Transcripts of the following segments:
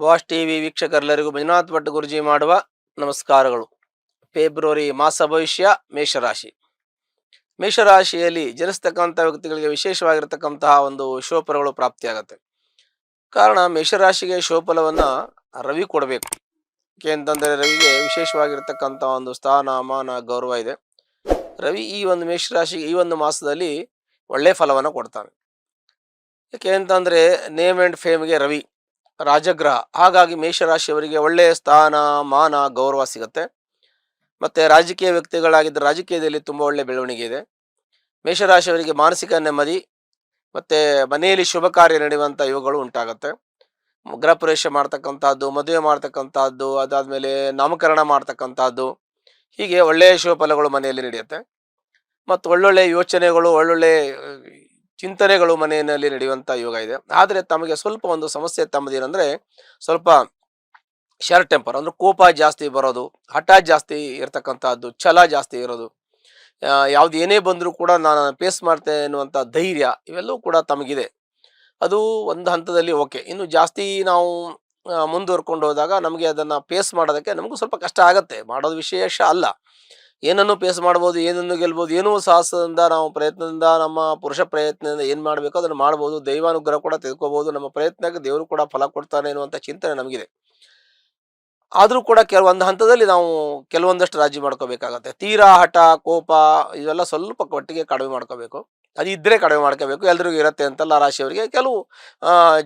Boss TV ವೀಕ್ಷಕರೆಲ್ಲರಿಗೂ Manjunath Bhat ಗುರುಜಿ ಮಾಡುವ ನಮಸ್ಕಾರಗಳು. February ಮಾಸ ಭವಿಷ್ಯ ಮೇಷರಾಶಿ. ಮೇಷರಾಶಿಯಲ್ಲಿ ಜನಿಸ್ತಕ್ಕಂಥ ವ್ಯಕ್ತಿಗಳಿಗೆ ವಿಶೇಷವಾಗಿರ್ತಕ್ಕಂತಹ ಒಂದು ಶುಭಫಲಗಳು ಪ್ರಾಪ್ತಿಯಾಗತ್ತೆ. ಕಾರಣ ಮೇಷರಾಶಿಗೆ ಶುಭಫಲವನ್ನ ರವಿ ಕೊಡಬೇಕು. ಅಂತಂದರೆ ರವಿಗೆ ವಿಶೇಷವಾಗಿರ್ತಕ್ಕಂಥ ಒಂದು ಸ್ಥಾನ ಮಾನ ಗೌರವ ಇದೆ. ರವಿ ಈ ಒಂದು ಮೇಷರಾಶಿಗೆ ಈ ಒಂದು ಮಾಸದಲ್ಲಿ ಒಳ್ಳೆ ಫಲವನ್ನು ಕೊಡ್ತಾನೆ. ಯಾಕೆ ಅಂತಂದ್ರೆ ನೇಮ್ ಅಂಡ್ ಫೇಮ್ಗೆ ರವಿ ರಾಜಗ್ರಹ. ಹಾಗಾಗಿ ಮೇಷರಾಶಿಯವರಿಗೆ ಒಳ್ಳೆಯ ಸ್ಥಾನ ಮಾನ ಗೌರವ ಸಿಗುತ್ತೆ. ಮತ್ತೆ ರಾಜಕೀಯ ವ್ಯಕ್ತಿಗಳಾಗಿದ್ದರೆ ರಾಜಕೀಯದಲ್ಲಿ ತುಂಬ ಒಳ್ಳೆಯ ಬೆಳವಣಿಗೆ ಇದೆ. ಮೇಷರಾಶಿಯವರಿಗೆ ಮಾನಸಿಕ ನೆಮ್ಮದಿ ಮತ್ತೆ ಮನೆಯಲ್ಲಿ ಶುಭ ಕಾರ್ಯ ನಡೆಯುವಂಥ ಯೋಗಗಳು ಉಂಟಾಗುತ್ತೆ. ಗೃಹ ಪ್ರವೇಶ ಮಾಡ್ತಕ್ಕಂಥದ್ದು, ಮದುವೆ ಮಾಡ್ತಕ್ಕಂಥದ್ದು, ಅದಾದ್ಮೇಲೆ ನಾಮಕರಣ ಮಾಡ್ತಕ್ಕಂಥದ್ದು, ಹೀಗೆ ಒಳ್ಳೆಯ ಶುಭ ಫಲಗಳು ಮನೆಯಲ್ಲಿ ನಡೆಯುತ್ತೆ. ಮತ್ತು ಒಳ್ಳೊಳ್ಳೆ ಯೋಚನೆಗಳು, ಒಳ್ಳೊಳ್ಳೆ ಚಿಂತನೆಗಳು ಮನೆಯಲ್ಲಿ ನಡೆಯುವಂಥ ಯೋಗ ಇದೆ. ಆದರೆ ತಮಗೆ ಸ್ವಲ್ಪ ಒಂದು ಸಮಸ್ಯೆ ತಮ್ಮದೇನೆಂದರೆ ಸ್ವಲ್ಪ ಶಾರ್ಟ್ ಟೆಂಪರ್, ಅಂದ್ರೆ ಕೋಪ ಜಾಸ್ತಿ ಬರೋದು, ಹಠ ಜಾಸ್ತಿ ಇರತಕ್ಕಂಥದ್ದು, ಛಲ ಜಾಸ್ತಿ ಇರೋದು, ಯಾವ್ದು ಏನೇ ಬಂದರೂ ಕೂಡ ನಾನು ಫೇಸ್ ಮಾಡ್ತೇನೆ ಎನ್ನುವಂಥ ಧೈರ್ಯ, ಇವೆಲ್ಲವೂ ಕೂಡ ತಮಗಿದೆ. ಅದು ಒಂದು ಹಂತದಲ್ಲಿ ಓಕೆ. ಇನ್ನು ಜಾಸ್ತಿ ನಾವು ಮುಂದುವರ್ಕೊಂಡು ಹೋದಾಗ ನಮಗೆ ಅದನ್ನು ಫೇಸ್ ಮಾಡೋದಕ್ಕೆ ನಮಗೂ ಸ್ವಲ್ಪ ಕಷ್ಟ ಆಗುತ್ತೆ. ಮಾಡೋದು ವಿಶೇಷ ಅಲ್ಲ, ಏನನ್ನು ಫೇಸ್ ಮಾಡ್ಬೋದು, ಏನನ್ನು ಗೆಲ್ಬೋದು, ಏನೋ ಸಾಹಸದಿಂದ ನಾವು ಪ್ರಯತ್ನದಿಂದ ನಮ್ಮ ಪುರುಷ ಪ್ರಯತ್ನದಿಂದ ಏನು ಮಾಡಬೇಕು ಅದನ್ನು ಮಾಡ್ಬೋದು. ದೈವಾನುಗ್ರಹ ಕೂಡ ತೆಗೆದುಕೋಬೋದು. ನಮ್ಮ ಪ್ರಯತ್ನಕ್ಕೆ ದೇವರು ಕೂಡ ಫಲ ಕೊಡ್ತಾನೆ ಎನ್ನುವಂಥ ಚಿಂತನೆ ನಮಗಿದೆ. ಆದರೂ ಕೂಡ ಕೆಲವೊಂದು ಹಂತದಲ್ಲಿ ನಾವು ಕೆಲವೊಂದಷ್ಟು ರಾಜಿ ಮಾಡ್ಕೋಬೇಕಾಗತ್ತೆ. ತೀರಾ ಹಠ ಕೋಪ ಇವೆಲ್ಲ ಸ್ವಲ್ಪ ಒಟ್ಟಿಗೆ ಕಡಿಮೆ ಮಾಡ್ಕೋಬೇಕು. ಅದು ಇದ್ದರೆ ಕಡಿಮೆ ಮಾಡ್ಕೋಬೇಕು. ಎಲ್ರಿಗೂ ಇರುತ್ತೆ ಅಂತಲ್ಲ. ರಾಶಿಯವರಿಗೆ ಕೆಲವು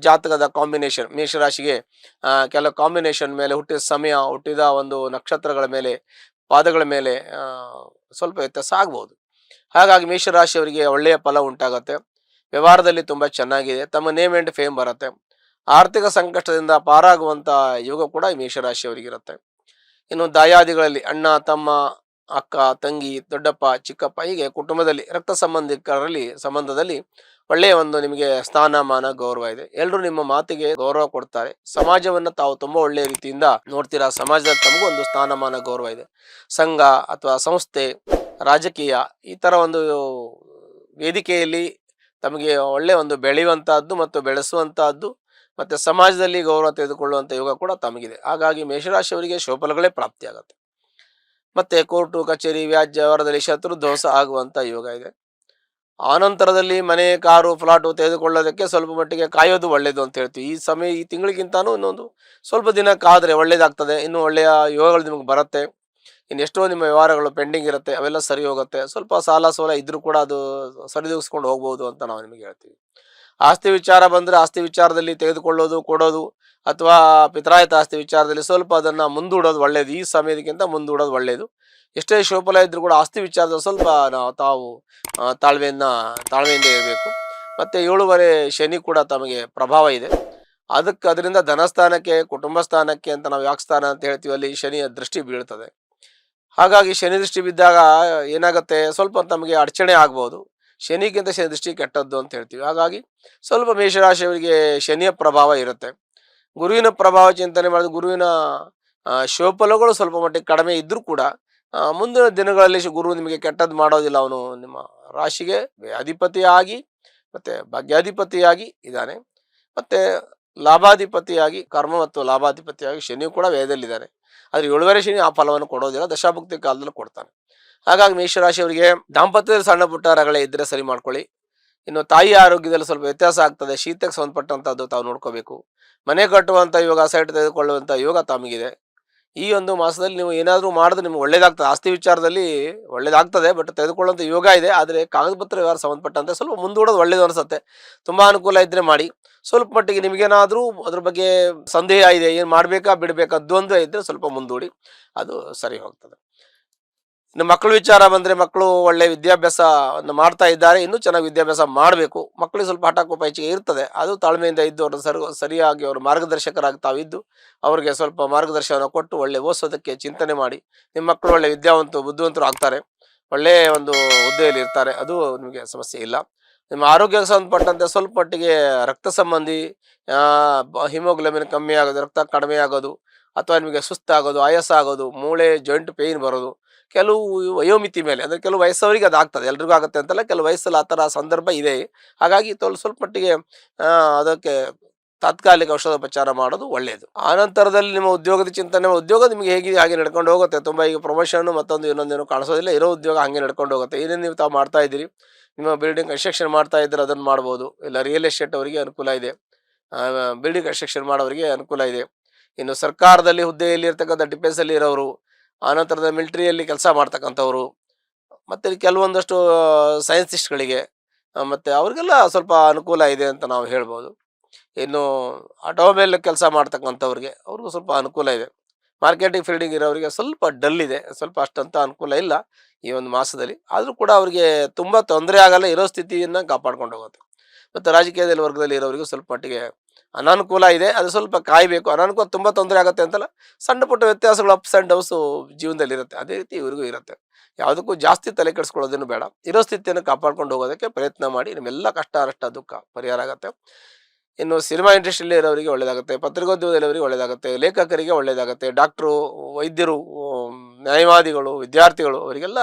ಜಾತಕದ ಕಾಂಬಿನೇಷನ್, ಮೇಷರಾಶಿಗೆ ಕೆಲವು ಕಾಂಬಿನೇಷನ್ ಮೇಲೆ, ಹುಟ್ಟಿದ ಸಮಯ, ಹುಟ್ಟಿದ ಒಂದು ನಕ್ಷತ್ರಗಳ ಮೇಲೆ, ಪಾದಗಳ ಮೇಲೆ ಸ್ವಲ್ಪ ವ್ಯತ್ಯಾಸ ಆಗ್ಬೋದು. ಹಾಗಾಗಿ ಮೇಷರಾಶಿಯವರಿಗೆ ಒಳ್ಳೆಯ ಫಲ ಉಂಟಾಗತ್ತೆ. ವ್ಯವಹಾರದಲ್ಲಿ ತುಂಬ ಚೆನ್ನಾಗಿದೆ. ತಮ್ಮ ನೇಮ್ ಆ್ಯಂಡ್ ಫೇಮ್ ಬರುತ್ತೆ. ಆರ್ಥಿಕ ಸಂಕಷ್ಟದಿಂದ ಪಾರಾಗುವಂಥ ಯೋಗ ಕೂಡ ಈ ಮೇಷರಾಶಿಯವರಿಗಿರುತ್ತೆ. ಇನ್ನು ದಾಯಾದಿಗಳಲ್ಲಿ ಅಣ್ಣ ತಮ್ಮ, ಅಕ್ಕ ತಂಗಿ, ದೊಡ್ಡಪ್ಪ ಚಿಕ್ಕಪ್ಪ, ಹೀಗೆ ಕುಟುಂಬದಲ್ಲಿ ರಕ್ತ ಸಂಬಂಧದಲ್ಲಿ ಒಳ್ಳೆಯ ಒಂದು ನಿಮಗೆ ಸ್ಥಾನಮಾನ ಗೌರವ ಇದೆ. ಎಲ್ಲರೂ ನಿಮ್ಮ ಮಾತಿಗೆ ಗೌರವ ಕೊಡ್ತಾರೆ. ಸಮಾಜವನ್ನು ತಾವು ತುಂಬ ಒಳ್ಳೆಯ ರೀತಿಯಿಂದ ನೋಡ್ತೀರಾ. ಸಮಾಜದಲ್ಲಿ ತಮಗೂ ಒಂದು ಸ್ಥಾನಮಾನ ಗೌರವ ಇದೆ. ಸಂಘ ಅಥವಾ ಸಂಸ್ಥೆ, ರಾಜಕೀಯ, ಈ ಥರ ಒಂದು ವೇದಿಕೆಯಲ್ಲಿ ತಮಗೆ ಒಳ್ಳೆಯ ಒಂದು ಬೆಳೆಯುವಂತಹದ್ದು ಮತ್ತು ಬೆಳೆಸುವಂತಹದ್ದು ಮತ್ತೆ ಸಮಾಜದಲ್ಲಿ ಗೌರವ ತೆಗೆದುಕೊಳ್ಳುವಂಥ ಯೋಗ ಕೂಡ ತಮಗಿದೆ. ಹಾಗಾಗಿ ಮೇಷರಾಶಿಯವರಿಗೆ ಶುಭಫಲಗಳೇ ಪ್ರಾಪ್ತಿಯಾಗುತ್ತೆ. ಮತ್ತೆ ಕೋರ್ಟು ಕಚೇರಿ ವ್ಯಾಜ್ಯ ವ್ಯವಹಾರದಲ್ಲಿ ಶತ್ರು ದೋಷ ಆಗುವಂಥ ಯೋಗ ಇದೆ. ಆನಂತರದಲ್ಲಿ ಮನೆ ಕಾರು ಫ್ಲಾಟು ತೆಗೆದುಕೊಳ್ಳೋದಕ್ಕೆ ಸ್ವಲ್ಪ ಮಟ್ಟಿಗೆ ಕಾಯೋದು ಒಳ್ಳೆಯದು ಅಂತ ಹೇಳ್ತೀವಿ. ಈ ತಿಂಗಳಿಗಿಂತಾನು ಇನ್ನೊಂದು ಸ್ವಲ್ಪ ದಿನ ಕಾದರೆ ಒಳ್ಳೇದಾಗ್ತದೆ. ಇನ್ನು ಒಳ್ಳೆಯ ಯೋಗಗಳು ನಿಮಗೆ ಬರುತ್ತೆ. ಇನ್ನು ಎಷ್ಟೋ ನಿಮ್ಮ ವ್ಯವಹಾರಗಳು ಪೆಂಡಿಂಗ್ ಇರುತ್ತೆ, ಅವೆಲ್ಲ ಸರಿ ಹೋಗುತ್ತೆ. ಸ್ವಲ್ಪ ಸಾಲ ಸೋಲ ಇದ್ರೂ ಕೂಡ ಅದು ಸರಿದೂಗಿಸ್ಕೊಂಡು ಹೋಗ್ಬೋದು ಅಂತ ನಾವು ನಿಮಗೆ ಹೇಳ್ತೀವಿ. ಆಸ್ತಿ ವಿಚಾರ ಬಂದರೆ ಆಸ್ತಿ ವಿಚಾರದಲ್ಲಿ ತೆಗೆದುಕೊಳ್ಳೋದು ಕೊಡೋದು ಅಥವಾ ಪಿತ್ರಾಯತ ಆಸ್ತಿ ವಿಚಾರದಲ್ಲಿ ಸ್ವಲ್ಪ ಅದನ್ನು ಮುಂದೂಡೋದು ಒಳ್ಳೆಯದು. ಈ ಸಮಯದಕ್ಕಿಂತ ಮುಂದೂಡೋದು ಒಳ್ಳೆಯದು. ಎಷ್ಟೇ ಶುಭಫಲ ಇದ್ರೂ ಕೂಡ ಆಸ್ತಿ ವಿಚಾರದಲ್ಲಿ ಸ್ವಲ್ಪ ತಾವು ತಾಳ್ಮೆಯಿಂದ ಇರಬೇಕು. ಮತ್ತು 7 ಶನಿ ಕೂಡ ತಮಗೆ ಪ್ರಭಾವ ಇದೆ. ಅದರಿಂದ ಧನಸ್ಥಾನಕ್ಕೆ, ಕುಟುಂಬ ಸ್ಥಾನಕ್ಕೆ ಅಂತ ನಾವು ಯಾಕೆ ಸ್ಥಾನ ಅಂತ ಹೇಳ್ತೀವಿ, ಅಲ್ಲಿ ಶನಿಯ ದೃಷ್ಟಿ ಬೀಳ್ತದೆ. ಹಾಗಾಗಿ ಶನಿ ದೃಷ್ಟಿ ಬಿದ್ದಾಗ ಏನಾಗುತ್ತೆ, ಸ್ವಲ್ಪ ತಮಗೆ ಅಡಚಣೆ ಆಗ್ಬೋದು. ಶನಿಗಿಂತ ಶನಿ ದೃಷ್ಟಿ ಕೆಟ್ಟದ್ದು ಅಂತ ಹೇಳ್ತೀವಿ. ಹಾಗಾಗಿ ಸ್ವಲ್ಪ ಮೇಷರಾಶಿಯವರಿಗೆ ಶನಿಯ ಪ್ರಭಾವ ಇರುತ್ತೆ. ಗುರುವಿನ ಪ್ರಭಾವ ಚಿಂತನೆ ಮಾಡಿದ ಗುರುವಿನ ಶುಭಫಲಗಳು ಸ್ವಲ್ಪ ಮಟ್ಟಿಗೆ ಕಡಿಮೆ ಇದ್ದರೂ ಕೂಡ ಮುಂದಿನ ದಿನಗಳಲ್ಲಿ ಗುರು ನಿಮಗೆ ಕೆಟ್ಟದ್ದು ಮಾಡೋದಿಲ್ಲ. ಅವನು ನಿಮ್ಮ ರಾಶಿಗೆ ಅಧಿಪತಿಯಾಗಿ ಮತ್ತು ಭಾಗ್ಯಾಧಿಪತಿಯಾಗಿ ಇದ್ದಾನೆ. ಮತ್ತು ಲಾಭಾಧಿಪತಿಯಾಗಿ, ಕರ್ಮ ಮತ್ತು ಲಾಭಾಧಿಪತಿಯಾಗಿ ಶನಿಯು ಕೂಡ ವ್ಯಯದಲ್ಲಿದ್ದಾನೆ. ಆದರೆ 7 ಶನಿ ಆ ಫಲವನ್ನು ಕೊಡೋದಿಲ್ಲ, ದಶಾಭುಕ್ತಿ ಕಾಲದಲ್ಲಿ ಕೊಡ್ತಾನೆ. ಹಾಗಾಗಿ ಮೇಷರಾಶಿಯವರಿಗೆ ದಾಂಪತ್ಯದಲ್ಲಿ ಸಣ್ಣ ಪುಟ್ಟ ರಗಳೆ ಇದ್ದರೆ ಸರಿ ಮಾಡ್ಕೊಳ್ಳಿ. ಇನ್ನು ತಾಯಿ ಆರೋಗ್ಯದಲ್ಲಿ ಸ್ವಲ್ಪ ವ್ಯತ್ಯಾಸ ಆಗ್ತದೆ. ಶೀತಕ್ಕೆ ಸಂಬಂಧಪಟ್ಟಂಥದ್ದು ತಾವು ನೋಡ್ಕೋಬೇಕು. ಮನೆ ಕಟ್ಟುವಂಥ ಯೋಗ, ಸೈಟ್ ತೆಗೆದುಕೊಳ್ಳುವಂಥ ಯೋಗ ತಮಗಿದೆ. ಈ ಒಂದು ಮಾಸದಲ್ಲಿ ನೀವು ಏನಾದರೂ ಮಾಡಿದ್ರೆ ನಿಮ್ಗೆ ಒಳ್ಳೇದಾಗ್ತದೆ. ಆಸ್ತಿ ವಿಚಾರದಲ್ಲಿ ಒಳ್ಳೇದಾಗ್ತದೆ, ಬಟ್ ತೆಗೆದುಕೊಳ್ಳುವಂಥ ಯೋಗ ಇದೆ. ಆದರೆ ಕಾಗದ ಪತ್ರ ವ್ಯವಹಾರ ಸಂಬಂಧಪಟ್ಟಂತೆ ಸ್ವಲ್ಪ ಮುಂದೂಡೋದು ಒಳ್ಳೇದು ಅನಿಸುತ್ತೆ. ತುಂಬ ಅನುಕೂಲ ಇದ್ದರೆ ಮಾಡಿ. ಸ್ವಲ್ಪ ಮಟ್ಟಿಗೆ ನಿಮಗೇನಾದರೂ ಅದ್ರ ಬಗ್ಗೆ ಸಂದೇಹ ಇದೆ, ಏನು ಮಾಡಬೇಕಾ ಬಿಡಬೇಕಾ ದ್ವಂದ್ವ ಇದ್ದರೆ ಸ್ವಲ್ಪ ಮುಂದೂಡಿ, ಅದು ಸರಿ ಹೋಗ್ತದೆ. ಇನ್ನು ಮಕ್ಕಳ ವಿಚಾರ ಬಂದರೆ, ಮಕ್ಕಳು ಒಳ್ಳೆ ವಿದ್ಯಾಭ್ಯಾಸವನ್ನು ಮಾಡ್ತಾ ಇದ್ದಾರೆ. ಇನ್ನೂ ಚೆನ್ನಾಗಿ ವಿದ್ಯಾಭ್ಯಾಸ ಮಾಡಬೇಕು. ಮಕ್ಕಳಿಗೆ ಸ್ವಲ್ಪ ಹಠ ಕೋಪ ಹೆಚ್ಚಿಗೆ ಇರ್ತದೆ. ಅದು ತಾಳ್ಮೆಯಿಂದ ಇದ್ದು ಅವ್ರನ್ನ ಸರಿಯಾಗಿ ಅವರು ಮಾರ್ಗದರ್ಶಕರಾಗಿ ತಾವಿದ್ದು ಅವರಿಗೆ ಸ್ವಲ್ಪ ಮಾರ್ಗದರ್ಶನ ಕೊಟ್ಟು ಒಳ್ಳೆ ಓದಿಸೋದಕ್ಕೆ ಚಿಂತನೆ ಮಾಡಿ. ನಿಮ್ಮ ಮಕ್ಕಳು ಒಳ್ಳೆ ಬುದ್ಧಿವಂತರು ಆಗ್ತಾರೆ. ಒಳ್ಳೆಯ ಒಂದು ಹುದ್ದೆಯಲ್ಲಿ ಇರ್ತಾರೆ. ಅದು ನಿಮಗೆ ಸಮಸ್ಯೆ ಇಲ್ಲ. ನಿಮ್ಮ ಆರೋಗ್ಯಕ್ಕೆ ಸಂಬಂಧಪಟ್ಟಂತೆ ಸ್ವಲ್ಪ ಮಟ್ಟಿಗೆ ರಕ್ತ ಸಂಬಂಧಿ ಹಿಮೋಗ್ಲೋಬಿನ್ ಕಮ್ಮಿ ಆಗೋದು, ರಕ್ತ ಕಡಿಮೆ ಆಗೋದು, ಅಥವಾ ನಿಮಗೆ ಸುಸ್ತಾಗೋದು, ಆಯಾಸ ಆಗೋದು, ಮೂಳೆ ಜಾಯಿಂಟ್ ಪೇಯ್ನ್ ಬರೋದು, ಕೆಲವು ವಯೋಮಿತಿ ಮೇಲೆ, ಅಂದರೆ ಕೆಲವು ವಯಸ್ಸವರಿಗೆ ಅದಾಗ್ತದೆ. ಎಲ್ರಿಗೂ ಆಗುತ್ತೆ ಅಂತಲ್ಲ, ಕೆಲವು ವಯಸ್ಸಲ್ಲಿ ಆ ಥರ ಸಂದರ್ಭ ಇದೆ. ಹಾಗಾಗಿ ಸ್ವಲ್ಪ ಮಟ್ಟಿಗೆ ಅದಕ್ಕೆ ತಾತ್ಕಾಲಿಕ ಔಷಧೋಪಚಾರ ಮಾಡೋದು ಒಳ್ಳೆಯದು. ಆನಂತರದಲ್ಲಿ ನಿಮ್ಮ ಉದ್ಯೋಗದ ಚಿಂತನೆ, ಉದ್ಯೋಗ ನಿಮಗೆ ಹೇಗಿದೆ ಹಾಗೆ ನಡ್ಕೊಂಡು ಹೋಗುತ್ತೆ. ತುಂಬ ಈಗ ಪ್ರಮೋಷನ್ ಮತ್ತೊಂದು ಇನ್ನೊಂದೇನು ಕಾಣಿಸೋದಿಲ್ಲ, ಇರೋ ಉದ್ಯೋಗ ಹಾಗೆ ನಡ್ಕೊಂಡು ಹೋಗುತ್ತೆ. ಏನೇನು ನೀವು ತಾವು ಮಾಡ್ತಾ ಇದ್ದೀರಿ, ನಿಮ್ಮ ಬಿಲ್ಡಿಂಗ್ ಕನ್ಸ್ಟ್ರಕ್ಷನ್ ಮಾಡ್ತಾ ಇದ್ರೆ ಅದನ್ನು ಮಾಡ್ಬೋದು, ಇಲ್ಲ ರಿಯಲ್ ಎಸ್ಟೇಟ್ ಅವರಿಗೆ ಅನುಕೂಲ ಇದೆ, ಬಿಲ್ಡಿಂಗ್ ಕನ್ಸ್ಟ್ರಕ್ಷನ್ ಮಾಡೋರಿಗೆ ಅನುಕೂಲ ಇದೆ. ಇನ್ನು ಸರ್ಕಾರದಲ್ಲಿ ಹುದ್ದೆಯಲ್ಲಿ ಇರ್ತಕ್ಕಂಥ ಡಿಫೆನ್ಸಲ್ಲಿ ಇರೋರು, ಆನಂತರದ ಮಿಲಿಟರಿಯಲ್ಲಿ ಕೆಲಸ ಮಾಡ್ತಕ್ಕಂಥವ್ರು, ಮತ್ತು ಕೆಲವೊಂದಷ್ಟು ಸೈನ್ಸಿಸ್ಟ್ಗಳಿಗೆ ಮತ್ತು ಅವ್ರಿಗೆಲ್ಲ ಸ್ವಲ್ಪ ಅನುಕೂಲ ಇದೆ ಅಂತ ನಾವು ಹೇಳ್ಬೋದು. ಇನ್ನು ಆಟೋಮೊಬೈಲ್ ಕೆಲಸ ಮಾಡ್ತಕ್ಕಂಥವ್ರಿಗೆ ಅವ್ರಿಗೂ ಸ್ವಲ್ಪ ಅನುಕೂಲ ಇದೆ. ಮಾರ್ಕೆಟಿಂಗ್ ಫೀಲ್ಡಿಂಗ್ ಇರೋರಿಗೆ ಸ್ವಲ್ಪ ಡಲ್ ಇದೆ, ಸ್ವಲ್ಪ ಅಷ್ಟಂತ ಅನುಕೂಲ ಇಲ್ಲ ಈ ಒಂದು ಮಾಸದಲ್ಲಿ. ಆದರೂ ಕೂಡ ಅವರಿಗೆ ತುಂಬ ತೊಂದರೆ ಆಗಲ್ಲ, ಇರೋ ಸ್ಥಿತಿಯನ್ನು ಕಾಪಾಡ್ಕೊಂಡು ಹೋಗುತ್ತೆ. ಮತ್ತು ರಾಜಕೀಯದಲ್ಲಿ ವರ್ಗದಲ್ಲಿ ಇರೋರಿಗೂ ಸ್ವಲ್ಪ ಮಟ್ಟಿಗೆ ಅನಾನುಕೂಲ ಇದೆ, ಅದು ಸ್ವಲ್ಪ ಕಾಯಬೇಕು. ಅನಾನುಕೂಲ ತುಂಬ ತೊಂದರೆ ಆಗುತ್ತೆ ಅಂತಲ್ಲ, ಸಣ್ಣ ಪುಟ್ಟ ವ್ಯತ್ಯಾಸಗಳು ಅಪ್ಸ್ ಆ್ಯಂಡ್ ಡೌನ್ಸು ಜೀವನದಲ್ಲಿ ಇರುತ್ತೆ, ಅದೇ ರೀತಿ ಇವರಿಗೂ ಇರುತ್ತೆ. ಯಾವುದಕ್ಕೂ ಜಾಸ್ತಿ ತಲೆ ಕೆಡಿಸ್ಕೊಳ್ಳೋದೇನು ಬೇಡ, ಇರೋ ಸ್ಥಿತಿಯನ್ನು ಕಾಪಾಡ್ಕೊಂಡು ಹೋಗೋದಕ್ಕೆ ಪ್ರಯತ್ನ ಮಾಡಿ. ನಿಮ್ಮೆಲ್ಲ ಕಷ್ಟ ನಷ್ಟ ದುಃಖ ಪರಿಹಾರ ಆಗುತ್ತೆ. ಇನ್ನು ಸಿನಿಮಾ ಇಂಡಸ್ಟ್ರಿಯಲ್ಲಿ ಇರೋರಿಗೆ ಒಳ್ಳೆಯದಾಗುತ್ತೆ, ಪತ್ರಿಕೋದ್ಯಮದಲ್ಲಿರೋರಿಗೆ ಒಳ್ಳೆಯದಾಗುತ್ತೆ, ಲೇಖಕರಿಗೆ ಒಳ್ಳೆಯದಾಗುತ್ತೆ, ಡಾಕ್ಟ್ರು, ವೈದ್ಯರು, ನ್ಯಾಯವಾದಿಗಳು, ವಿದ್ಯಾರ್ಥಿಗಳು ಅವರಿಗೆಲ್ಲ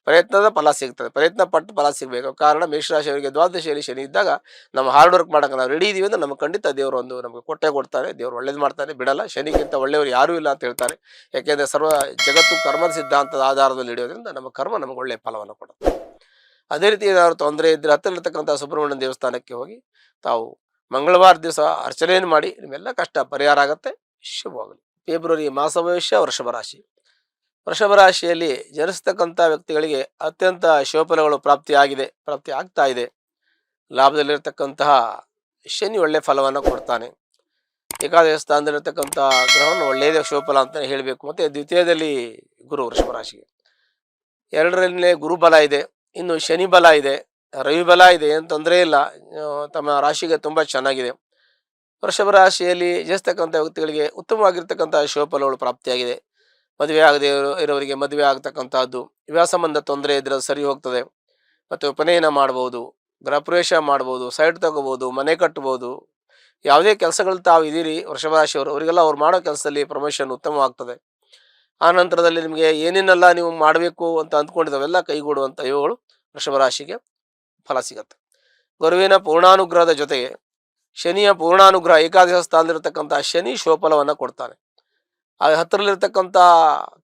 ಪ್ರಯತ್ನದ ಫಲ ಸಿಗ್ತದೆ. ಪ್ರಯತ್ನ ಪಟ್ಟು ಫಲ ಸಿಗಬೇಕು. ಕಾರಣ ಮೇಷರಾಶಿಯವರಿಗೆ ದ್ವಾದಶಿಯಲ್ಲಿ ಶನಿ ಇದ್ದಾಗ ನಮ್ಮ ಹಾರ್ಡ್ ವರ್ಕ್ ಮಾಡೋಕೆ ನಾವು ರೆಡಿ ಇದೀವಿ ಅಂದರೆ ನಮಗೆ ಖಂಡಿತ ದೇವರು ಒಂದು ನಮಗೆ ಕೊಟ್ಟೆ ಕೊಡ್ತಾನೆ, ದೇವರು ಒಳ್ಳೇದು ಮಾಡ್ತಾನೆ, ಬಿಡಲ್ಲ. ಶನಿಗಿಂತ ಒಳ್ಳೆಯವರು ಯಾರೂ ಇಲ್ಲ ಅಂತ ಹೇಳ್ತಾರೆ. ಯಾಕೆಂದರೆ ಸರ್ವ ಜಗತ್ತು ಕರ್ಮದ ಸಿದ್ಧಾಂತದ ಆಧಾರದಲ್ಲಿ ಹಿಡಿಯೋದ್ರಿಂದ ನಮ್ಮ ಕರ್ಮ ನಮಗೆ ಒಳ್ಳೆಯ ಫಲವನ್ನು ಕೊಡುತ್ತೆ. ಅದೇ ರೀತಿ ಏನಾದ್ರು ತೊಂದರೆ ಇದ್ದರೆ ಹತ್ತಿರತಕ್ಕಂಥ ಸುಬ್ರಹ್ಮಣ್ಯ ದೇವಸ್ಥಾನಕ್ಕೆ ಹೋಗಿ ತಾವು ಮಂಗಳವಾರ ದಿವಸ ಅರ್ಚನೆಯನ್ನು ಮಾಡಿ, ನಿಮ್ಮೆಲ್ಲ ಕಷ್ಟ ಪರಿಹಾರ ಆಗುತ್ತೆ. ಶುಭವಾಗಲಿ. ಫೆಬ್ರವರಿ ಮಾಸ ಭವಿಷ್ಯ. ವೃಷಭ ರಾಶಿ. ವೃಷಭ ರಾಶಿಯಲ್ಲಿ ಜನಿಸ್ತಕ್ಕಂಥ ವ್ಯಕ್ತಿಗಳಿಗೆ ಅತ್ಯಂತ ಶುಭಫಲಗಳು ಪ್ರಾಪ್ತಿ ಆಗ್ತಾ ಇದೆ. ಲಾಭದಲ್ಲಿರ್ತಕ್ಕಂತಹ ಶನಿ ಒಳ್ಳೆಯ ಫಲವನ್ನು ಕೊಡ್ತಾನೆ. ಏಕಾದಶ ಸ್ಥಾನದಲ್ಲಿರ್ತಕ್ಕಂಥ ಗ್ರಹವನ್ನು ಒಳ್ಳೆಯದೇ ಶುಭಫಲ ಅಂತಲೇ ಹೇಳಬೇಕು. ಮತ್ತು ದ್ವಿತೀಯದಲ್ಲಿ ಗುರು ವೃಷಭ ರಾಶಿಗೆ, ಎರಡರಲ್ಲೇ ಗುರು ಬಲ ಇದೆ, ಇನ್ನು ಶನಿ ಬಲ ಇದೆ, ರವಿ ಬಲ ಇದೆ, ಏನು ತೊಂದರೆ ಇಲ್ಲ. ತಮ್ಮ ರಾಶಿಗೆ ತುಂಬ ಚೆನ್ನಾಗಿದೆ. ವೃಷಭ ರಾಶಿಯಲ್ಲಿ ಜನಿಸ್ತಕ್ಕಂಥ ವ್ಯಕ್ತಿಗಳಿಗೆ ಉತ್ತಮವಾಗಿರ್ತಕ್ಕಂಥ ಶುಭಫಲಗಳು ಪ್ರಾಪ್ತಿಯಾಗಿದೆ. ಮದುವೆ ಆಗದೆ ಇರೋರಿಗೆ ಮದುವೆ ಆಗ್ತಕ್ಕಂಥದ್ದು, ವಿವಾಹ ಸಂಬಂಧ ತೊಂದರೆ ಇದ್ರೆ ಸರಿ ಹೋಗ್ತದೆ. ಮತ್ತು ಉಪನಯನ ಮಾಡ್ಬೋದು, ಗೃಹ ಪ್ರವೇಶ ಮಾಡ್ಬೋದು, ಸೈಟ್ ತಗೋಬೋದು, ಮನೆ ಕಟ್ಬೋದು. ಯಾವುದೇ ಕೆಲಸಗಳು ತಾವು ಇದ್ದೀರಿ ವೃಷಭ ರಾಶಿಯವರು, ಅವರಿಗೆಲ್ಲ ಅವ್ರು ಮಾಡೋ ಕೆಲಸದಲ್ಲಿ ಪ್ರಮೋಷನ್ ಉತ್ತಮವಾಗ್ತದೆ. ಆ ನಂತರದಲ್ಲಿ ನಿಮಗೆ ಏನೇನೆಲ್ಲ ನೀವು ಮಾಡಬೇಕು ಅಂತ ಅಂದ್ಕೊಂಡಿದ್ದಾವೆಲ್ಲ ಕೈಗೂಡುವಂಥ ಇವುಗಳು ವೃಷಭ ರಾಶಿಗೆ ಫಲ ಸಿಗುತ್ತೆ. ಗುರುವಿನ ಪೂರ್ಣಾನುಗ್ರಹದ ಜೊತೆಗೆ ಶನಿಯ ಪೂರ್ಣಾನುಗ್ರಹ, ಏಕಾದಶ ಸ್ಥಾನದಲ್ಲಿರ್ತಕ್ಕಂಥ ಶನಿ ಶುಭಫಲವನ್ನು ಕೊಡ್ತಾನೆ. ಆ ಹತ್ತಿರಲ್ಲಿರ್ತಕ್ಕಂಥ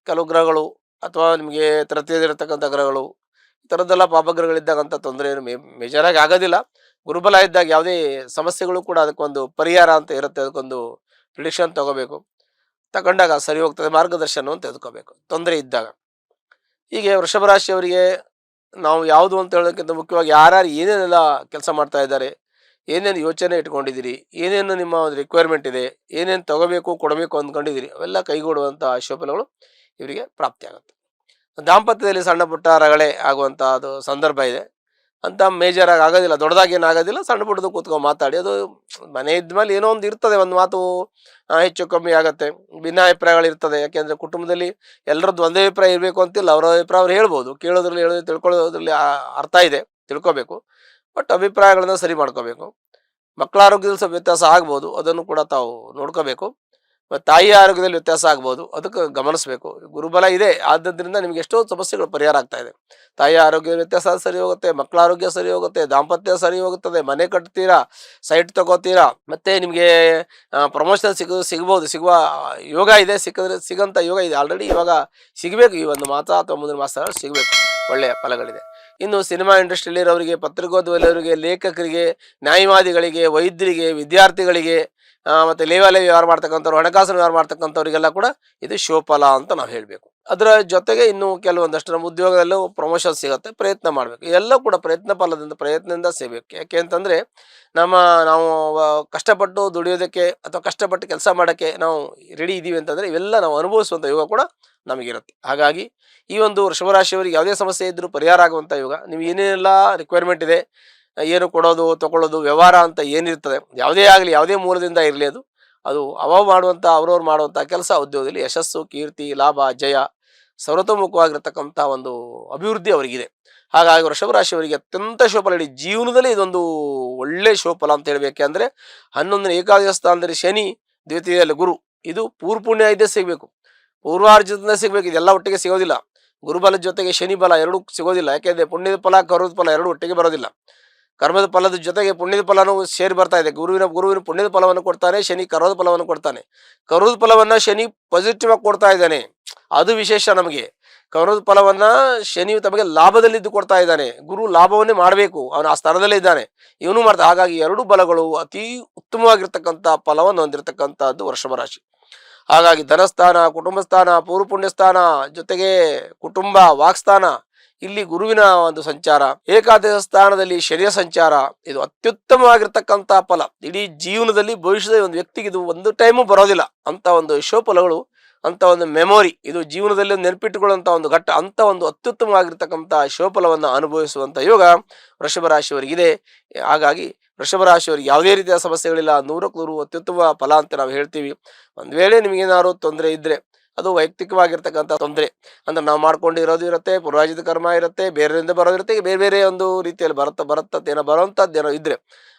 ಕೆಲವು ಗ್ರಹಗಳು ಅಥವಾ ನಿಮಗೆ ತೃತೀಯದಲ್ಲಿರ್ತಕ್ಕಂಥ ಗ್ರಹಗಳು, ಈ ಥರದ್ದೆಲ್ಲ ಪಾಪಗ್ರಹಗಳಿದ್ದಾಗಂಥ ತೊಂದರೆ ಏನು ಮೇಜರಾಗಿ ಆಗೋದಿಲ್ಲ. ಗುರುಬಲ ಇದ್ದಾಗ ಯಾವುದೇ ಸಮಸ್ಯೆಗಳು ಕೂಡ ಅದಕ್ಕೊಂದು ಪರಿಹಾರ ಅಂತ ಇರುತ್ತೆ, ಅದಕ್ಕೊಂದು ಪ್ರಿಡಿಕ್ಷನ್ ತಗೋಬೇಕು. ತಗೊಂಡಾಗ ಸರಿ ಹೋಗ್ತದೆ, ಮಾರ್ಗದರ್ಶನವನ್ನು ತೆಗೆದುಕೋಬೇಕು ತೊಂದರೆ ಇದ್ದಾಗ. ಹೀಗೆ ವೃಷಭ ರಾಶಿಯವರಿಗೆ ನಾವು ಯಾವುದು ಅಂತ ಹೇಳೋದಕ್ಕಿಂತ ಮುಖ್ಯವಾಗಿ ಯಾರ್ಯಾರು ಏನೇನೆಲ್ಲ ಕೆಲಸ ಮಾಡ್ತಾ ಇದ್ದಾರೆ, ಏನೇನು ಯೋಚನೆ ಇಟ್ಕೊಂಡಿದ್ದೀರಿ, ಏನೇನು ನಿಮ್ಮ ಒಂದು ರಿಕ್ವೈರ್ಮೆಂಟ್ ಇದೆ, ಏನೇನು ತಗೋಬೇಕು ಕೊಡಬೇಕು ಅಂದ್ಕೊಂಡಿದ್ದೀರಿ, ಅವೆಲ್ಲ ಕೈಗೂಡುವಂಥ ಶುಭಫಲಗಳು ಇವರಿಗೆ ಪ್ರಾಪ್ತಿಯಾಗುತ್ತೆ. ದಾಂಪತ್ಯದಲ್ಲಿ ಸಣ್ಣ ಪುಟ್ಟ ರಗಳೆ ಆಗುವಂಥ ಅದು ಸಂದರ್ಭ ಇದೆ. ಅಂತ ಮೇಜರಾಗಿ ಆಗೋದಿಲ್ಲ, ದೊಡ್ಡದಾಗಿ ಏನಾಗೋದಿಲ್ಲ. ಸಣ್ಣ ಪುಟ್ಟದು ಕೂತ್ಕೊಂಡು ಮಾತಾಡಿ, ಅದು ಮನೆ ಇದ್ಮೇಲೆ ಏನೋ ಒಂದು ಇರ್ತದೆ, ಒಂದು ಮಾತು ಹೆಚ್ಚು ಕಮ್ಮಿ ಆಗುತ್ತೆ, ಭಿನ್ನಾಭಿಪ್ರಾಯಗಳು ಇರ್ತದೆ. ಯಾಕೆಂದರೆ ಕುಟುಂಬದಲ್ಲಿ ಎಲ್ಲರದ್ದು ಒಂದೇ ಅಭಿಪ್ರಾಯ ಇರಬೇಕು ಅಂತಿಲ್ಲ. ಅವರ ಅಭಿಪ್ರಾಯ ಅವ್ರು ಹೇಳ್ಬೋದು, ಕೇಳೋದ್ರಲ್ಲಿ ಹೇಳೋದು ತಿಳ್ಕೊಳ್ಳೋದ್ರಲ್ಲಿ ಅರ್ಥ ಇದೆ, ತಿಳ್ಕೊಬೇಕು. ಬಟ್ ಅಭಿಪ್ರಾಯಗಳನ್ನ ಸರಿ ಮಾಡ್ಕೋಬೇಕು. ಮಕ್ಕಳ ಆರೋಗ್ಯದಲ್ಲಿ ಸ್ವಲ್ಪ ವ್ಯತ್ಯಾಸ ಆಗ್ಬೋದು, ಅದನ್ನು ಕೂಡ ತಾವು ನೋಡ್ಕೋಬೇಕು. ಮತ್ತು ತಾಯಿಯ ಆರೋಗ್ಯದಲ್ಲಿ ವ್ಯತ್ಯಾಸ ಆಗ್ಬೋದು, ಅದಕ್ಕೆ ಗಮನಿಸಬೇಕು. ಗುರುಬಲ ಇದೆ, ಆದ್ದರಿಂದ ನಿಮ್ಗೆ ಎಷ್ಟೋ ಸಮಸ್ಯೆಗಳು ಪರಿಹಾರ ಆಗ್ತಾ ಇದೆ. ತಾಯಿಯ ಆರೋಗ್ಯದ ವ್ಯತ್ಯಾಸ ಸರಿ ಹೋಗುತ್ತೆ, ಮಕ್ಕಳ ಆರೋಗ್ಯ ಸರಿ ಹೋಗುತ್ತೆ, ದಾಂಪತ್ಯ ಸರಿ ಹೋಗುತ್ತದೆ, ಮನೆ ಕಟ್ತೀರಾ, ಸೈಟ್ ತಗೋತೀರಾ, ಮತ್ತೆ ನಿಮಗೆ ಪ್ರಮೋಷನ್ ಸಿಗುವ ಯೋಗ ಇದೆ. ಸಿಗಂತ ಯೋಗ ಇದೆ ಆಲ್ರೆಡಿ, ಇವಾಗ ಸಿಗಬೇಕು. ಈ ಒಂದು ಮಾಸ ಅಥವಾ ಮುಂದಿನ ಮಾಸ ಸಿಗಬೇಕು, ಒಳ್ಳೆಯ ಫಲಗಳಿದೆ. ಇನ್ನು ಸಿನಿಮಾ ಇಂಡಸ್ಟ್ರಿಯಲ್ಲಿರೋರಿಗೆ, ಪತ್ರಿಕೋದ್ಯಮದವರಿಗೆ, ಲೇಖಕರಿಗೆ, ನ್ಯಾಯವಾದಿಗಳಿಗೆ, ವೈದ್ಯರಿಗೆ, ವಿದ್ಯಾರ್ಥಿಗಳಿಗೆ, ಮತ್ತು ಲೇವಾಲೆ ವ್ಯವಹಾರ ಮಾಡ್ತಕ್ಕಂಥವ್ರು, ಹಣಕಾಸಿನ ವ್ಯವಹಾರ ಮಾಡ್ತಕ್ಕಂಥವ್ರಿಗೆಲ್ಲ ಕೂಡ ಇದು ಶುಭಫಲ ಅಂತ ನಾವು ಹೇಳಬೇಕು. ಅದರ ಜೊತೆಗೆ ಇನ್ನು ಕೆಲವೊಂದಷ್ಟು ನಮ್ಮ ಉದ್ಯೋಗದಲ್ಲೂ ಪ್ರಮೋಷನ್ ಸಿಗುತ್ತೆ, ಪ್ರಯತ್ನ ಮಾಡಬೇಕು. ಎಲ್ಲ ಕೂಡ ಪ್ರಯತ್ನದಿಂದ ಸಿಗಬೇಕು. ಯಾಕೆ ಅಂತಂದರೆ ನಾವು ಕಷ್ಟಪಟ್ಟು ದುಡಿಯೋದಕ್ಕೆ ಅಥವಾ ಕಷ್ಟಪಟ್ಟು ಕೆಲಸ ಮಾಡೋಕ್ಕೆ ನಾವು ರೆಡಿ ಇದ್ದೀವಿ ಅಂತಂದರೆ ಇವೆಲ್ಲ ನಾವು ಅನುಭವಿಸುವಂಥ ಯೋಗ ಕೂಡ ನಮಗಿರುತ್ತೆ. ಹಾಗಾಗಿ ಈ ಒಂದು ವೃಷಭರಾಶಿಯವರಿಗೆ ಯಾವುದೇ ಸಮಸ್ಯೆ ಇದ್ದರೂ ಪರಿಹಾರ ಆಗುವಂಥ ಯೋಗ. ನೀವು ಏನೇನೆಲ್ಲ ರಿಕ್ವೈರ್ಮೆಂಟ್ ಇದೆ, ಏನು ಕೊಡೋದು ತಗೊಳ್ಳೋದು ವ್ಯವಹಾರ ಅಂತ ಏನಿರ್ತದೆ, ಯಾವುದೇ ಆಗಲಿ, ಯಾವುದೇ ಮೂಲದಿಂದ ಇರಲಿ, ಅದು ಅವ್ರವ್ರು ಮಾಡುವಂಥ ಕೆಲಸ ಉದ್ಯೋಗದಲ್ಲಿ ಯಶಸ್ಸು, ಕೀರ್ತಿ, ಲಾಭ, ಜಯ, ಸರ್ವತೋಮುಖವಾಗಿರ್ತಕ್ಕಂಥ ಒಂದು ಅಭಿವೃದ್ಧಿ ಅವರಿಗಿದೆ. ಹಾಗಾಗಿ ವೃಷಭ ರಾಶಿಯವರಿಗೆ ಅತ್ಯಂತ ಶುಭಫಲ. ಇಡೀ ಜೀವನದಲ್ಲಿ ಇದೊಂದು ಒಳ್ಳೆ ಶುಭಫಲ ಅಂತ ಹೇಳಬೇಕೆ ಅಂದರೆ 11ನೇ ಏಕಾದಶ ಸ್ಥಾನದಲ್ಲಿ ಶನಿ, ದ್ವಿತೀಯದಲ್ಲಿ ಗುರು, ಇದು ಪೂರ್ಪುಣ್ಯ ಇದ್ದೇ ಸಿಗಬೇಕು, ಪೂರ್ವಾರ್ಜಿತದಿಂದ ಸಿಗಬೇಕು. ಇದೆಲ್ಲ ಒಟ್ಟಿಗೆ ಸಿಗೋದಿಲ್ಲ. ಗುರುಬಲದ ಜೊತೆಗೆ ಶನಿ ಬಲ ಎರಡೂ ಸಿಗೋದಿಲ್ಲ. ಯಾಕೆಂದರೆ ಪುಣ್ಯದ ಫಲ ಕರ್ಮದ ಫಲ ಎರಡೂ ಒಟ್ಟಿಗೆ ಬರೋದಿಲ್ಲ. ಕರ್ಮದ ಫಲದ ಜೊತೆಗೆ ಪುಣ್ಯದ ಫಲನೂ ಸೇರಿ ಬರ್ತಾ ಇದೆ. ಗುರುವಿನ ಪುಣ್ಯದ ಫಲವನ್ನು ಕೊಡ್ತಾನೆ, ಶನಿ ಕರ್ಮದ ಫಲವನ್ನು ಕೊಡ್ತಾನೆ. ಕರ್ಮದ ಫಲವನ್ನ ಶನಿ ಪಾಸಿಟಿವ್ ಆಗಿ ಕೊಡ್ತಾ ಇದ್ದಾನೆ, ಅದು ವಿಶೇಷ ನಮಗೆ. ಕರ್ಮದ ಫಲವನ್ನ ಶನಿಯು ತಮಗೆ ಲಾಭದಲ್ಲಿದ್ದು ಕೊಡ್ತಾ ಇದ್ದಾನೆ. ಗುರು ಲಾಭವನ್ನೇ ಮಾಡಬೇಕು, ಅವನು ಆ ಸ್ಥಾನದಲ್ಲೇ ಇದ್ದಾನೆ, ಇವನು ಮಾಡ್ತಾ. ಹಾಗಾಗಿ ಎರಡು ಬಲಗಳು ಅತಿ ಉತ್ತಮವಾಗಿರ್ತಕ್ಕಂಥ ಫಲವನ್ನು ಹೊಂದಿರತಕ್ಕಂಥದ್ದು ವೃಷಭ ರಾಶಿ. ಹಾಗಾಗಿ ಧನಸ್ಥಾನ, ಕುಟುಂಬ ಸ್ಥಾನ, ಪೂರ್ವ ಪುಣ್ಯ ಸ್ಥಾನ, ಜೊತೆಗೆ ಕುಟುಂಬ, ವಾಕ್ಸ್ಥಾನ, ಇಲ್ಲಿ ಗುರುವಿನ ಒಂದು ಸಂಚಾರ, ಏಕಾದಶ ಸ್ಥಾನದಲ್ಲಿ ಶನಿಯ ಸಂಚಾರ, ಇದು ಅತ್ಯುತ್ತಮವಾಗಿರ್ತಕ್ಕಂಥ ಫಲ. ಇಡೀ ಜೀವನದಲ್ಲಿ ಭವಿಷ್ಯದ ಒಂದು ವ್ಯಕ್ತಿಗೆ ಇದು ಒಂದು ಟೈಮು ಬರೋದಿಲ್ಲ ಅಂತ ಒಂದು ಶೋಫಲಗಳು, ಅಂತ ಒಂದು ಮೆಮೊರಿ, ಇದು ಜೀವನದಲ್ಲಿ ನೆನಪಿಟ್ಟುಕೊಳ್ಳುವಂಥ ಒಂದು ಘಟ್ಟ, ಅಂತ ಒಂದು ಅತ್ಯುತ್ತಮವಾಗಿರ್ತಕ್ಕಂಥ ಶೋಫಲವನ್ನು ಅನುಭವಿಸುವಂಥ ಯೋಗ ವೃಷಭ ರಾಶಿಯವರಿಗಿದೆ. ಹಾಗಾಗಿ ವೃಷಭ ರಾಶಿಯವರಿಗೆ ಯಾವುದೇ ರೀತಿಯ ಸಮಸ್ಯೆಗಳಿಲ್ಲ, 100ಕ್ಕೆ 100 ಅತ್ಯುತ್ತಮ ಫಲ ಅಂತ ನಾವು ಹೇಳ್ತೀವಿ. ಒಂದು ವೇಳೆ ನಿಮಗೇನಾದ್ರು ತೊಂದರೆ ಇದ್ದರೆ ಅದು ವೈಯಕ್ತಿಕವಾಗಿರ್ತಕ್ಕಂಥ ತೊಂದರೆ, ಅಂದ್ರೆ ನಾವು ಮಾಡ್ಕೊಂಡಿರೋದು ಇರುತ್ತೆ, ಪೂರ್ವಾಜಿತ ಕರ್ಮ ಇರುತ್ತೆ, ಬೇರೆಯಿಂದ ಬರೋದಿರುತ್ತೆ, ಬೇರೆ ಬೇರೆ ಒಂದು ರೀತಿಯಲ್ಲಿ ಬರುತ್ತೇನೋ ಬರೋವಂಥದ್ದೇನೋ ಇದ್ರೆ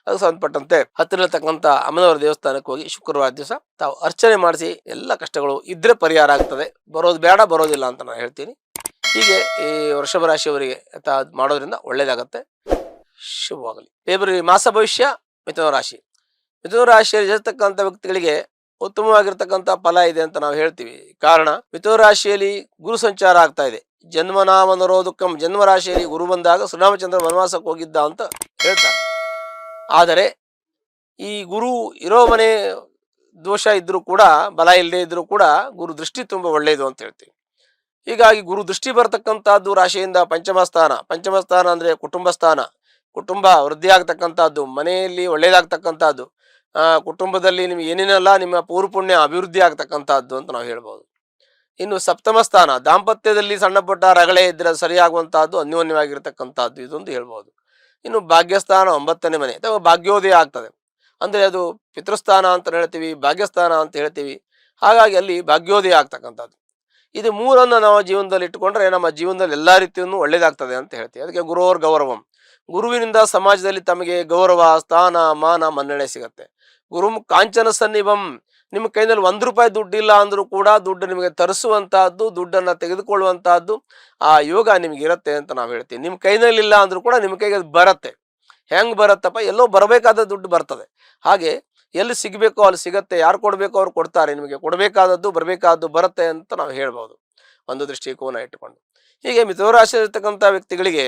ಅದಕ್ಕೆ ಸಂಬಂಧಪಟ್ಟಂತೆ ಹತ್ತಿರತಕ್ಕಂಥ ಅಮ್ಮನವರ ದೇವಸ್ಥಾನಕ್ಕೆ ಹೋಗಿ ಶುಕ್ರವಾರ ದಿವಸ ತಾವು ಅರ್ಚನೆ ಮಾಡಿಸಿ ಎಲ್ಲ ಕಷ್ಟಗಳು ಇದ್ರೆ ಪರಿಹಾರ ಆಗ್ತದೆ. ಬರೋದು ಬೇಡ, ಬರೋದಿಲ್ಲ ಅಂತ ನಾನು ಹೇಳ್ತೀನಿ. ಹೀಗೆ ಈ ವೃಷಭ ರಾಶಿಯವರಿಗೆ ಮಾಡೋದ್ರಿಂದ ಒಳ್ಳೇದಾಗತ್ತೆ. ಶುಭವಾಗಲಿ. ಫೆಬ್ರವರಿ ಮಾಸ ಭವಿಷ್ಯ ಮಿಥುನ ರಾಶಿ. ಮಿಥುನ ರಾಶಿಯಲ್ಲಿ ಇರತಕ್ಕಂಥ ವ್ಯಕ್ತಿಗಳಿಗೆ ಉತ್ತಮವಾಗಿರ್ತಕ್ಕಂಥ ಫಲ ಇದೆ ಅಂತ ನಾವು ಹೇಳ್ತೀವಿ. ಕಾರಣ, ಮಿಥುನ ರಾಶಿಯಲ್ಲಿ ಗುರು ಸಂಚಾರ ಆಗ್ತಾ ಇದೆ. ಜನ್ಮನಾಮ ನರೋದುಕ್ಕಂ, ಜನ್ಮ ರಾಶಿಯಲ್ಲಿ ಗುರು ಬಂದಾಗ ಶ್ರೀರಾಮಚಂದ್ರ ವನವಾಸಕ್ಕೆ ಹೋಗಿದ್ದ ಅಂತ ಹೇಳ್ತಾರೆ. ಆದರೆ ಈ ಗುರು ಇರೋ ಮನೆ ದೋಷ ಇದ್ರೂ ಕೂಡ, ಬಲ ಇಲ್ಲದೆ ಇದ್ರೂ ಕೂಡ ಗುರು ದೃಷ್ಟಿ ತುಂಬಾ ಒಳ್ಳೆಯದು ಅಂತ ಹೇಳ್ತೀವಿ. ಹೀಗಾಗಿ ಗುರು ದೃಷ್ಟಿ ಬರ್ತಕ್ಕಂಥದ್ದು ರಾಶಿಯಿಂದ ಪಂಚಮ ಸ್ಥಾನ ಅಂದ್ರೆ ಕುಟುಂಬ ಸ್ಥಾನ, ಕುಟುಂಬ ವೃದ್ಧಿ ಆಗ್ತಕ್ಕಂಥದ್ದು, ಮನೆಯಲ್ಲಿ ಒಳ್ಳೇದಾಗ್ತಕ್ಕಂಥದ್ದು, ಕುಟುಂಬದಲ್ಲಿ ನಿಮ್ಗೆ ಏನೇನೆಲ್ಲ ನಿಮ್ಮ ಪೂರ್ವ ಪುಣ್ಯ ಅಭಿವೃದ್ಧಿ ಆಗ್ತಕ್ಕಂಥದ್ದು ಅಂತ ನಾವು ಹೇಳ್ಬೋದು. ಇನ್ನು ಸಪ್ತಮ ಸ್ಥಾನ, ದಾಂಪತ್ಯದಲ್ಲಿ ಸಣ್ಣ ಪುಟ್ಟ ರಗಳೆ ಇದ್ರೆ ಸರಿಯಾಗುವಂತಹದ್ದು, ಅನ್ಯೋನ್ಯವಾಗಿರ್ತಕ್ಕಂಥದ್ದು, ಇದೊಂದು ಹೇಳ್ಬೋದು. ಇನ್ನು ಭಾಗ್ಯಸ್ಥಾನ 9ನೇ ಮನೆ, ಅಥವಾ ಭಾಗ್ಯೋದಯ ಆಗ್ತದೆ, ಅಂದ್ರೆ ಅದು ಪಿತೃಸ್ಥಾನ ಅಂತ ಹೇಳ್ತೀವಿ, ಭಾಗ್ಯಸ್ಥಾನ ಅಂತ ಹೇಳ್ತೀವಿ. ಹಾಗಾಗಿ ಅಲ್ಲಿ ಭಾಗ್ಯೋದಯ ಆಗ್ತಕ್ಕಂಥದ್ದು. ಇದು ಮೂರನ್ನು ನಾವು ಜೀವನದಲ್ಲಿ ಇಟ್ಟುಕೊಂಡ್ರೆ ನಮ್ಮ ಜೀವನದಲ್ಲಿ ಎಲ್ಲಾ ರೀತಿಯನ್ನು ಒಳ್ಳೇದಾಗ್ತದೆ ಅಂತ ಹೇಳ್ತೀವಿ. ಅದಕ್ಕೆ ಗುರುವರ್ ಗೌರವಂ, ಗುರುವಿನಿಂದ ಸಮಾಜದಲ್ಲಿ ತಮಗೆ ಗೌರವ, ಸ್ಥಾನ, ಮಾನ, ಮನ್ನಣೆ ಸಿಗತ್ತೆ. ಗುರು ಕಾಂಚನ ಸನ್ನಿಭಂ, ನಿಮ್ಮ ಕೈನಲ್ಲಿ ₹1 ದುಡ್ಡಿಲ್ಲ ಅಂದ್ರೂ ಕೂಡ ದುಡ್ಡು ನಿಮಗೆ ತರಿಸುವಂತಹದ್ದು, ದುಡ್ಡನ್ನ ತೆಗೆದುಕೊಳ್ಳುವಂತಹದ್ದು ಆ ಯೋಗ ನಿಮ್ಗೆ ಇರುತ್ತೆ ಅಂತ ನಾವು ಹೇಳ್ತೀವಿ. ನಿಮ್ಮ ಕೈನಲ್ಲಿ ಇಲ್ಲ ಅಂದ್ರೂ ಕೂಡ ನಿಮ್ಮ ಕೈಗೆ ಅದು ಬರತ್ತೆ. ಹೆಂಗ್ ಬರತ್ತಪ್ಪ, ಎಲ್ಲೋ ಬರಬೇಕಾದ ದುಡ್ಡು ಬರ್ತದೆ. ಹಾಗೆ ಎಲ್ಲಿ ಸಿಗಬೇಕೋ ಅಲ್ಲಿ ಸಿಗತ್ತೆ, ಯಾರು ಕೊಡ್ಬೇಕೋ ಅವ್ರು ಕೊಡ್ತಾರೆ. ನಿಮಗೆ ಕೊಡಬೇಕಾದದ್ದು ಬರಬೇಕಾದದ್ದು ಬರುತ್ತೆ ಅಂತ ನಾವು ಹೇಳ್ಬೋದು, ಒಂದು ದೃಷ್ಟಿಕೋನ ಇಟ್ಟುಕೊಂಡು. ಹೀಗೆ ಮಿಥುನ ರಾಶಿ ಇರ್ತಕ್ಕಂಥ ವ್ಯಕ್ತಿಗಳಿಗೆ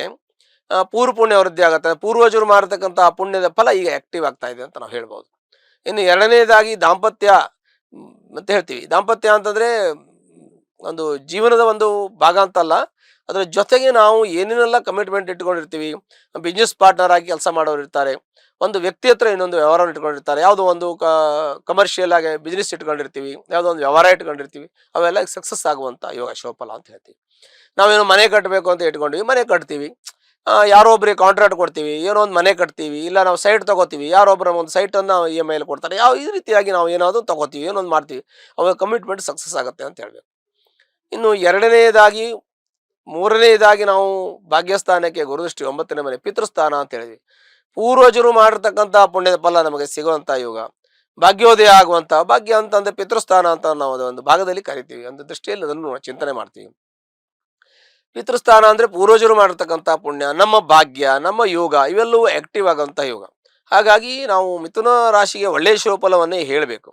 ಪೂರ್ವ ಪುಣ್ಯ ವೃದ್ಧಿ ಆಗುತ್ತೆ. ಪೂರ್ವಜರು ಮಾಡಿರ್ತಕ್ಕಂಥ ಪುಣ್ಯದ ಫಲ ಈಗ ಆಕ್ಟಿವ್ ಆಗ್ತಾ ಇದೆ ಅಂತ ನಾವು ಹೇಳ್ಬೋದು. ಇನ್ನು ಎರಡನೇದಾಗಿ ದಾಂಪತ್ಯ ಅಂತ ಹೇಳ್ತೀವಿ. ದಾಂಪತ್ಯ ಅಂತಂದ್ರೆ ಒಂದು ಜೀವನದ ಒಂದು ಭಾಗ ಅಂತಲ್ಲ, ಅದರ ಜೊತೆಗೆ ನಾವು ಏನೇನೆಲ್ಲ ಕಮಿಟ್ಮೆಂಟ್ ಇಟ್ಕೊಂಡಿರ್ತೀವಿ. ಬಿಸ್ನೆಸ್ ಪಾರ್ಟ್ನರ್ ಆಗಿ ಕೆಲಸ ಮಾಡೋರು ಇರ್ತಾರೆ, ಒಂದು ವ್ಯಕ್ತಿ ಹತ್ರ ಇನ್ನೊಂದು ವ್ಯವಹಾರ ಇಟ್ಕೊಂಡಿರ್ತಾರೆ, ಯಾವುದೋ ಒಂದು ಕಮರ್ಷಿಯಲ್ ಆಗಿ ಬಿಸ್ನೆಸ್ ಇಟ್ಕೊಂಡಿರ್ತೀವಿ, ಯಾವುದೋ ಒಂದು ವ್ಯವಹಾರ ಇಟ್ಕೊಂಡಿರ್ತೀವಿ. ಅವೆಲ್ಲ ಸಕ್ಸಸ್ ಆಗುವಂಥ ಯೋಗ ಶೋಫಲ ಅಂತ ಹೇಳ್ತೀವಿ. ನಾವೇನೋ ಮನೆ ಕಟ್ಟಬೇಕು ಅಂತ ಇಟ್ಕೊಂಡ್ವಿ, ಮನೆ ಕಟ್ತೀವಿ. ಯಾರೋ ಒಬ್ರಿಗೆ ಕಾಂಟ್ರಾಕ್ಟ್ ಕೊಡ್ತೀವಿ, ಏನೋ ಒಂದು ಮನೆ ಕಟ್ತೀವಿ, ಇಲ್ಲ ನಾವು ಸೈಟ್ ತಗೋತೀವಿ, ಯಾರೊಬ್ಬರ ಒಂದು ಸೈಟನ್ನು EMI ಕೊಡ್ತಾರೆ, ಈ ರೀತಿಯಾಗಿ ನಾವು ಏನಾದರೂ ತಗೋತೀವಿ, ಏನೊಂದು ಮಾಡ್ತೀವಿ, ಅವಾಗ ಕಮಿಟ್ಮೆಂಟ್ ಸಕ್ಸಸ್ ಆಗುತ್ತೆ ಅಂತ ಹೇಳ್ಬೇಕು. ಇನ್ನು ಎರಡನೇದಾಗಿ ಮೂರನೇದಾಗಿ ನಾವು ಭಾಗ್ಯಸ್ಥಾನಕ್ಕೆ ಗುರುದೃಷ್ಟಿ 9ನೇ ಮನೆ, ಪಿತೃಸ್ಥಾನ ಅಂತ ಹೇಳಿದ್ವಿ. ಪೂರ್ವಜರು ಮಾಡಿರ್ತಕ್ಕಂಥ ಪುಣ್ಯದ ಫಲ ನಮಗೆ ಸಿಗುವಂಥ ಯೋಗ, ಭಾಗ್ಯೋದಯ ಆಗುವಂಥ, ಭಾಗ್ಯ ಅಂತಂದ್ರೆ ಪಿತೃಸ್ಥಾನ ಅಂತ ನಾವು ಒಂದು ಭಾಗದಲ್ಲಿ ಕರಿತೀವಿ, ಒಂದು ದೃಷ್ಟಿಯಲ್ಲಿ ಅದನ್ನು ಚಿಂತನೆ ಮಾಡ್ತೀವಿ. ಪಿತೃಸ್ಥಾನ ಅಂದ್ರೆ ಪೂರ್ವಜರು ಮಾಡಿರ್ತಕ್ಕಂಥ ಪುಣ್ಯ, ನಮ್ಮ ಭಾಗ್ಯ, ನಮ್ಮ ಯೋಗ, ಇವೆಲ್ಲವೂ ಆಕ್ಟಿವ್ ಆಗುವಂಥ ಯೋಗ. ಹಾಗಾಗಿ ನಾವು ಮಿಥುನ ರಾಶಿಗೆ ಒಳ್ಳೆಯ ಶುಭಫಲವನ್ನೇ ಹೇಳಬೇಕು.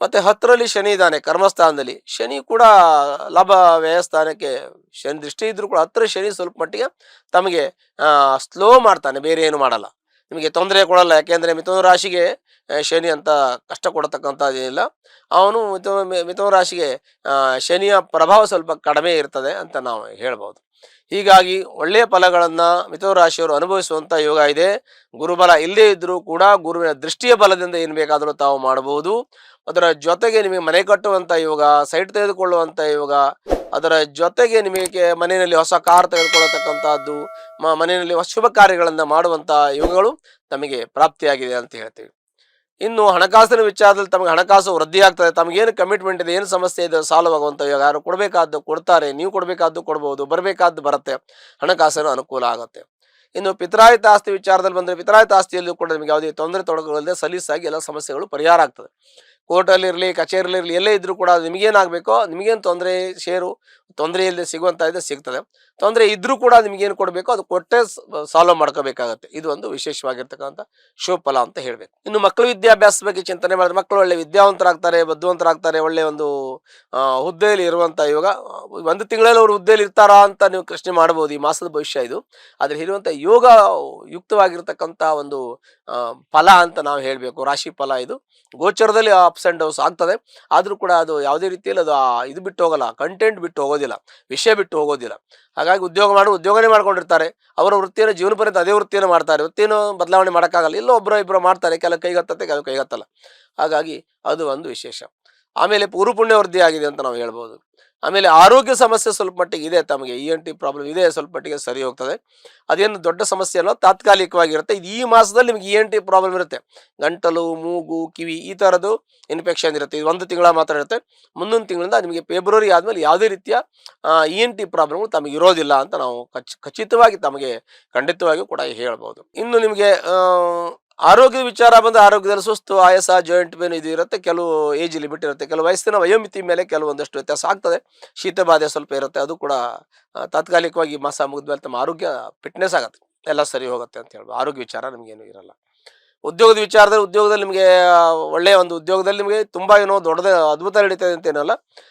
ಮತ್ತೆ 10ರಲ್ಲಿ ಶನಿ ಇದ್ದಾನೆ, ಕರ್ಮಸ್ಥಾನದಲ್ಲಿ. ಶನಿ ಕೂಡ ಲಾಭ ವ್ಯಯಸ್ಥಾನಕ್ಕೆ ಶನಿ ದೃಷ್ಟಿ ಇದ್ರೂ ಕೂಡ 10ರ ಶನಿ ಸ್ವಲ್ಪ ಮಟ್ಟಿಗೆ ತಮಗೆ ಸ್ಲೋ ಮಾಡ್ತಾನೆ, ಬೇರೆ ಏನು ಮಾಡಲ್ಲ, ನಿಮಗೆ ತೊಂದರೆ ಕೊಡಲ್ಲ. ಯಾಕೆಂದ್ರೆ ಮಿಥುನ ರಾಶಿಗೆ ಶನಿ ಅಂತ ಕಷ್ಟ ಕೊಡತಕ್ಕಂಥದ್ದೇನಿಲ್ಲ. ಅವನು ಮಿಥುನ ರಾಶಿಗೆ ಶನಿಯ ಪ್ರಭಾವ ಸ್ವಲ್ಪ ಕಡಿಮೆ ಇರ್ತದೆ ಅಂತ ನಾವು ಹೇಳ್ಬೋದು. ಹೀಗಾಗಿ ಒಳ್ಳೆಯ ಫಲಗಳನ್ನ ಮಿಥುನ ರಾಶಿಯವರು ಅನುಭವಿಸುವಂತ ಯೋಗ ಇದೆ. ಗುರುಬಲ ಇಲ್ಲದೇ ಇದ್ರೂ ಕೂಡ ಗುರುವಿನ ದೃಷ್ಟಿಯ ಬಲದಿಂದ ಏನ್ ಬೇಕಾದರೂ ತಾವು ಮಾಡಬಹುದು. ಅದರ ಜೊತೆಗೆ ನಿಮಗೆ ಮನೆ ಕಟ್ಟುವಂತ ಯೋಗ, ಸೈಟ್ ತೆಗೆದುಕೊಳ್ಳುವಂತ ಯೋಗ, ಅದರ ಜೊತೆಗೆ ನಿಮಗೆ ಮನೆಯಲ್ಲಿ ಹೊಸ ಕಾರ್ ತೆಗೆದುಕೊಳ್ಳತಕ್ಕಂಥದ್ದು, ಮನೆಯಲ್ಲಿ ಶುಭ ಕಾರ್ಯಗಳನ್ನ ಮಾಡುವಂತ ಯೋಗಗಳು ತಮಗೆ ಪ್ರಾಪ್ತಿಯಾಗಿದೆ ಅಂತ ಹೇಳ್ತೀವಿ. ಇನ್ನು ಹಣಕಾಸಿನ ವಿಚಾರದಲ್ಲಿ ತಮಗೆ ಹಣಕಾಸು ವೃದ್ಧಿ ಆಗ್ತದೆ. ತಮಗೇನು ಕಮಿಟ್ಮೆಂಟ್ ಇದೆ, ಏನು ಸಮಸ್ಯೆ ಇದೆ, ಸಾಲ್ವ್ ಆಗುವಂತ ಯೋಗ. ಯಾರು ಕೊಡಬೇಕಾದ್ದು ಕೊಡ್ತಾರೆ, ನೀವು ಕೊಡಬೇಕಾದ್ದು ಕೊಡ್ಬೋದು, ಬರಬೇಕಾದ್ದು ಬರುತ್ತೆ, ಹಣಕಾಸಿನ ಅನುಕೂಲ ಆಗುತ್ತೆ. ಇನ್ನು ಪಿತ್ರಾಯಿತ ಆಸ್ತಿ ವಿಚಾರದಲ್ಲಿ ಬಂದರೆ ಪಿತ್ರಾಯಿತ ಆಸ್ತಿಯಲ್ಲೂ ಕೂಡ ನಿಮಗೆ ಯಾವುದೇ ತೊಂದರೆ ತೊಡಗುವುದಿಲ್ಲದೆ ಸಲೀಸಾಗಿ ಎಲ್ಲ ಸಮಸ್ಯೆಗಳು ಪರಿಹಾರ ಆಗ್ತದೆ. ಕೋರ್ಟಲ್ಲಿರಲಿ, ಕಚೇರಿಲಿರಲಿ, ಎಲ್ಲೇ ಇದ್ರೂ ಕೂಡ ಅದು ನಿಮಗೇನಾಗಬೇಕೋ, ನಿಮಗೇನು ತೊಂದರೆ ತೊಂದರೆ ಇಲ್ಲದೆ ಸಿಗುವಂಥ ಇದೆ ಸಿಗ್ತದೆ. ತೊಂದರೆ ಇದ್ರೂ ಕೂಡ ನಿಮಗೇನು ಕೊಡಬೇಕೋ ಅದು ಕೊಟ್ಟೇ ಸಾಲ್ವ್ ಮಾಡ್ಕೋಬೇಕಾಗತ್ತೆ. ಇದು ಒಂದು ವಿಶೇಷವಾಗಿರ್ತಕ್ಕಂಥ ಶುಭ ಫಲ ಅಂತ ಹೇಳಬೇಕು. ಇನ್ನು ಮಕ್ಕಳ ವಿದ್ಯಾಭ್ಯಾಸದ ಬಗ್ಗೆ ಚಿಂತನೆ ಮಾಡಿದ್ರೆ ಮಕ್ಕಳು ಒಳ್ಳೆ ವಿದ್ಯಾವಂತರಾಗ್ತಾರೆ, ಬುದ್ಧಿವಂತರಾಗ್ತಾರೆ, ಒಳ್ಳೆ ಒಂದು ಹುದ್ದೆಯಲ್ಲಿ ಇರುವಂಥ ಯೋಗ. ಒಂದು ತಿಂಗಳಲ್ಲಿ ಅವರು ಹುದ್ದೆಯಲ್ಲಿ ಇರ್ತಾರಾ ಅಂತ ನೀವು ಪ್ರಶ್ನೆ ಮಾಡ್ಬೋದು. ಈ ಮಾಸದ ಭವಿಷ್ಯ ಇದು. ಅದ್ರ ಇರುವಂಥ ಯೋಗ ಯುಕ್ತವಾಗಿರ್ತಕ್ಕಂಥ ಒಂದು ಫಲ ಅಂತ ನಾವು ಹೇಳಬೇಕು. ರಾಶಿ ಫಲ ಇದು. ಗೋಚರದಲ್ಲಿ ಅಪ್ಸ್ ಆ್ಯಂಡ್ ಡೌನ್ಸ್ ಆಗ್ತದೆ. ಆದರೂ ಕೂಡ ಅದು ಯಾವುದೇ ರೀತಿಯಲ್ಲಿ ಅದು ಇದು ಬಿಟ್ಟು ಹೋಗಲ್ಲ, ಕಂಟೆಂಟ್ ಬಿಟ್ಟು ಹೋಗೋದಿಲ್ಲ, ವಿಷಯ ಬಿಟ್ಟು ಹೋಗೋದಿಲ್ಲ. ಹಾಗಾಗಿ ಉದ್ಯೋಗನೇ ಮಾಡ್ಕೊಂಡಿರ್ತಾರೆ. ಅವರ ವೃತ್ತಿಯನ್ನು ಜೀವನ ಪರ್ಯಂತ ಅದೇ ವೃತ್ತಿಯನ್ನು ಮಾಡ್ತಾರೆ. ವೃತ್ತಿಯನ್ನು ಬದಲಾವಣೆ ಮಾಡೋಕ್ಕಾಗಲ್ಲ. ಇಲ್ಲೋ ಇಬ್ಬರು ಮಾಡ್ತಾರೆ. ಕೆಲವು ಕೈಗತ್ತತ್ತೆ, ಕೆಲವು ಕೈಗತ್ತಲ್ಲ. ಹಾಗಾಗಿ ಅದು ಒಂದು ವಿಶೇಷ. ಆಮೇಲೆ ಪುಣ್ಯ ವೃದ್ಧಿ ಆಗಿದೆ ಅಂತ ನಾವು ಹೇಳ್ಬೋದು. ಆಮೇಲೆ ಆರೋಗ್ಯ ಸಮಸ್ಯೆ ಸ್ವಲ್ಪ ಮಟ್ಟಿಗೆ ಇದೆ, ತಮಗೆ ENT ಪ್ರಾಬ್ಲಮ್ ಇದೆ, ಸ್ವಲ್ಪ ಮಟ್ಟಿಗೆ ಸರಿ ಹೋಗ್ತದೆ. ಅದೇನು ದೊಡ್ಡ ಸಮಸ್ಯೆ ಅಲ್ಲ, ತಾತ್ಕಾಲಿಕವಾಗಿರುತ್ತೆ. ಇದು ಈ ಮಾಸದಲ್ಲಿ ನಿಮಗೆ ENT ಪ್ರಾಬ್ಲಮ್ ಇರುತ್ತೆ. ಗಂಟಲು, ಮೂಗು, ಕಿವಿ ಈ ಥರದ್ದು ಇನ್ಫೆಕ್ಷನ್ ಇರುತ್ತೆ. ಇದು ಒಂದು ತಿಂಗಳ ಮಾತ್ರ ಇರುತ್ತೆ. ಮುಂದಿನ ತಿಂಗಳಿಂದ ನಿಮಗೆ ಫೆಬ್ರವರಿ ಆದಮೇಲೆ ಯಾವುದೇ ರೀತಿಯ ENT ಪ್ರಾಬ್ಲಮ್ಗಳು ತಮಗೆ ಇರೋದಿಲ್ಲ ಅಂತ ನಾವು ಖಚಿತವಾಗಿ ತಮಗೆ ಖಂಡಿತವಾಗಿಯೂ ಕೂಡ ಹೇಳ್ಬೋದು. ಇನ್ನು ನಿಮಗೆ ಆರೋಗ್ಯದ ವಿಚಾರ ಬಂದು ಆರೋಗ್ಯದಲ್ಲಿ ಸುಸ್ತು, ಆಯಾಸ, ಜಾಯಿಂಟ್ ಪೇನ್ ಇದು ಇರುತ್ತೆ. ಕೆಲವು ಏಜ್ ಲಿಮಿಟ್ ಇರುತ್ತೆ. ಕೆಲವು ವಯಸ್ಸಿನ ವಯೋಮಿತಿ ಮೇಲೆ ಕೆಲವೊಂದಷ್ಟು ವ್ಯತ್ಯಾಸ ಆಗ್ತದೆ. ಶೀತ ಬಾಧೆ ಸ್ವಲ್ಪ ಇರುತ್ತೆ. ಅದು ಕೂಡ ತಾತ್ಕಾಲಿಕವಾಗಿ ಮಾಸ ಮುಗಿದ್ಮೇಲೆ ತಮ್ಮ ಆರೋಗ್ಯ ಫಿಟ್ನೆಸ್ ಆಗುತ್ತೆ, ಎಲ್ಲ ಸರಿ ಹೋಗುತ್ತೆ ಅಂತ ಹೇಳ್ಬೋದು. ಆರೋಗ್ಯ ವಿಚಾರ ನಿಮಗೇನು ಇರಲ್ಲ. ಉದ್ಯೋಗದ ಉದ್ಯೋಗದಲ್ಲಿ ನಿಮಗೆ ಒಳ್ಳೆಯ ಒಂದು ಉದ್ಯೋಗದಲ್ಲಿ ನಿಮಗೆ ತುಂಬ ಏನೋ ದೊಡ್ಡದೇ ಅದ್ಭುತ ನಡೀತದೆ ಅಂತೇನಲ್ಲ,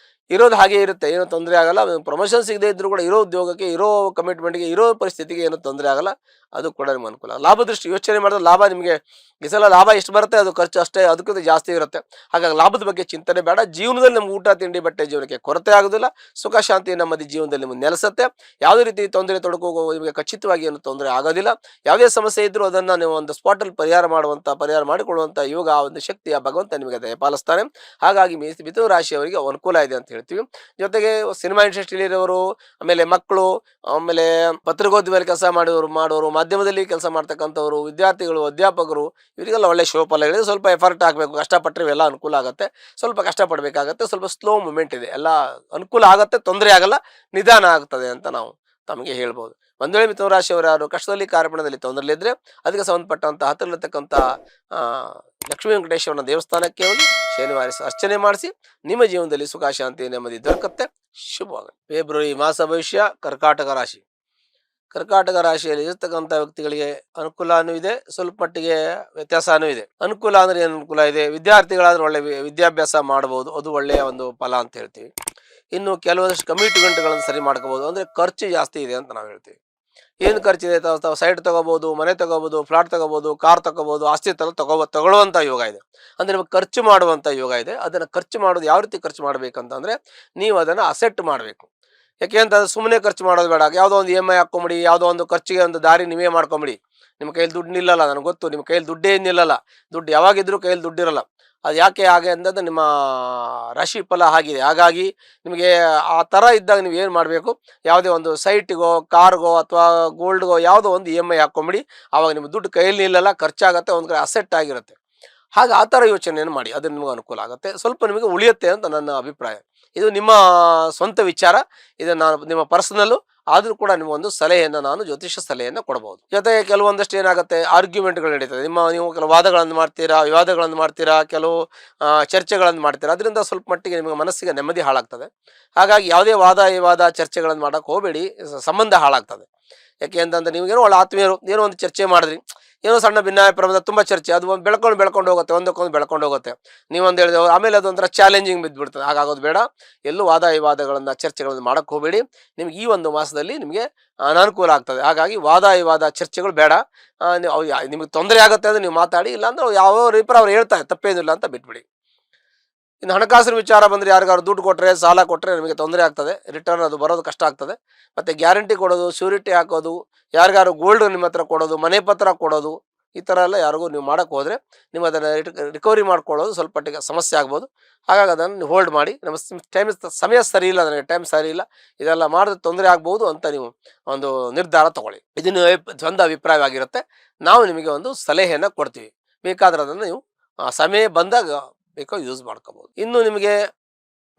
ಇರೋದು ಹಾಗೆ ಇರುತ್ತೆ, ಏನೂ ತೊಂದರೆ ಆಗಲ್ಲ. ಪ್ರಮೋಷನ್ ಸಿಗದೆ ಇದ್ರೂ ಕೂಡ ಇರೋ ಉದ್ಯೋಗಕ್ಕೆ, ಇರೋ ಕಮಿಟ್ಮೆಂಟ್ಗೆ, ಇರೋ ಪರಿಸ್ಥಿತಿಗೆ ಏನೂ ತೊಂದರೆ ಆಗಲ್ಲ. ಅದು ಕೂಡ ನಿಮ್ಗೆ ಅನುಕೂಲ. ಲಾಭ ದೃಷ್ಟಿ ಯೋಚನೆ ಮಾಡಿದ್ರೆ ಲಾಭ ನಿಮಗೆ ಈ ಸಲ ಲಾಭ ಎಷ್ಟು ಬರುತ್ತೆ ಅದು ಖರ್ಚು ಅಷ್ಟೇ, ಅದಕ್ಕಿಂತ ಜಾಸ್ತಿ ಇರುತ್ತೆ. ಹಾಗಾಗಿ ಲಾಭದ ಬಗ್ಗೆ ಚಿಂತನೆ ಬೇಡ. ಜೀವನದಲ್ಲಿ ನಮ್ಗೆ ಊಟ ತಿಂಡಿ ಬಟ್ಟೆ ಜೀವನಕ್ಕೆ ಕೊರತೆ ಆಗೋದಿಲ್ಲ. ಸುಖ ಶಾಂತಿ ನೆಮ್ಮದಿ ಜೀವನದಲ್ಲಿ ನಿಮಗೆ ನೆಲೆಸುತ್ತೆ. ಯಾವುದೇ ರೀತಿ ತೊಂದರೆ ತೊಡಕು ನಿಮಗೆ ಖಚಿತವಾಗಿ ಏನು ತೊಂದರೆ ಆಗೋದಿಲ್ಲ. ಯಾವುದೇ ಸಮಸ್ಯೆ ಇದ್ದರೂ ಅದನ್ನು ನೀವು ಒಂದು ಸ್ಪಾಟಲ್ಲಿ ಪರಿಹಾರ ಮಾಡಿಕೊಳ್ಳುವಂಥ ಯೋಗ, ಆ ಒಂದು ಶಕ್ತಿ ಆ ಭಗವಂತ ನಿಮಗೆ ದಯಪಾಲಿಸ್ತಾನೆ. ಹಾಗಾಗಿ ಮಿಥುನ ರಾಶಿಯವರಿಗೆ ಅನುಕೂಲ ಇದೆ ಅಂತ ಹೇಳ್ತೀವಿ. ಜೊತೆಗೆ ಸಿನಿಮಾ ಇಂಡಸ್ಟ್ರಿಯಲ್ಲಿ ಇರೋರು, ಆಮೇಲೆ ಮಕ್ಕಳು, ಆಮೇಲೆ ಪತ್ರಿಕೋದ್ಯಮದಲ್ಲಿ ಕೆಲಸ ಮಾಡೋರು, ಮಾಧ್ಯಮದಲ್ಲಿ ಕೆಲಸ ಮಾಡ್ತಕ್ಕಂಥವ್ರು, ವಿದ್ಯಾರ್ಥಿಗಳು, ಅಧ್ಯಾಪಕರು, ಇವರಿಗೆಲ್ಲ ಒಳ್ಳೆ ಫಲ ಇದೆ. ಸ್ವಲ್ಪ ಎಫರ್ಟ್ ಹಾಕಬೇಕು, ಕಷ್ಟಪಟ್ಟರೆ ಇವೆಲ್ಲ ಅನುಕೂಲ ಆಗುತ್ತೆ. ಸ್ವಲ್ಪ ಕಷ್ಟಪಡಬೇಕಾಗತ್ತೆ. ಸ್ವಲ್ಪ ಸ್ಲೋ ಮೂಮೆಂಟ್ ಇದೆ. ಎಲ್ಲ ಅನುಕೂಲ ಆಗುತ್ತೆ, ತೊಂದರೆ ಆಗಲ್ಲ, ನಿಧಾನ ಆಗ್ತದೆ ಅಂತ ನಾವು ತಮಗೆ ಹೇಳ್ಬೋದು. ಒಂದು ವೇಳೆ ಮಿಥುನ ರಾಶಿಯವರು ಯಾರು ಕಷ್ಟದಲ್ಲಿ ಕಾರ್ಪಣ್ಯದಲ್ಲಿ ತೊಂದರೆಲಿದ್ದರೆ ಅದಕ್ಕೆ ಸಂಬಂಧಪಟ್ಟಂಥ ಹತ್ತಿರಲಿರ್ತಕ್ಕಂಥ ಲಕ್ಷ್ಮೀ ವೆಂಕಟೇಶ್ವರನ ದೇವಸ್ಥಾನಕ್ಕೆ ಹೋಗಿ ಶನಿವಾರ ಅರ್ಚನೆ ಮಾಡಿಸಿ ನಿಮ್ಮ ಜೀವನದಲ್ಲಿ ಸುಖ ಶಾಂತಿ ನೆಮ್ಮದಿ ದೊರಕುತ್ತೆ. ಶುಭವಾಗುತ್ತೆ. ಫೆಬ್ರವರಿ ಮಾಸ ಭವಿಷ್ಯ. ಕರ್ಕಾಟಕ ರಾಶಿಯಲ್ಲಿ ಇರ್ತಕ್ಕಂಥ ವ್ಯಕ್ತಿಗಳಿಗೆ ಅನುಕೂಲನೂ ಇದೆ, ಸ್ವಲ್ಪ ಮಟ್ಟಿಗೆ ವ್ಯತ್ಯಾಸನೂ ಇದೆ. ಅನುಕೂಲ ಅಂದ್ರೆ ಏನು ಅನುಕೂಲ ಇದೆ? ವಿದ್ಯಾರ್ಥಿಗಳಾದ್ರೆ ಒಳ್ಳೆ ವಿದ್ಯಾಭ್ಯಾಸ ಮಾಡಬಹುದು, ಅದು ಒಳ್ಳೆಯ ಒಂದು ಫಲ ಅಂತ ಹೇಳ್ತೀವಿ. ಇನ್ನು ಕೆಲವೊಂದಷ್ಟು ಕಮಿಟ್ಮೆಂಟ್ಗಳನ್ನು ಸರಿ ಮಾಡ್ಕೋಬಹುದು. ಅಂದ್ರೆ ಖರ್ಚು ಜಾಸ್ತಿ ಇದೆ ಅಂತ ನಾವು ಹೇಳ್ತೀವಿ. ಏನು ಖರ್ಚಿದೆ? ಸೈಟ್ ತಗೋಬಹುದು, ಮನೆ ತಗೋಬಹುದು, ಫ್ಲಾಟ್ ತಗೋಬಹುದು, ಕಾರ್ ತಗೋಬಹುದು, ಆಸ್ತಿ ತಗೊಳ್ಳುವಂಥ ಯೋಗ ಇದೆ. ಅಂದ್ರೆ ನಿಮಗೆ ಖರ್ಚು ಮಾಡುವಂಥ ಯೋಗ ಇದೆ. ಅದನ್ನು ಖರ್ಚು ಮಾಡೋದು ಯಾವ ರೀತಿ ಖರ್ಚು ಮಾಡಬೇಕಂತಂದ್ರೆ, ನೀವು ಅದನ್ನು ಅಸೆಟ್ ಮಾಡಬೇಕು. ಯಾಕೆ ಅಂತಂದ್ರೆ ಸುಮ್ಮನೆ ಖರ್ಚು ಮಾಡೋದು ಬೇಡ. ಯಾವುದೋ ಒಂದು EMI ಹಾಕೊಂಬಿಡಿ, ಯಾವುದೋ ಒಂದು ಖರ್ಚಿಗೆ ಒಂದು ದಾರಿ ನೀವೇ ಮಾಡ್ಕೊಂಬಿಡಿ. ನಿಮ್ಮ ಕೈಯಲ್ಲಿ ದುಡ್ಡು ನಿಲ್ಲಲ್ಲ, ನನಗೆ ಗೊತ್ತು. ನಿಮ್ಮ ಕೈಯಲ್ಲಿ ದುಡ್ಡೇ ನಿಲ್ಲಲ್ಲ. ದುಡ್ಡು ಯಾವಾಗಿದ್ರೂ ಕೈಯಲ್ಲಿ ದುಡ್ಡಿರಲ್ಲ. ಅದು ಯಾಕೆ ಹಾಗೆ ಅಂತಂದ್ರೆ ನಿಮ್ಮ ರಾಶಿ ಫಲ ಆಗಿದೆ. ಹಾಗಾಗಿ ನಿಮಗೆ ಆ ಥರ ಇದ್ದಾಗ ನೀವು ಏನು ಮಾಡಬೇಕು, ಯಾವುದೇ ಒಂದು ಸೈಟಿಗೋ, ಕಾರ್ಗೋ ಅಥವಾ ಗೋಲ್ಡ್ಗೋ ಯಾವುದೋ ಒಂದು EMI ಹಾಕ್ಕೊಂಬಿಡಿ. ಆವಾಗ ನಿಮ್ಮ ದುಡ್ಡು ಕೈಯಲ್ಲಿ ನಿಲ್ಲಲ್ಲ, ಖರ್ಚಾಗುತ್ತೆ, ಒಂದು ಕಡೆ ಅಸೆಟ್ ಆಗಿರುತ್ತೆ. ಹಾಗೆ ಆ ಥರ ಯೋಚನೆಯನ್ನು ಮಾಡಿ, ಅದು ನಿಮಗೆ ಅನುಕೂಲ ಆಗುತ್ತೆ, ಸ್ವಲ್ಪ ನಿಮಗೆ ಉಳಿಯುತ್ತೆ ಅಂತ ನನ್ನ ಅಭಿಪ್ರಾಯ. ಇದು ನಿಮ್ಮ ಸ್ವಂತ ವಿಚಾರ, ಇದು ನಾನು ನಿಮ್ಮ ಪರ್ಸನಲ್ಲು. ಆದರೂ ಕೂಡ ನಿಮಗೊಂದು ಸಲಹೆಯನ್ನು, ನಾನು ಜ್ಯೋತಿಷ ಸಲಹೆಯನ್ನು ಕೊಡಬಹುದು. ಜೊತೆಗೆ ಕೆಲವೊಂದಷ್ಟು ಏನಾಗುತ್ತೆ, ಆರ್ಗ್ಯುಮೆಂಟ್ಗಳು ನಡೀತದೆ. ನೀವು ಕೆಲವು ವಾದಗಳನ್ನು ಮಾಡ್ತೀರಾ, ವಿವಾದಗಳನ್ನು ಮಾಡ್ತೀರಾ, ಕೆಲವು ಚರ್ಚೆಗಳನ್ನು ಮಾಡ್ತೀರಾ. ಅದರಿಂದ ಸ್ವಲ್ಪ ಮಟ್ಟಿಗೆ ನಿಮಗೆ ಮನಸ್ಸಿಗೆ ನೆಮ್ಮದಿ ಹಾಳಾಗ್ತದೆ. ಹಾಗಾಗಿ ಯಾವುದೇ ವಿವಾದ ಚರ್ಚೆಗಳನ್ನು ಮಾಡೋಕೆ ಹೋಗಬೇಡಿ, ಸಂಬಂಧ ಹಾಳಾಗ್ತದೆ. ಯಾಕೆ ಅಂತಂದ್ರೆ ನೀವೇನೋ ಒಳ್ಳೆ ಆತ್ಮೀಯರು ಏನೋ ಒಂದು ಚರ್ಚೆ ಮಾಡಿದ್ರಿ, ಏನೋ ಸಣ್ಣ ಭಿನ್ನಾಭಿಪ್ರಾಯ ಪ್ರಬಂಧ ತುಂಬ ಚರ್ಚೆ, ಅದು ಒಂದು ಬೆಳ್ಕೊಂಡು ಹೋಗುತ್ತೆ, ಒಂದಕ್ಕೊಂದು ಬೆಳ್ಕೊಂಡು ಹೋಗುತ್ತೆ. ನೀವೊಂದು ಹೇಳಿದೆ, ಆಮೇಲೆ ಅದೊಂಥರ ಚಾಲೆಂಜಿಂಗ್ ಬಿದ್ದುಬಿಡ್ತದೆ. ಹಾಗಾಗೋದು ಬೇಡ. ಎಲ್ಲೂ ವಿವಾದಗಳನ್ನು ಚರ್ಚೆಗಳನ್ನು ಮಾಡೋಕ್ಕೆ ಹೋಗಬೇಡಿ. ನಿಮ್ಗೆ ಈ ಒಂದು ಮಾಸದಲ್ಲಿ ನಿಮಗೆ ಅನಾನುಕೂಲ ಆಗ್ತದೆ. ಹಾಗಾಗಿ ವಿವಾದ ಚರ್ಚೆಗಳು ಬೇಡ. ನಿಮಗೆ ತೊಂದರೆ ಆಗುತ್ತೆ ಅಂದರೆ ನೀವು ಮಾತಾಡಿ, ಇಲ್ಲಾಂದ್ರೆ ಯಾವ ಅಭಿಪ್ರಾಯ ಅವ್ರು ಹೇಳ್ತಾರೆ, ತಪ್ಪೇನಿಲ್ಲ ಅಂತ ಬಿಟ್ಬಿಡಿ. ಇನ್ನು ಹಣಕಾಸಿನ ವಿಚಾರ ಬಂದರೆ, ಯಾರಿಗಾದ್ರು ದುಡ್ಡು ಕೊಟ್ಟರೆ, ಸಾಲ ಕೊಟ್ಟರೆ ನಿಮಗೆ ತೊಂದರೆ ಆಗ್ತದೆ. ರಿಟರ್ನ್ ಅದು ಬರೋದು ಕಷ್ಟ ಆಗ್ತದೆ. ಮತ್ತು ಗ್ಯಾರಂಟಿ ಕೊಡೋದು, ಶ್ಯೂರಿಟಿ ಹಾಕೋದು, ಯಾರಿಗಾರು ಗೋಲ್ಡ್ ನಿಮ್ಮ ಹತ್ರ ಕೊಡೋದು, ಮನೆ ಪತ್ರ ಕೊಡೋದು, ಈ ಥರ ಎಲ್ಲ ಯಾರಿಗೂ ನೀವು ಮಾಡೋಕ್ಕೆ ಹೋದರೆ ನೀವು ಅದನ್ನು ರಿಕವರಿ ಮಾಡ್ಕೊಳ್ಳೋದು ಸ್ವಲ್ಪ ಮಟ್ಟಿಗೆ ಸಮಸ್ಯೆ ಆಗ್ಬೋದು. ಹಾಗಾಗಿ ಅದನ್ನು ನೀವು ಹೋಲ್ಡ್ ಮಾಡಿ. ನಮ್ಮ ಸಮಯ ಸರಿ ಇಲ್ಲ, ನನಗೆ ಟೈಮ್ ಸರಿ ಇಲ್ಲ, ಇದೆಲ್ಲ ಮಾಡಿದ್ರೆ ತೊಂದರೆ ಆಗ್ಬೋದು ಅಂತ ನೀವು ಒಂದು ನಿರ್ಧಾರ ತಗೊಳ್ಳಿ. ಇದು ಸ್ವಂತ ಅಭಿಪ್ರಾಯವಾಗಿರುತ್ತೆ. ನಾವು ನಿಮಗೆ ಒಂದು ಸಲಹೆಯನ್ನು ಕೊಡ್ತೀವಿ. ಬೇಕಾದ್ರೆ ಅದನ್ನು ನೀವು ಸಮಯ ಬಂದಾಗ ಬೇಕೋ ಯೂಸ್ ಮಾಡ್ಕೋಬೋದು. ಇನ್ನು ನಿಮಗೆ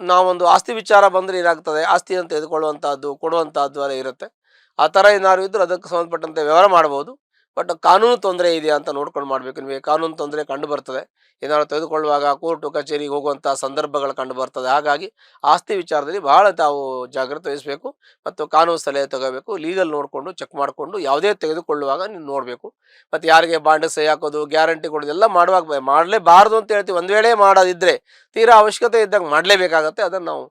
ನಾವೊಂದು ಆಸ್ತಿ ವಿಚಾರ ಬಂದರೆ ಏನಾಗ್ತದೆ, ಆಸ್ತಿಯನ್ನು ತೆಗೆದುಕೊಳ್ಳುವಂಥದ್ದು, ಕೊಡುವಂಥದ್ದು ಎಲ್ಲ ಇರುತ್ತೆ. ಆ ಥರ ಏನಾದ್ರು ಇದ್ದರೂ ಅದಕ್ಕೆ ಸಂಬಂಧಪಟ್ಟಂತೆ ವ್ಯವಹಾರ ಮಾಡ್ಬೋದು. ಬಟ್ ಕಾನೂನು ತೊಂದರೆ ಇದೆಯಾ ಅಂತ ನೋಡ್ಕೊಂಡು ಮಾಡಬೇಕು. ನಿಮಗೆ ಕಾನೂನು ತೊಂದರೆ ಕಂಡು ಬರ್ತದೆ, ಏನಾದ್ರು ತೆಗೆದುಕೊಳ್ಳುವಾಗ ಕೋರ್ಟು ಕಚೇರಿಗೆ ಹೋಗುವಂಥ ಸಂದರ್ಭಗಳು ಕಂಡು ಬರ್ತದೆ. ಹಾಗಾಗಿ ಆಸ್ತಿ ವಿಚಾರದಲ್ಲಿ ಬಹಳ ತಾವು ಜಾಗ್ರತೆ ವಹಿಸಬೇಕು ಮತ್ತು ಕಾನೂನು ಸಲಹೆ ತಗೋಬೇಕು. ಲೀಗಲ್ ನೋಡಿಕೊಂಡು ಚೆಕ್ ಮಾಡಿಕೊಂಡು ಯಾವುದೇ ತೆಗೆದುಕೊಳ್ಳುವಾಗ ನೀವು ನೋಡಬೇಕು. ಮತ್ತು ಯಾರಿಗೆ ಬಾಂಡ್ ಸಹಿ ಹಾಕೋದು, ಗ್ಯಾರಂಟಿ ಕೊಡೋದು ಎಲ್ಲ ಮಾಡುವಾಗ ಮಾಡಲೇಬಾರ್ದು ಅಂತ ಹೇಳ್ತೀವಿ. ಒಂದು ವೇಳೆ ಮಾಡೋದಿದ್ದರೆ ತೀರಾ ಅವಶ್ಯಕತೆ ಇದ್ದಾಗ ಮಾಡಲೇಬೇಕಾಗತ್ತೆ. ಅದನ್ನು ನಾವು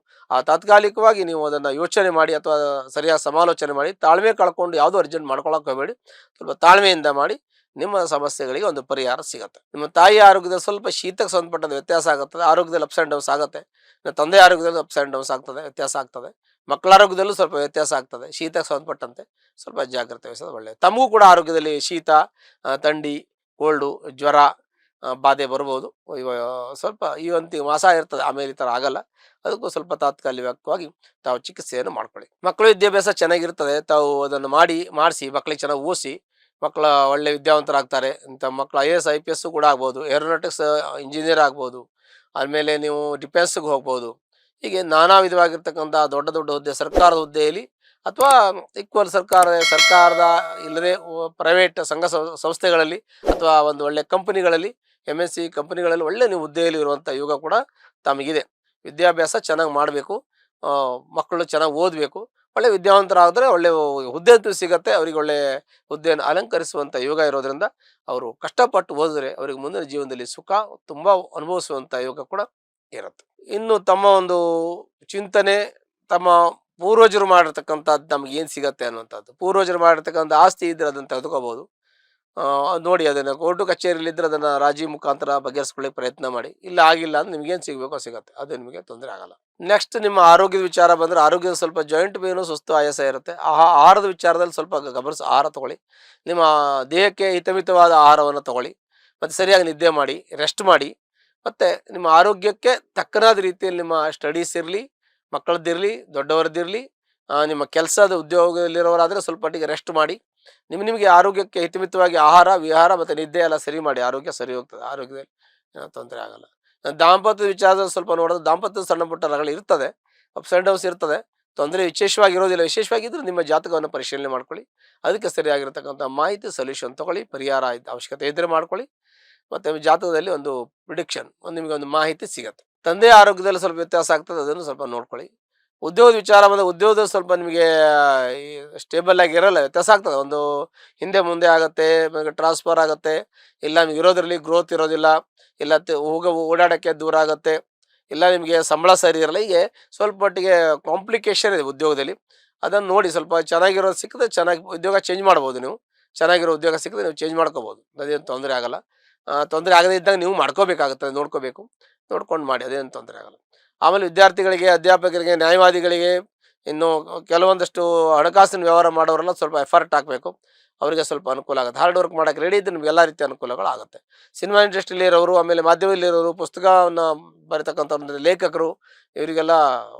ತಾತ್ಕಾಲಿಕವಾಗಿ ನೀವು ಅದನ್ನು ಯೋಚನೆ ಮಾಡಿ ಅಥವಾ ಸರಿಯಾದ ಸಮಾಲೋಚನೆ ಮಾಡಿ, ತಾಳ್ಮೆ ಕಳ್ಕೊಂಡು ಯಾವುದೂ ಅರ್ಜೆಂಟ್ ಮಾಡ್ಕೊಳಕ್ಕೆ ಹೋಗಬೇಡಿ. ಸ್ವಲ್ಪ ತಾಳ್ಮೆಯಿಂದ ಮಾಡಿ, ನಿಮ್ಮ ಸಮಸ್ಯೆಗಳಿಗೆ ಒಂದು ಪರಿಹಾರ ಸಿಗುತ್ತೆ. ನಿಮ್ಮ ತಾಯಿ ಆರೋಗ್ಯದಲ್ಲಿ ಸ್ವಲ್ಪ ಶೀತಕ್ಕೆ ಸಂಬಂಧಪಟ್ಟಂತೆ ವ್ಯತ್ಯಾಸ ಆಗುತ್ತದೆ, ಆರೋಗ್ಯದಲ್ಲಿ ಅಪ್ಸ್ ಆ್ಯಂಡ್ ಡೌನ್ಸ್ ಆಗುತ್ತೆ. ತಂದೆ ಆರೋಗ್ಯದಲ್ಲಿ ಅಪ್ಸ್ ಆ್ಯಂಡ್ ಡೌನ್ಸ್ ಆಗ್ತದೆ, ವ್ಯತ್ಯಾಸ ಆಗ್ತದೆ. ಮಕ್ಕಳ ಆರೋಗ್ಯದಲ್ಲೂ ಸ್ವಲ್ಪ ವ್ಯತ್ಯಾಸ ಆಗ್ತದೆ. ಶೀತಕ್ಕೆ ಸಂಬಂಧಪಟ್ಟಂತೆ ಸ್ವಲ್ಪ ಜಾಗ್ರತೆ ವಹಿಸೋದು ಒಳ್ಳೆಯದು. ತಮಗೂ ಕೂಡ ಆರೋಗ್ಯದಲ್ಲಿ ಶೀತ, ಥಂಡಿ, ಕೋಲ್ಡು, ಜ್ವರ ಬಾಧೆ ಬರ್ಬೋದು. ಸ್ವಲ್ಪ ಈ ಒಂದು ಮಾಸ ಇರ್ತದೆ, ಆಮೇಲೆ ಈ ಥರ ಆಗಲ್ಲ. ಅದಕ್ಕೂ ಸ್ವಲ್ಪ ತಾತ್ಕಾಲಿಕವಾಗಿ ತಾವು ಚಿಕಿತ್ಸೆಯನ್ನು ಮಾಡ್ಕೊಳ್ಳಿ. ಮಕ್ಕಳು ವಿದ್ಯಾಭ್ಯಾಸ ಚೆನ್ನಾಗಿರ್ತದೆ, ತಾವು ಅದನ್ನು ಮಾಡಿಸಿ ಮಕ್ಕಳಿಗೆ ಚೆನ್ನಾಗಿ ಓದಿಸಿ, ಮಕ್ಕಳ ಒಳ್ಳೆ ವಿದ್ಯಾವಂತರಾಗ್ತಾರೆ. ಇಂಥ ಮಕ್ಕಳು IAS IPS ಕೂಡ ಆಗ್ಬೋದು, ಏರೋನಾಟಿಕ್ಸ್ ಇಂಜಿನಿಯರ್ ಆಗ್ಬೋದು, ಆದಮೇಲೆ ನೀವು ಡಿಫೆನ್ಸ್ಗೆ ಹೋಗ್ಬೋದು. ಹೀಗೆ ನಾನಾ ವಿಧವಾಗಿರ್ತಕ್ಕಂಥ ದೊಡ್ಡ ದೊಡ್ಡ ಹುದ್ದೆ, ಸರ್ಕಾರದ ಹುದ್ದೆಯಲ್ಲಿ ಅಥವಾ ಈಕ್ವಲ್ ಸರ್ಕಾರದ ಇಲ್ಲದೆ ಪ್ರೈವೇಟ್ ಸಂಘ ಸಂಸ್ಥೆಗಳಲ್ಲಿ ಅಥವಾ ಒಂದು ಒಳ್ಳೆ ಕಂಪನಿಗಳಲ್ಲಿ, MNC ಕಂಪನಿಗಳಲ್ಲಿ ಒಳ್ಳೆ ನೀವು ಹುದ್ದೆಯಲ್ಲಿ ಇರುವಂಥ ಯೋಗ ಕೂಡ ತಮಗಿದೆ. ವಿದ್ಯಾಭ್ಯಾಸ ಚೆನ್ನಾಗಿ ಮಾಡಬೇಕು, ಮಕ್ಕಳು ಚೆನ್ನಾಗಿ ಓದಬೇಕು, ಒಳ್ಳೆ ವಿದ್ಯಾವಂತರಾದರೆ ಒಳ್ಳೆ ಹುದ್ದೆ ಅಂತೂ ಸಿಗುತ್ತೆ. ಅವರಿಗೆ ಒಳ್ಳೆ ಹುದ್ದೆಯನ್ನು ಅಲಂಕರಿಸುವಂಥ ಯೋಗ ಇರೋದರಿಂದ ಅವರು ಕಷ್ಟಪಟ್ಟು ಓದಿದ್ರೆ ಅವರಿಗೆ ಮುಂದಿನ ಜೀವನದಲ್ಲಿ ಸುಖ ತುಂಬ ಅನುಭವಿಸುವಂಥ ಯೋಗ ಕೂಡ ಇರುತ್ತೆ. ಇನ್ನು ತಮ್ಮ ಒಂದು ಚಿಂತನೆ, ತಮ್ಮ ಪೂರ್ವಜರು ಮಾಡಿರ್ತಕ್ಕಂಥದ್ದು ನಮ್ಗೆ ಏನು ಸಿಗತ್ತೆ ಅನ್ನುವಂಥದ್ದು. ಪೂರ್ವಜರು ಮಾಡಿರ್ತಕ್ಕಂಥ ಆಸ್ತಿ ಇದ್ದರೆ ಅದನ್ನು ತೆಗೆದುಕೋಬೋದು. ನೋಡಿ, ಅದನ್ನು ಕೋರ್ಟು ಕಚೇರಿಯಲ್ಲಿದ್ದರೆ ಅದನ್ನು ರಾಜಿ ಮುಖಾಂತರ ಬಗೆಹರಿಸ್ಕೊಳ್ಳಿಕ್ಕೆ ಪ್ರಯತ್ನ ಮಾಡಿ. ಇಲ್ಲ ಆಗಿಲ್ಲ ಅಂದ್ರೆ ನಿಮ್ಗೇನು ಸಿಗಬೇಕೋ ಸಿಗುತ್ತೆ, ಅದು ನಿಮಗೆ ತೊಂದರೆ ಆಗಲ್ಲ. ನೆಕ್ಸ್ಟ್ ನಿಮ್ಮ ಆರೋಗ್ಯದ ವಿಚಾರ ಬಂದರೆ, ಆರೋಗ್ಯದ ಸ್ವಲ್ಪ ಜಾಯಿಂಟ್ ಪೇನು, ಸುಸ್ತು, ಆಯಾಸ ಇರುತ್ತೆ. ಆಹಾರದ ವಿಚಾರದಲ್ಲಿ ಸ್ವಲ್ಪ ಗಮನಿಸಿ ಆಹಾರ ತಗೊಳ್ಳಿ. ನಿಮ್ಮ ದೇಹಕ್ಕೆ ಹಿತಮಿತವಾದ ಆಹಾರವನ್ನು ತಗೊಳ್ಳಿ, ಮತ್ತು ಸರಿಯಾಗಿ ನಿದ್ದೆ ಮಾಡಿ, ರೆಸ್ಟ್ ಮಾಡಿ. ಮತ್ತು ನಿಮ್ಮ ಆರೋಗ್ಯಕ್ಕೆ ತಕ್ಕನಾದ ರೀತಿಯಲ್ಲಿ ನಿಮ್ಮ ಸ್ಟಡೀಸ್ ಇರಲಿ, ಮಕ್ಕಳದ್ದಿರಲಿ, ದೊಡ್ಡವರದ್ದಿರಲಿ, ನಿಮ್ಮ ಕೆಲಸದ ಉದ್ಯೋಗದಲ್ಲಿರೋರಾದರೆ ಸ್ವಲ್ಪ ಮಟ್ಟಿಗೆ ರೆಸ್ಟ್ ಮಾಡಿ. ನಿಮಗೆ ಆರೋಗ್ಯಕ್ಕೆ ಹಿತಮಿತವಾಗಿ ಆಹಾರ, ವಿಹಾರ ಮತ್ತು ನಿದ್ದೆ ಎಲ್ಲ ಸರಿ ಮಾಡಿ, ಆರೋಗ್ಯ ಸರಿ ಹೋಗ್ತದೆ. ಆರೋಗ್ಯದಲ್ಲಿ ತೊಂದರೆ ಆಗಲ್ಲ. ದಾಂಪತ್ಯದ ವಿಚಾರದಲ್ಲಿ ಸ್ವಲ್ಪ ನೋಡೋದು, ದಾಂಪತ್ಯದ ಸಣ್ಣ ಪುಟ್ಟ ರಗಳೆ ಇರ್ತದೆ, ಅಪ್ಸ್ ಆ್ಯಂಡ್ ಡೌನ್ಸ್ ಇರ್ತದೆ, ತೊಂದರೆ ವಿಶೇಷವಾಗಿರೋದಿಲ್ಲ. ವಿಶೇಷವಾಗಿದ್ದರೆ ನಿಮ್ಮ ಜಾತಕವನ್ನು ಪರಿಶೀಲನೆ ಮಾಡ್ಕೊಳ್ಳಿ, ಅದಕ್ಕೆ ಸರಿಯಾಗಿರ್ತಕ್ಕಂಥ ಮಾಹಿತಿ ಸೊಲ್ಯೂಷನ್ ತೊಗೊಳ್ಳಿ. ಪರಿಹಾರ ಅವಶ್ಯಕತೆ ಇದ್ದರೆ ಮಾಡ್ಕೊಳ್ಳಿ. ಮತ್ತು ಜಾತಕದಲ್ಲಿ ಒಂದು ಪ್ರಿಡಿಕ್ಷನ್, ನಿಮಗೆ ಒಂದು ಮಾಹಿತಿ ಸಿಗುತ್ತೆ. ತಂದೆ ಆರೋಗ್ಯದಲ್ಲಿ ಸ್ವಲ್ಪ ವ್ಯತ್ಯಾಸ ಆಗ್ತದೆ, ಅದನ್ನು ಸ್ವಲ್ಪ ನೋಡ್ಕೊಳ್ಳಿ. ಉದ್ಯೋಗದ ವಿಚಾರ ಬಂದರೆ, ಉದ್ಯೋಗದಲ್ಲಿ ಸ್ವಲ್ಪ ನಿಮಗೆ ಸ್ಟೇಬಲ್ ಆಗಿ ಇರೋಲ್ಲ, ವ್ಯತ್ಯಾಸ ಆಗ್ತದೆ. ಒಂದು ಹಿಂದೆ ಮುಂದೆ ಆಗುತ್ತೆ, ಟ್ರಾನ್ಸ್ಫರ್ ಆಗುತ್ತೆ, ಇಲ್ಲ ನಿಮ್ಗೆ ಇರೋದ್ರಲ್ಲಿ ಗ್ರೋತ್ ಇರೋದಿಲ್ಲ, ಇಲ್ಲ ಓಡಾಡೋಕ್ಕೆ ದೂರ ಆಗುತ್ತೆ, ಇಲ್ಲ ನಿಮಗೆ ಸಂಬಳ ಸರಿ ಇರಲ್ಲ. ಹೀಗೆ ಸ್ವಲ್ಪ ಮಟ್ಟಿಗೆ ಕಾಂಪ್ಲಿಕೇಶನ್ ಇದೆ ಉದ್ಯೋಗದಲ್ಲಿ. ಅದನ್ನು ನೋಡಿ, ಸ್ವಲ್ಪ ಚೆನ್ನಾಗಿರೋದು ಸಿಕ್ಕಿದ್ರೆ ಚೆನ್ನಾಗಿ ಉದ್ಯೋಗ ಚೇಂಜ್ ಮಾಡ್ಬೋದು. ನೀವು ಚೆನ್ನಾಗಿರೋ ಉದ್ಯೋಗ ಸಿಕ್ಕಿದ್ರೆ ನೀವು ಚೇಂಜ್ ಮಾಡ್ಕೋಬೋದು, ಅದೇನು ತೊಂದರೆ ಆಗಲ್ಲ. ತೊಂದರೆ ಆಗದೇ ಇದ್ದಾಗ ನೀವು ಮಾಡ್ಕೋಬೇಕಾಗುತ್ತೆ, ನೋಡ್ಕೋಬೇಕು, ನೋಡ್ಕೊಂಡು ಮಾಡಿ, ಅದೇನು ತೊಂದರೆ ಆಗಲ್ಲ. ಆಮೇಲೆ ವಿದ್ಯಾರ್ಥಿಗಳಿಗೆ, ಅಧ್ಯಾಪಕರಿಗೆ, ನ್ಯಾಯವಾದಿಗಳಿಗೆ, ಇನ್ನು ಕೆಲವೊಂದಷ್ಟು ಹಣಕಾಸಿನ ವ್ಯವಹಾರ ಮಾಡೋರೆಲ್ಲ ಸ್ವಲ್ಪ ಎಫರ್ಟ್ ಹಾಕಬೇಕು, ಅವರಿಗೆ ಸ್ವಲ್ಪ ಅನುಕೂಲ ಆಗುತ್ತೆ. ಹಾರ್ಡ್ ವರ್ಕ್ ಮಾಡೋಕ್ಕೆ ರೆಡಿ ಇದ್ದರೆ ನಿಮ್ಗೆ ಎಲ್ಲ ರೀತಿಯ ಅನುಕೂಲಗಳಾಗುತ್ತೆ. ಸಿನಿಮಾ ಇಂಡಸ್ಟ್ರಿಯಲ್ಲಿ ಇರೋರು, ಆಮೇಲೆ ಮಾಧ್ಯಮದಲ್ಲಿರೋರು, ಪುಸ್ತಕವನ್ನು ಬರೀತಕ್ಕಂಥ ಲೇಖಕರು, ಇವರಿಗೆಲ್ಲ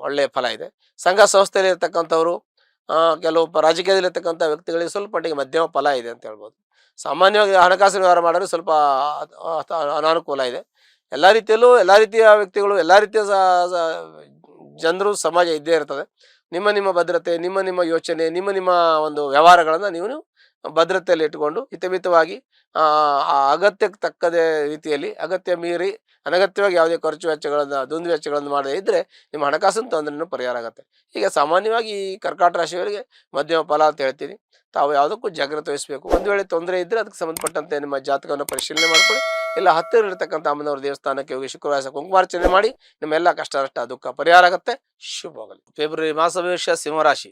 ಒಳ್ಳೆಯ ಫಲ ಇದೆ. ಸಂಘ ಸಂಸ್ಥೆಯಲ್ಲಿ ಇರ್ತಕ್ಕಂಥವ್ರು, ಕೆಲವು ರಾಜಕೀಯದಲ್ಲಿರ್ತಕ್ಕಂಥ ವ್ಯಕ್ತಿಗಳಿಗೆ ಸ್ವಲ್ಪ ಮಟ್ಟಿಗೆ ಮಧ್ಯಮ ಫಲ ಇದೆ ಅಂತ ಹೇಳ್ಬೋದು. ಸಾಮಾನ್ಯವಾಗಿ ಹಣಕಾಸಿನ ವ್ಯವಹಾರ ಮಾಡೋದು ಸ್ವಲ್ಪ ಅನಾನುಕೂಲ ಇದೆ. ಎಲ್ಲ ರೀತಿಯಲ್ಲೂ ಎಲ್ಲ ರೀತಿಯ ವ್ಯಕ್ತಿಗಳು, ಎಲ್ಲ ರೀತಿಯ ಜನರು, ಸಮಾಜ ಇದ್ದೇ ಇರ್ತದೆ. ನಿಮ್ಮ ಭದ್ರತೆ, ನಿಮ್ಮ ಯೋಚನೆ, ನಿಮ್ಮ ಒಂದು ವ್ಯವಹಾರಗಳನ್ನು ನೀವು ಭದ್ರತೆಯಲ್ಲಿ ಇಟ್ಟುಕೊಂಡು ಹಿತಮಿತವಾಗಿ, ಅಗತ್ಯಕ್ಕೆ ತಕ್ಕದೇ ರೀತಿಯಲ್ಲಿ, ಅಗತ್ಯ ಮೀರಿ ಅನಗತ್ಯವಾಗಿ ಯಾವುದೇ ಖರ್ಚು ವೆಚ್ಚಗಳನ್ನು, ದುಂದು ವೆಚ್ಚಗಳನ್ನು ಮಾಡದೇ ಇದ್ದರೆ ನಿಮ್ಮ ಹಣಕಾಸಿನ ತೊಂದರೆನೂ ಪರಿಹಾರ ಆಗುತ್ತೆ. ಈಗ ಸಾಮಾನ್ಯವಾಗಿ ಈ ಕರ್ಕಾಟ ರಾಶಿಯವರಿಗೆ ಮಧ್ಯಮ ಫಲ ಅಂತ ಹೇಳ್ತೀನಿ. ತಾವು ಯಾವುದಕ್ಕೂ ಜಾಗ್ರತೆ ವಹಿಸಬೇಕು. ಒಂದು ವೇಳೆ ತೊಂದರೆ ಇದ್ದರೆ ಅದಕ್ಕೆ ಸಂಬಂಧಪಟ್ಟಂತೆ ನಿಮ್ಮ ಜಾತಕವನ್ನು ಪರಿಶೀಲನೆ ಮಾಡ್ಕೊಳ್ಳಿ. ಇಲ್ಲ ಹತ್ತಿರ ಇರತಕ್ಕಂಥ ಅಮ್ಮನವ್ರ ದೇವಸ್ಥಾನಕ್ಕೆ ಹೋಗಿ ಶುಕ್ರವಾರ ಕುಂಕುಮಾರ್ಚನೆ ಮಾಡಿ, ನಿಮ್ಮೆಲ್ಲ ಕಷ್ಟ ದುಃಖ ಪರಿಹಾರ ಆಗುತ್ತೆ. ಶುಭವಾಗಲಿ. ಫೆಬ್ರವರಿ ಮಾಸ ಭವಿಷ್ಯ. ಸಿಂಹರಾಶಿ.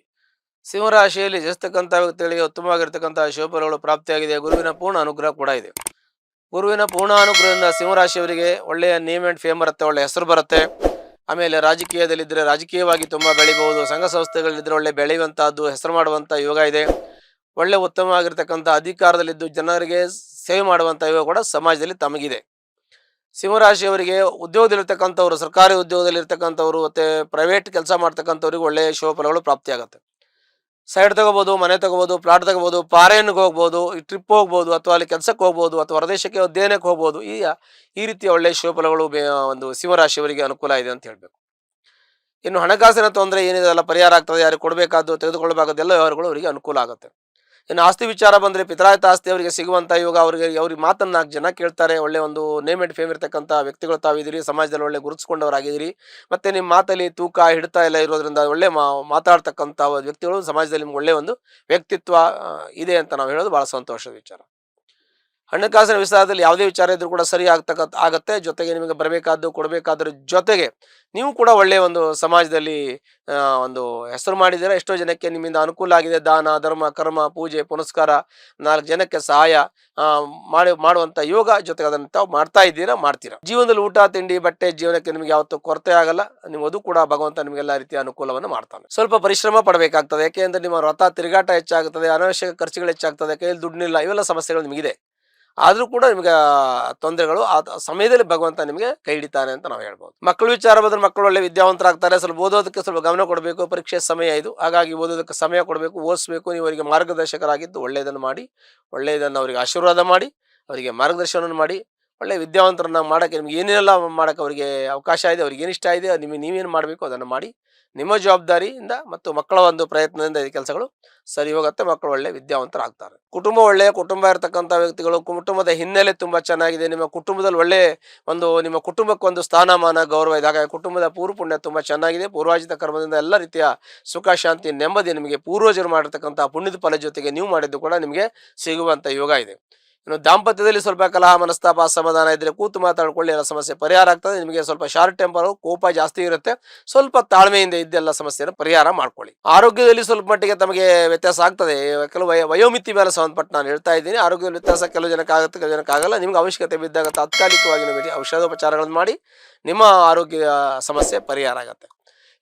ಸಿಂಹರಾಶಿಯಲ್ಲಿ ಜನಿಸ್ತಕ್ಕಂಥ ವ್ಯಕ್ತಿಗಳಿಗೆ ಉತ್ತಮವಾಗಿರ್ತಕ್ಕಂಥ ಶುಭಫಲಗಳು ಪ್ರಾಪ್ತಿಯಾಗಿದೆ. ಗುರುವಿನ ಪೂರ್ಣ ಅನುಗ್ರಹ ಕೂಡ ಇದೆ. ಗುರುವಿನ ಪೂರ್ಣ ಅನುಗ್ರಹದಿಂದ ಸಿಂಹರಾಶಿಯವರಿಗೆ ಒಳ್ಳೆಯ ನೇಮ್ ಆ್ಯಂಡ್ ಫೇಮ್ ಬರುತ್ತೆ, ಒಳ್ಳೆಯ ಹೆಸರು ಬರುತ್ತೆ. ಆಮೇಲೆ ರಾಜಕೀಯದಲ್ಲಿದ್ದರೆ ರಾಜಕೀಯವಾಗಿ ತುಂಬ ಬೆಳಿಬಹುದು. ಸಂಘ ಸಂಸ್ಥೆಗಳಿದ್ದರೆ ಒಳ್ಳೆ ಬೆಳೆಯುವಂಥದ್ದು, ಹೆಸರು ಮಾಡುವಂಥ ಯೋಗ ಇದೆ. ಒಳ್ಳೆ ಉತ್ತಮವಾಗಿರ್ತಕ್ಕಂಥ ಅಧಿಕಾರದಲ್ಲಿದ್ದು ಜನರಿಗೆ ಸೇವೆ ಮಾಡುವಂಥ ಯೋಗ ಕೂಡ ಸಮಾಜದಲ್ಲಿ ತಮಗಿದೆ. ಸಿಂಹರಾಶಿಯವರಿಗೆ ಉದ್ಯೋಗದಲ್ಲಿರ್ತಕ್ಕಂಥವ್ರು, ಸರ್ಕಾರಿ ಉದ್ಯೋಗದಲ್ಲಿರ್ತಕ್ಕಂಥವ್ರು ಮತ್ತು ಪ್ರೈವೇಟ್ ಕೆಲಸ ಮಾಡ್ತಕ್ಕಂಥವ್ರಿಗೆ ಒಳ್ಳೆಯ ಶುಭ ಫಲಗಳು ಪ್ರಾಪ್ತಿಯಾಗುತ್ತೆ. ಸೈಡ್ ತಗೋಬೋದು, ಮನೆ ತಗೋಬೋದು, ಪ್ಲಾಟ್ ತಗೋಬೋದು, ಫಾರೇನ್ಗೆ ಹೋಗ್ಬೋದು, ಈ ಟ್ರಿಪ್ ಹೋಗ್ಬೋದು, ಅಥವಾ ಅಲ್ಲಿ ಕೆಲಸಕ್ಕೆ ಹೋಗ್ಬೋದು, ಅಥವಾ ಹೊರದೇಶಕ್ಕೆ ಅಧ್ಯಯನಕ್ಕೆ ಹೋಗ್ಬೋದು. ಈ ರೀತಿಯ ಒಳ್ಳೆಯ ಶುಭ ಫಲಗಳು ಒಂದು ಸಿಂಹರಾಶಿಯವರಿಗೆ ಅನುಕೂಲ ಇದೆ ಅಂತ ಹೇಳಬೇಕು. ಇನ್ನು ಹಣಕಾಸಿನ ತೊಂದರೆ ಏನಿದೆ ಎಲ್ಲ ಪರಿಹಾರ ಆಗ್ತದೆ. ಯಾರಿಗೆ ಕೊಡಬೇಕಾದ್ದು, ತೆಗೆದುಕೊಳ್ಳಬೇಕಾದ್ದು ಎಲ್ಲ ವ್ಯವಹಾರಗಳು ಅವರಿಗೆ ಅನುಕೂಲ ಆಗುತ್ತೆ. ಇನ್ನು ಆಸ್ತಿ ವಿಚಾರ ಬಂದರೆ ಪಿತ್ರಾಯಿತ ಆಸ್ತಿ ಅವರಿಗೆ ಸಿಗುವಂಥ ಯೋಗ, ಅವ್ರಿಗೆ ಮಾತನ್ನು 4 ಜನ ಕೇಳ್ತಾರೆ. ಒಳ್ಳೆ ಒಂದು ನೇಮ್ ಅಂಡ್ ಫೇಮ್ ಇರ್ತಕ್ಕಂಥ ವ್ಯಕ್ತಿಗಳು ತಾವಿದ್ದೀರಿ, ಸಮಾಜದಲ್ಲಿ ಒಳ್ಳೆ ಗುರುತಿಸ್ಕೊಂಡವರಾಗಿದ್ದೀರಿ. ಮತ್ತು ನಿಮ್ಮ ಮಾತಲ್ಲಿ ತೂಕ ಹಿಡಿತ ಎಲ್ಲ ಇರೋದ್ರಿಂದ ಒಳ್ಳೆ ಮಾತಾಡ್ತಕ್ಕಂಥ ವ್ಯಕ್ತಿಗಳು ಸಮಾಜದಲ್ಲಿ ನಿಮ್ಗೆ ಒಳ್ಳೆಯ ಒಂದು ವ್ಯಕ್ತಿತ್ವ ಇದೆ ಅಂತ ನಾವು ಹೇಳೋದು ಭಾಳ ಸಂತೋಷದ ವಿಚಾರ. ಹಣಕಾಸಿನ ವಿಚಾರದಲ್ಲಿ ಯಾವುದೇ ವಿಚಾರ ಇದ್ರೂ ಕೂಡ ಸರಿ ಆಗತ್ತೆ. ಜೊತೆಗೆ ನಿಮಗೆ ಬರಬೇಕಾದ್ದು ಕೊಡಬೇಕಾದ್ರ ಜೊತೆಗೆ ನೀವು ಕೂಡ ಒಳ್ಳೆಯ ಒಂದು ಸಮಾಜದಲ್ಲಿ ಒಂದು ಹೆಸರು ಮಾಡಿದ್ದೀರಾ. ಎಷ್ಟೋ ಜನಕ್ಕೆ ನಿಮ್ಮಿಂದ ಅನುಕೂಲ ಆಗಿದೆ. ದಾನ ಧರ್ಮ ಕರ್ಮ ಪೂಜೆ ಪುನಸ್ಕಾರ 4 ಜನಕ್ಕೆ ಸಹಾಯ ಮಾಡುವಂಥ ಯೋಗ, ಜೊತೆಗೆ ಅದನ್ನು ತಾವು ಮಾಡ್ತಾ ಇದ್ದೀರಾ, ಮಾಡ್ತೀರಾ. ಜೀವನದಲ್ಲಿ ಊಟ ತಿಂಡಿ ಬಟ್ಟೆ ಜೀವನಕ್ಕೆ ನಿಮಗೆ ಯಾವತ್ತೂ ಕೊರತೆ ಆಗಲ್ಲ. ನೀವು ಅದು ಕೂಡ ಭಗವಂತ ನಿಮಗೆಲ್ಲ ರೀತಿಯ ಅನುಕೂಲವನ್ನು ಮಾಡ್ತಾನೆ. ಸ್ವಲ್ಪ ಪರಿಶ್ರಮ ಪಡಬೇಕಾಗ್ತದೆ. ಯಾಕೆಂದ್ರೆ ನಿಮ್ಮ ವ್ರತ ತಿರುಗಾಟ ಹೆಚ್ಚಾಗುತ್ತದೆ, ಅನಾವಶ್ಯಕ ಖರ್ಚುಗಳು ಹೆಚ್ಚಾಗ್ತದೆ, ಕೈಯಲ್ಲಿ ದುಡ್ಡಿಲ್ಲ, ಇವೆಲ್ಲ ಸಮಸ್ಯೆಗಳು ನಿಮಗಿದೆ. ಆದರೂ ಕೂಡ ನಿಮಗೆ ತೊಂದರೆಗಳು ಆ ಸಮಯದಲ್ಲಿ ಭಗವಂತ ನಿಮಗೆ ಕೈ ಹಿಡಿತಾನೆ ಅಂತ ನಾವು ಹೇಳ್ಬೋದು. ಮಕ್ಕಳ ವಿಚಾರ ಬಂದರೆ ಮಕ್ಕಳು ಒಳ್ಳೆ ವಿದ್ಯಾವಂತರಾಗ್ತಾರೆ. ಸ್ವಲ್ಪ ಓದೋದಕ್ಕೆ ಸ್ವಲ್ಪ ಗಮನ ಕೊಡಬೇಕು. ಪರೀಕ್ಷೆ ಸಮಯ ಇದು, ಹಾಗಾಗಿ ಓದೋದಕ್ಕೆ ಸಮಯ ಕೊಡಬೇಕು, ಓದಿಸ್ಬೇಕು. ನೀವು ಅವರಿಗೆ ಮಾರ್ಗದರ್ಶಕರಾಗಿದ್ದು ಒಳ್ಳೆಯದನ್ನು ಮಾಡಿ, ಒಳ್ಳೆಯದನ್ನು ಅವರಿಗೆ ಆಶೀರ್ವಾದ ಮಾಡಿ, ಅವರಿಗೆ ಮಾರ್ಗದರ್ಶನವನ್ನು ಮಾಡಿ, ಒಳ್ಳೆಯ ವಿದ್ಯಾವಂತರನ್ನ ಮಾಡೋಕ್ಕೆ ನಿಮ್ಗೆ ಏನೇನೆಲ್ಲ ಮಾಡೋಕ್ಕೆ ಅವರಿಗೆ ಅವಕಾಶ ಇದೆ, ಅವ್ರಿಗೆ ಏನು ಇಷ್ಟ ಇದೆ, ನೀವೇನು ಮಾಡಬೇಕು ಅದನ್ನು ಮಾಡಿ. ನಿಮ್ಮ ಜವಾಬ್ದಾರಿಯಿಂದ ಮತ್ತು ಮಕ್ಕಳ ಒಂದು ಪ್ರಯತ್ನದಿಂದ ಈ ಕೆಲಸಗಳು ಸರಿ ಹೋಗುತ್ತೆ. ಮಕ್ಕಳು ಒಳ್ಳೆ ವಿದ್ಯಾವಂತರಾಗ್ತಾರೆ. ಕುಟುಂಬ ಇರತಕ್ಕಂಥ ವ್ಯಕ್ತಿಗಳು, ಕುಟುಂಬದ ಹಿನ್ನೆಲೆ ತುಂಬ ಚೆನ್ನಾಗಿದೆ. ನಿಮ್ಮ ಕುಟುಂಬದಲ್ಲಿ ಒಳ್ಳೆ ನಿಮ್ಮ ಕುಟುಂಬಕ್ಕೊಂದು ಸ್ಥಾನಮಾನ ಗೌರವ ಇದೆ. ಹಾಗಾಗಿ ಕುಟುಂಬದ ಪುಣ್ಯ ತುಂಬ ಚೆನ್ನಾಗಿದೆ. ಪೂರ್ವಾಜಿತ ಕರ್ಮದಿಂದ ಎಲ್ಲ ರೀತಿಯ ಸುಖ ಶಾಂತಿ ನೆಮ್ಮದಿ ನಿಮಗೆ ಪೂರ್ವಜರು ಮಾಡಿರ್ತಕ್ಕಂಥ ಪುಣ್ಯದ ಫಲ ಜೊತೆಗೆ ನೀವು ಮಾಡಿದ್ದು ಕೂಡ ನಿಮಗೆ ಸಿಗುವಂಥ ಯೋಗ ಇದೆ. ಇನ್ನು ದಾಂಪತ್ಯದಲ್ಲಿ ಸ್ವಲ್ಪ ಕಲಹ ಮನಸ್ತಾಪ ಅಸಮಾಧಾನ ಇದ್ದರೆ ಕೂತು ಮಾತಾಡ್ಕೊಳ್ಳಿ, ಎಲ್ಲ ಸಮಸ್ಯೆ ಪರಿಹಾರ ಆಗ್ತದೆ. ನಿಮಗೆ ಸ್ವಲ್ಪ ಶಾರ್ಟ್ ಟೆಂಪರು, ಕೋಪ ಜಾಸ್ತಿ ಇರುತ್ತೆ. ಸ್ವಲ್ಪ ತಾಳ್ಮೆಯಿಂದ ಇದ್ದೆಲ್ಲ ಸಮಸ್ಯೆಯನ್ನು ಪರಿಹಾರ ಮಾಡ್ಕೊಳ್ಳಿ. ಆರೋಗ್ಯದಲ್ಲಿ ಸ್ವಲ್ಪ ಮಟ್ಟಿಗೆ ತಮಗೆ ವ್ಯತ್ಯಾಸ ಆಗ್ತದೆ. ಕೆಲವು ವಯೋಮಿತಿ ಮೇಲೆ ಸಂಬಂಧಪಟ್ಟು ನಾನು ಹೇಳ್ತಾ ಇದ್ದೀನಿ. ಆರೋಗ್ಯದಲ್ಲಿ ವ್ಯತ್ಯಾಸ ಕೆಲವು ಜನಕ್ಕೆ ಆಗುತ್ತೆ, ಕೆಲವು ಜನಕ್ಕೆ ಆಗಲ್ಲ. ನಿಮ್ಗೆ ಅವಶ್ಯಕತೆ ಬಿದ್ದಾಗ ತಾತ್ಕಾಲಿಕವಾಗಿ ನಿಮಗೆ ಔಷಧೋಪಚಾರಗಳನ್ನು ಮಾಡಿ ನಿಮ್ಮ ಆರೋಗ್ಯ ಸಮಸ್ಯೆ ಪರಿಹಾರ ಆಗುತ್ತೆ.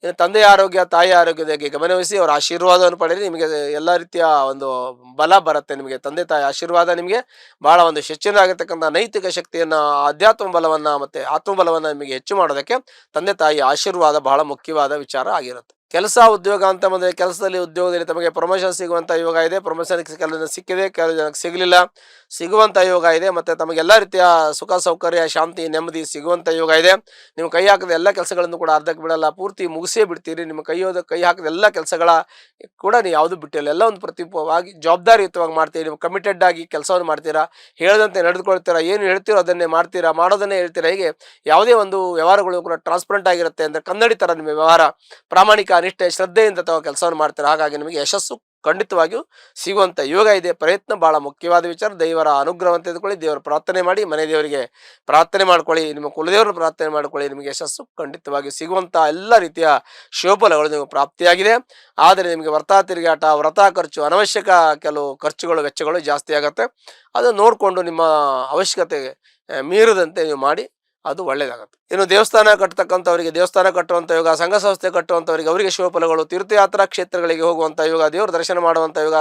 ಇನ್ನು ತಂದೆಯ ಆರೋಗ್ಯ ತಾಯಿಯ ಆರೋಗ್ಯದ ಬಗ್ಗೆ ಗಮನವಹಿಸಿ ಅವರ ಆಶೀರ್ವಾದವನ್ನು ಪಡೆಯಿರಿ. ನಿಮಗೆ ಎಲ್ಲ ರೀತಿಯ ಒಂದು ಬಲ ಬರುತ್ತೆ. ನಿಮಗೆ ತಂದೆ ತಾಯಿ ಆಶೀರ್ವಾದ ನಿಮಗೆ ಭಾಳ ಒಂದು ಹೆಚ್ಚಿನದಾಗಿರ್ತಕ್ಕಂಥ ನೈತಿಕ ಶಕ್ತಿಯನ್ನು, ಆಧ್ಯಾತ್ಮ ಬಲವನ್ನು ಮತ್ತು ಆತ್ಮಬಲವನ್ನು ನಿಮಗೆ ಹೆಚ್ಚು ಮಾಡೋದಕ್ಕೆ ತಂದೆ ತಾಯಿಯ ಆಶೀರ್ವಾದ ಬಹಳ ಮುಖ್ಯವಾದ ವಿಚಾರ ಆಗಿರುತ್ತೆ. ಕೆಲಸ ಉದ್ಯೋಗ ಅಂತ ಬಂದರೆ ಉದ್ಯೋಗದಲ್ಲಿ ತಮಗೆ ಪ್ರಮೋಷನ್ ಸಿಗುವಂಥ ಯೋಗ ಇದೆ. ಪ್ರಮೋಷನ್ ಕೆಲವು ಜನ ಸಿಕ್ಕಿದೆ, ಕೆಲವು ಜನಕ್ಕೆ ಸಿಗಲಿಲ್ಲ, ಸಿಗುವಂಥ ಯೋಗ ಇದೆ. ಮತ್ತು ತಮಗೆಲ್ಲ ರೀತಿಯ ಸುಖ ಸೌಕರ್ಯ ಶಾಂತಿ ನೆಮ್ಮದಿ ಸಿಗುವಂಥ ಯೋಗ ಇದೆ. ನೀವು ಕೈ ಹಾಕಿದ ಎಲ್ಲ ಕೆಲಸಗಳನ್ನು ಕೂಡ ಅರ್ಧಕ್ಕೆ ಬಿಡಲ್ಲ, ಪೂರ್ತಿ ಮುಗಿಸೇ ಬಿಡ್ತೀರಿ. ನಿಮ್ಮ ಕೈ ಹಾಕಿದ ಎಲ್ಲ ಕೆಲಸಗಳ ಕೂಡ ನೀವು ಯಾವುದು ಬಿಟ್ಟಿಲ್ಲ, ಎಲ್ಲ ಒಂದು ಪ್ರತಿಪವಾಗಿ ಜವಾಬ್ದಾರಿಯುತವಾಗಿ ಮಾಡ್ತೀರಿ. ನೀವು ಕಮಿಟೆಡ್ ಆಗಿ ಕೆಲಸವನ್ನು ಮಾಡ್ತೀರಾ, ಹೇಳದಂತೆ ನಡೆದುಕೊಳ್ತೀರಾ, ಏನು ಹೇಳ್ತೀರೋ ಅದನ್ನೇ ಮಾಡ್ತೀರಾ, ಮಾಡೋದನ್ನೇ ಹೇಳ್ತೀರಾ. ಹೀಗೆ ಯಾವುದೇ ಒಂದು ವ್ಯವಹಾರಗಳು ಕೂಡ ಟ್ರಾನ್ಸ್ಪರೆಂಟ್ ಆಗಿರುತ್ತೆ. ಅಂದರೆ ಕನ್ನಡಿ ಥರ ನಿಮ್ಮ ವ್ಯವಹಾರ ಪ್ರಾಮಾಣಿಕ ನಿಷ್ಠೆ ಶ್ರದ್ಧೆಯಿಂದ ತಾವು ಕೆಲಸವನ್ನು ಮಾಡ್ತಾರೆ. ಹಾಗಾಗಿ ನಿಮಗೆ ಯಶಸ್ಸು ಖಂಡಿತವಾಗಿಯೂ ಸಿಗುವಂಥ ಯೋಗ ಇದೆ. ಪ್ರಯತ್ನ ಭಾಳ ಮುಖ್ಯವಾದ ವಿಚಾರ. ದೇವರ ಅನುಗ್ರಹವನ್ನು ತೆಗೆದುಕೊಳ್ಳಿ, ದೇವರ ಪ್ರಾರ್ಥನೆ ಮಾಡಿ, ಮನೆ ದೇವರಿಗೆ ಪ್ರಾರ್ಥನೆ ಮಾಡ್ಕೊಳ್ಳಿ, ನಿಮ್ಮ ಕುಲದೇವರನ್ನು ಪ್ರಾರ್ಥನೆ ಮಾಡ್ಕೊಳ್ಳಿ. ನಿಮಗೆ ಯಶಸ್ಸು ಖಂಡಿತವಾಗಿ ಸಿಗುವಂಥ ಎಲ್ಲ ರೀತಿಯ ಶುಭಫಲಗಳು ನಿಮಗೆ ಪ್ರಾಪ್ತಿಯಾಗಿದೆ. ಆದರೆ ನಿಮಗೆ ವ್ರತ ತಿರುಗಾಟ, ವ್ರತ ಖರ್ಚು, ಅನವಶ್ಯಕ ಕೆಲವು ಖರ್ಚುಗಳು ವೆಚ್ಚಗಳು ಜಾಸ್ತಿ ಆಗುತ್ತೆ. ಅದನ್ನು ನೋಡಿಕೊಂಡು ನಿಮ್ಮ ಅವಶ್ಯಕತೆಗೆ ಮೀರದಂತೆ ನೀವು ಮಾಡಿ, ಅದು ಒಳ್ಳೆಯದಾಗುತ್ತೆ. ಇನ್ನು ದೇವಸ್ಥಾನ ಕಟ್ಟತಕ್ಕಂಥವರಿಗೆ ದೇವಸ್ಥಾನ ಕಟ್ಟುವಂಥ ಯೋಗ, ಸಂಘ ಸಂಸ್ಥೆ ಕಟ್ಟುವಂಥವರಿಗೆ ಅವರಿಗೆ ಶುಭಫಲಗಳು, ತೀರ್ಥಯಾತ್ರಾ ಕ್ಷೇತ್ರಗಳಿಗೆ ಹೋಗುವಂಥ ಯೋಗ, ದೇವರ ದರ್ಶನ ಮಾಡುವಂಥ ಯೋಗ,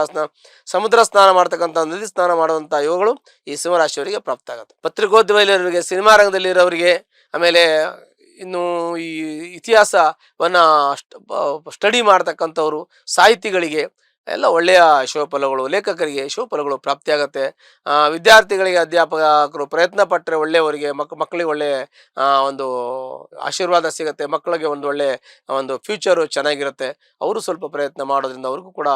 ಸಮುದ್ರ ಸ್ನಾನ ಮಾಡ್ತಕ್ಕಂಥ, ನದಿ ಸ್ನಾನ ಮಾಡುವಂಥ ಯೋಗಗಳು ಈ ಸಿಂಹರಾಶಿಯವರಿಗೆ ಪ್ರಾಪ್ತ ಆಗುತ್ತೆ. ಪತ್ರಿಕೋದ್ಯಮದಲ್ಲಿರೋರಿಗೆ, ಸಿನಿಮಾ ರಂಗದಲ್ಲಿ ಇರೋರಿಗೆ, ಆಮೇಲೆ ಇನ್ನು ಈ ಇತಿಹಾಸವನ್ನು ಸ್ಟಡಿ ಮಾಡ್ತಕ್ಕಂಥವ್ರು, ಸಾಹಿತಿಗಳಿಗೆ ಎಲ್ಲ ಒಳ್ಳೆಯ ಶುಭಫಲಗಳು, ಲೇಖಕರಿಗೆ ಶುಭಫಲಗಳು ಪ್ರಾಪ್ತಿಯಾಗತ್ತೆ. ವಿದ್ಯಾರ್ಥಿಗಳಿಗೆ ಅಧ್ಯಾಪಕರು ಪ್ರಯತ್ನ ಪಟ್ಟರೆ ಒಳ್ಳೆಯವರಿಗೆ ಮಕ್ಕಳಿಗೆ ಒಳ್ಳೆಯ ಒಂದು ಆಶೀರ್ವಾದ ಸಿಗುತ್ತೆ. ಮಕ್ಕಳಿಗೆ ಒಳ್ಳೆ ಒಂದು ಫ್ಯೂಚರು ಚೆನ್ನಾಗಿರುತ್ತೆ. ಅವರು ಸ್ವಲ್ಪ ಪ್ರಯತ್ನ ಮಾಡೋದ್ರಿಂದ ಅವ್ರಿಗೂ ಕೂಡ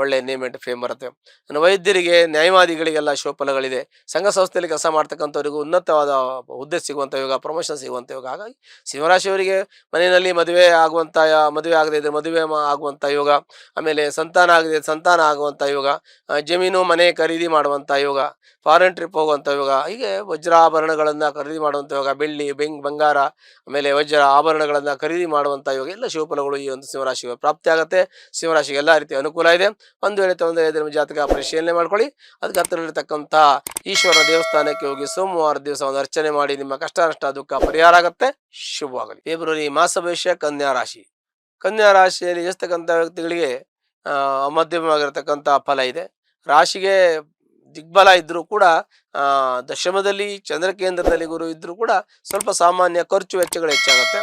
ಒಳ್ಳೆಯ ನೇಮ್ ಆ್ಯಂಡ್ ಫೇಮ್ ಬರುತ್ತೆ. ಇನ್ನು ವೈದ್ಯರಿಗೆ, ನ್ಯಾಯವಾದಿಗಳಿಗೆಲ್ಲ ಶುಭಫಲಗಳಿದೆ. ಸಂಘ ಸಂಸ್ಥೆಯಲ್ಲಿ ಕೆಲಸ ಮಾಡ್ತಕ್ಕಂಥವ್ರಿಗೂ ಉನ್ನತವಾದ ಹುದ್ದೆ ಸಿಗುವಂಥ ಯೋಗ, ಪ್ರಮೋಷನ್ ಸಿಗುವಂಥ ಯೋಗ. ಹಾಗಾಗಿ ಸಿಂಹರಾಶಿಯವರಿಗೆ ಮನೆಯಲ್ಲಿ ಮದುವೆ ಆಗದೇ ಇದ್ದರೆ ಮದುವೆ ಆಗುವಂಥ ಯೋಗ, ಆಮೇಲೆ ಸಂತಾನ ಆಗುವಂಥ ಯೋಗ, ಜಮೀನು ಮನೆ ಖರೀದಿ ಮಾಡುವಂಥ ಯೋಗ, ಫಾರಿನ್ ಟ್ರಿಪ್ ಹೋಗುವಂಥ ಯೋಗ, ಹೀಗೆ ವಜ್ರಾಭರಣಗಳನ್ನು ಖರೀದಿ ಮಾಡುವಂಥ ಯೋಗ, ಬೆಳ್ಳಿ ಬಂಗಾರ ಆಮೇಲೆ ವಜ್ರ ಆಭರಣಗಳನ್ನು ಖರೀದಿ ಮಾಡುವಂಥ ಯೋಗ, ಎಲ್ಲ ಶಿವಫಲಗಳು ಈ ಒಂದು ಸಿಂಹರಾಶಿಗೆ ಪ್ರಾಪ್ತಿ ಆಗುತ್ತೆ. ಸಿಂಹರಾಶಿಗೆ ಎಲ್ಲ ರೀತಿಯ ಅನುಕೂಲ ಇದೆ. ಒಂದು ವೇಳೆ ತೊಂದರೆ ಇದ್ದರೆ ನಿಮ್ಮ ಜಾತಕ ಪರಿಶೀಲನೆ ಮಾಡ್ಕೊಳ್ಳಿ. ಅದಕ್ಕೆ ಹತ್ತಿರಲ್ಲಿರ್ತಕ್ಕಂಥ ಈಶ್ವರ ದೇವಸ್ಥಾನಕ್ಕೆ ಹೋಗಿ ಸೋಮವಾರ ದಿವಸ ಒಂದು ಅರ್ಚನೆ ಮಾಡಿ. ನಿಮ್ಮ ಕಷ್ಟ ನಷ್ಟ ದುಃಖ ಪರಿಹಾರ ಆಗುತ್ತೆ. ಶುಭವಾಗಲಿ. ಫೆಬ್ರವರಿ ಮಾಸ ಭವಿಷ್ಯ ಕನ್ಯಾ ರಾಶಿ. ಕನ್ಯಾ ರಾಶಿಯಲ್ಲಿ ಇರ್ತಕ್ಕಂಥ ವ್ಯಕ್ತಿಗಳಿಗೆ ಮಧ್ಯಮವಾಗಿರ್ತಕ್ಕಂಥ ಫಲ ಇದೆ. ರಾಶಿಗೆ ದಿಗ್ಬಲ ಇದ್ದರೂ ಕೂಡ ದಶಮದಲ್ಲಿ ಚಂದ್ರ ಕೇಂದ್ರದಲ್ಲಿ ಗುರು ಇದ್ದರೂ ಕೂಡ ಸ್ವಲ್ಪ ಸಾಮಾನ್ಯ ಖರ್ಚು ವೆಚ್ಚಗಳು ಹೆಚ್ಚಾಗುತ್ತೆ.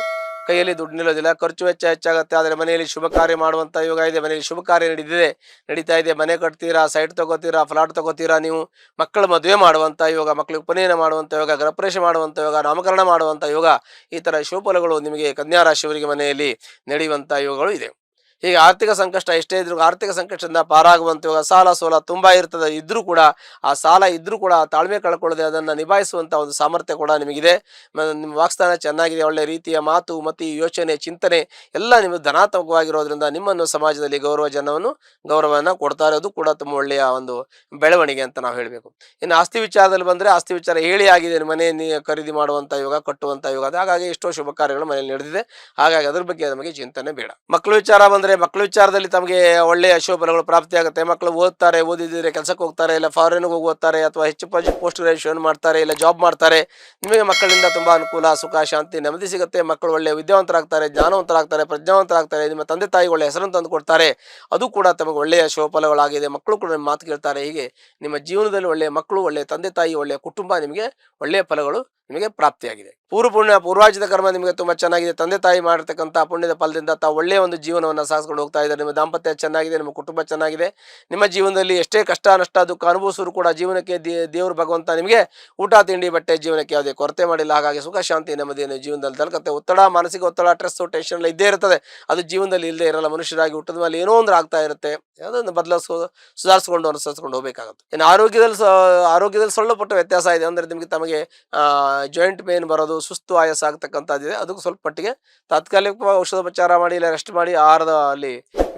ಕೈಯಲ್ಲಿ ದುಡ್ಡು ನಿಲ್ಲೋದಿಲ್ಲ, ಖರ್ಚು ವೆಚ್ಚ ಹೆಚ್ಚಾಗುತ್ತೆ. ಆದರೆ ಮನೆಯಲ್ಲಿ ಶುಭ ಕಾರ್ಯ ಮಾಡುವಂಥ ಯೋಗ ಇದೆ. ಮನೆಯಲ್ಲಿ ಶುಭ ಕಾರ್ಯ ನಡೀತಾ ಇದೆ. ಮನೆ ಕಟ್ತೀರಾ, ಸೈಟ್ ತಗೋತೀರಾ, ಫ್ಲಾಟ್ ತಗೋತೀರಾ, ನೀವು ಮಕ್ಕಳ ಮದುವೆ ಮಾಡುವಂಥ ಯೋಗ, ಮಕ್ಕಳಿಗೆ ಉಪನಯನ ಮಾಡುವಂಥ ಯೋಗ, ಗೃಹಪ್ರವೇಶ ಮಾಡುವಂಥ ಯೋಗ, ನಾಮಕರಣ ಮಾಡುವಂಥ ಯೋಗ, ಈ ಥರ ಶುಭಫಲಗಳು ನಿಮಗೆ ಕನ್ಯಾ ರಾಶಿಯವರಿಗೆ ಮನೆಯಲ್ಲಿ ನಡೆಯುವಂಥ ಯೋಗಗಳು ಇದೆ. ಹೀಗೆ ಆರ್ಥಿಕ ಸಂಕಷ್ಟ ಎಷ್ಟೇ ಇದ್ರೂ ಆರ್ಥಿಕ ಸಂಕಷ್ಟದಿಂದ ಪಾರಾಗುವಂತ ಯೋಗ. ಸಾಲ ಸೋಲ ತುಂಬಾ ಇರ್ತದೆ, ಇದ್ರೂ ಕೂಡ ಆ ಸಾಲ ಇದ್ರೂ ಕೂಡ ತಾಳ್ಮೆ ಕಳ್ಕೊಳ್ಳದೆ ಅದನ್ನ ನಿಭಾಯಿಸುವಂತ ಒಂದು ಸಾಮರ್ಥ್ಯ ಕೂಡ ನಿಮಗಿದೆ. ನಿಮ್ಮ ವಾಕ್ಸ್ಥಾನ ಚೆನ್ನಾಗಿದೆ, ಒಳ್ಳೆ ರೀತಿಯ ಮಾತು ಮತಿ ಯೋಚನೆ ಚಿಂತನೆ ಎಲ್ಲ ನಿಮಗೆ ಧನಾತ್ಮಕವಾಗಿರೋದ್ರಿಂದ ನಿಮ್ಮನ್ನು ಸಮಾಜದಲ್ಲಿ ಗೌರವವನ್ನ ಕೊಡ್ತಾರೆ. ಅದು ಕೂಡ ತುಂಬ ಒಳ್ಳೆಯ ಒಂದು ಬೆಳವಣಿಗೆ ಅಂತ ನಾವು ಹೇಳಬೇಕು. ಇನ್ನು ಆಸ್ತಿ ವಿಚಾರದಲ್ಲಿ ಬಂದ್ರೆ ಆಸ್ತಿ ವಿಚಾರ ಹೇಳಿ ಆಗಿದೆ, ಮನೆ ಖರೀದಿ ಮಾಡುವಂತ ಯೋಗ, ಕಟ್ಟುವಂತ ಯೋಗ. ಹಾಗಾಗಿ ಎಷ್ಟೋ ಶುಭ ಕಾರ್ಯಗಳು ಮನೆಯಲ್ಲಿ ನಡೆದಿದೆ. ಹಾಗಾಗಿ ಅದ್ರ ಬಗ್ಗೆ ನಮಗೆ ಚಿಂತನೆ ಬೇಡ. ಮಕ್ಕಳ ವಿಚಾರ ಬಂದ್ರೆ ಮಕ್ಕಳ ವಿಚಾರದಲ್ಲಿ ತಮಗೆ ಒಳ್ಳೆಯ ಶುಭಫಲಗಳು ಪ್ರಾಪ್ತಿಯಾಗುತ್ತೆ. ಮಕ್ಕಳು ಓದ್ತಾರೆ, ಓದಿದ್ರೆ ಕೆಲಸಕ್ಕೆ ಹೋಗ್ತಾರೆ, ಇಲ್ಲ ಫಾರಿನ್ ಹೋಗಿ ಓದ್ತಾರೆ, ಅಥವಾ ಹೆಚ್ಚು ಪೋಸ್ಟ್ ಗ್ರಾಜುಯೇಷನ್ ಮಾಡ್ತಾರೆ, ಇಲ್ಲ ಜಾಬ್ ಮಾಡ್ತಾರೆ. ನಿಮಗೆ ಮಕ್ಕಳಿಂದ ತುಂಬಾ ಅನುಕೂಲ, ಸುಖ, ಶಾಂತಿ, ನೆಮ್ಮದಿ ಸಿಗುತ್ತೆ. ಮಕ್ಕಳು ಒಳ್ಳೆ ವಿದ್ಯಾವಂತರಾಗ್ತಾರೆ, ಜ್ಞಾನವಂತರಾಗ್ತಾರೆ, ಪ್ರಜ್ಞಾವಂತರಾಗ್ತಾರೆ. ನಿಮ್ಮ ತಂದೆ ತಾಯಿ ಒಳ್ಳೆಯ ಹೆಸರನ್ನು ತಂದು ಕೊಡ್ತಾರೆ. ಅದು ಕೂಡ ತಮಗೆ ಒಳ್ಳೆಯ ಶುಭಫಲಗಳಾಗಿದೆ. ಮಕ್ಕಳು ಕೂಡ ನಿಮ್ಮ ಮಾತು ಕೇಳ್ತಾರೆ. ಹೀಗೆ ನಿಮ್ಮ ಜೀವನದಲ್ಲಿ ಒಳ್ಳೆಯ ಮಕ್ಕಳು, ಒಳ್ಳೆಯ ತಂದೆ ತಾಯಿ, ಒಳ್ಳೆಯ ಕುಟುಂಬ, ನಿಮಗೆ ಒಳ್ಳೆಯ ಫಲಗಳು ನಿಮಗೆ ಪ್ರಾಪ್ತಿಯಾಗಿದೆ. ಪೂರ್ವಾರ್ಜಿತ ಕರ್ಮ ನಿಮಗೆ ತುಂಬಾ ಚೆನ್ನಾಗಿದೆ. ತಂದೆ ತಾಯಿ ಮಾಡಿರ್ತಕ್ಕಂಥ ಪುಣ್ಯದ ಫಲದಿಂದ ತಾವು ಒಳ್ಳೆಯ ಒಂದು ಜೀವನವನ್ನು ಸಾಗಿಸ್ಕೊಂಡು ಹೋಗ್ತಾ ಇದ್ದಾರೆ. ನಿಮ್ಮ ದಾಂಪತ್ಯ ಚೆನ್ನಾಗಿದೆ, ನಿಮ್ಮ ಕುಟುಂಬ ಚೆನ್ನಾಗಿದೆ. ನಿಮ್ಮ ಜೀವನದಲ್ಲಿ ಎಷ್ಟೇ ಕಷ್ಟ ನಷ್ಟ ದುಃಖ ಅನುಭವಿಸಿದ್ರು ಕೂಡ ಜೀವನಕ್ಕೆ ದೇವರು ಭಗವಂತ ನಿಮಗೆ ಊಟ ತಿಂಡಿ ಬಟ್ಟೆ ಜೀವನಕ್ಕೆ ಯಾವುದೇ ಕೊರತೆ ಮಾಡಿಲ್ಲ. ಹಾಗಾಗಿ ಸುಖ ಶಾಂತಿ ನೆಮ್ಮದಿಯನ್ನು ಜೀವನದಲ್ಲಿ ದೊರಕತ್ತೆ. ಒತ್ತಡ, ಮಾನಸಿಕ ಒತ್ತಡ, ಸ್ಟ್ರೆಸ್, ಟೆನ್ಷನ್ ಎಲ್ಲ ಇದ್ದೇ ಇರ್ತದೆ. ಅದು ಜೀವನದಲ್ಲಿ ಇಲ್ಲದೆ ಇರಲ್ಲ. ಮನುಷ್ಯರಾಗಿ ಹುಟ್ಟಿದ ಮೇಲೆ ಏನೋ ಒಂದು ಆಗ್ತಾ ಇರುತ್ತೆ. ಅದನ್ನು ಸುಧಾರಿಸಿಕೊಂಡು ಅನುಸರಿಸಿಕೊಂಡು ಹೋಗಬೇಕಾಗುತ್ತೆ. ಇನ್ನು ಆರೋಗ್ಯದಲ್ಲಿ ಸಣ್ಣ ಪುಟ್ಟ ವ್ಯತ್ಯಾಸ ಇದೆ. ಅಂದ್ರೆ ನಿಮಗೆ ತಮಗೆ ಜಾಯಿಂಟ್ ಪೇನ್ ಬರೋದು, ಸುಸ್ತು ಆಯಾಸ ಆಗ್ತಕ್ಕಂಥದ್ದಿದೆ. ಅದಕ್ಕೂ ಸ್ವಲ್ಪ ಮಟ್ಟಿಗೆ ತಾತ್ಕಾಲಿಕವಾಗಿ ಔಷಧೋಪಚಾರ ಮಾಡಿ, ಇಲ್ಲ ರೆಸ್ಟ್ ಮಾಡಿ,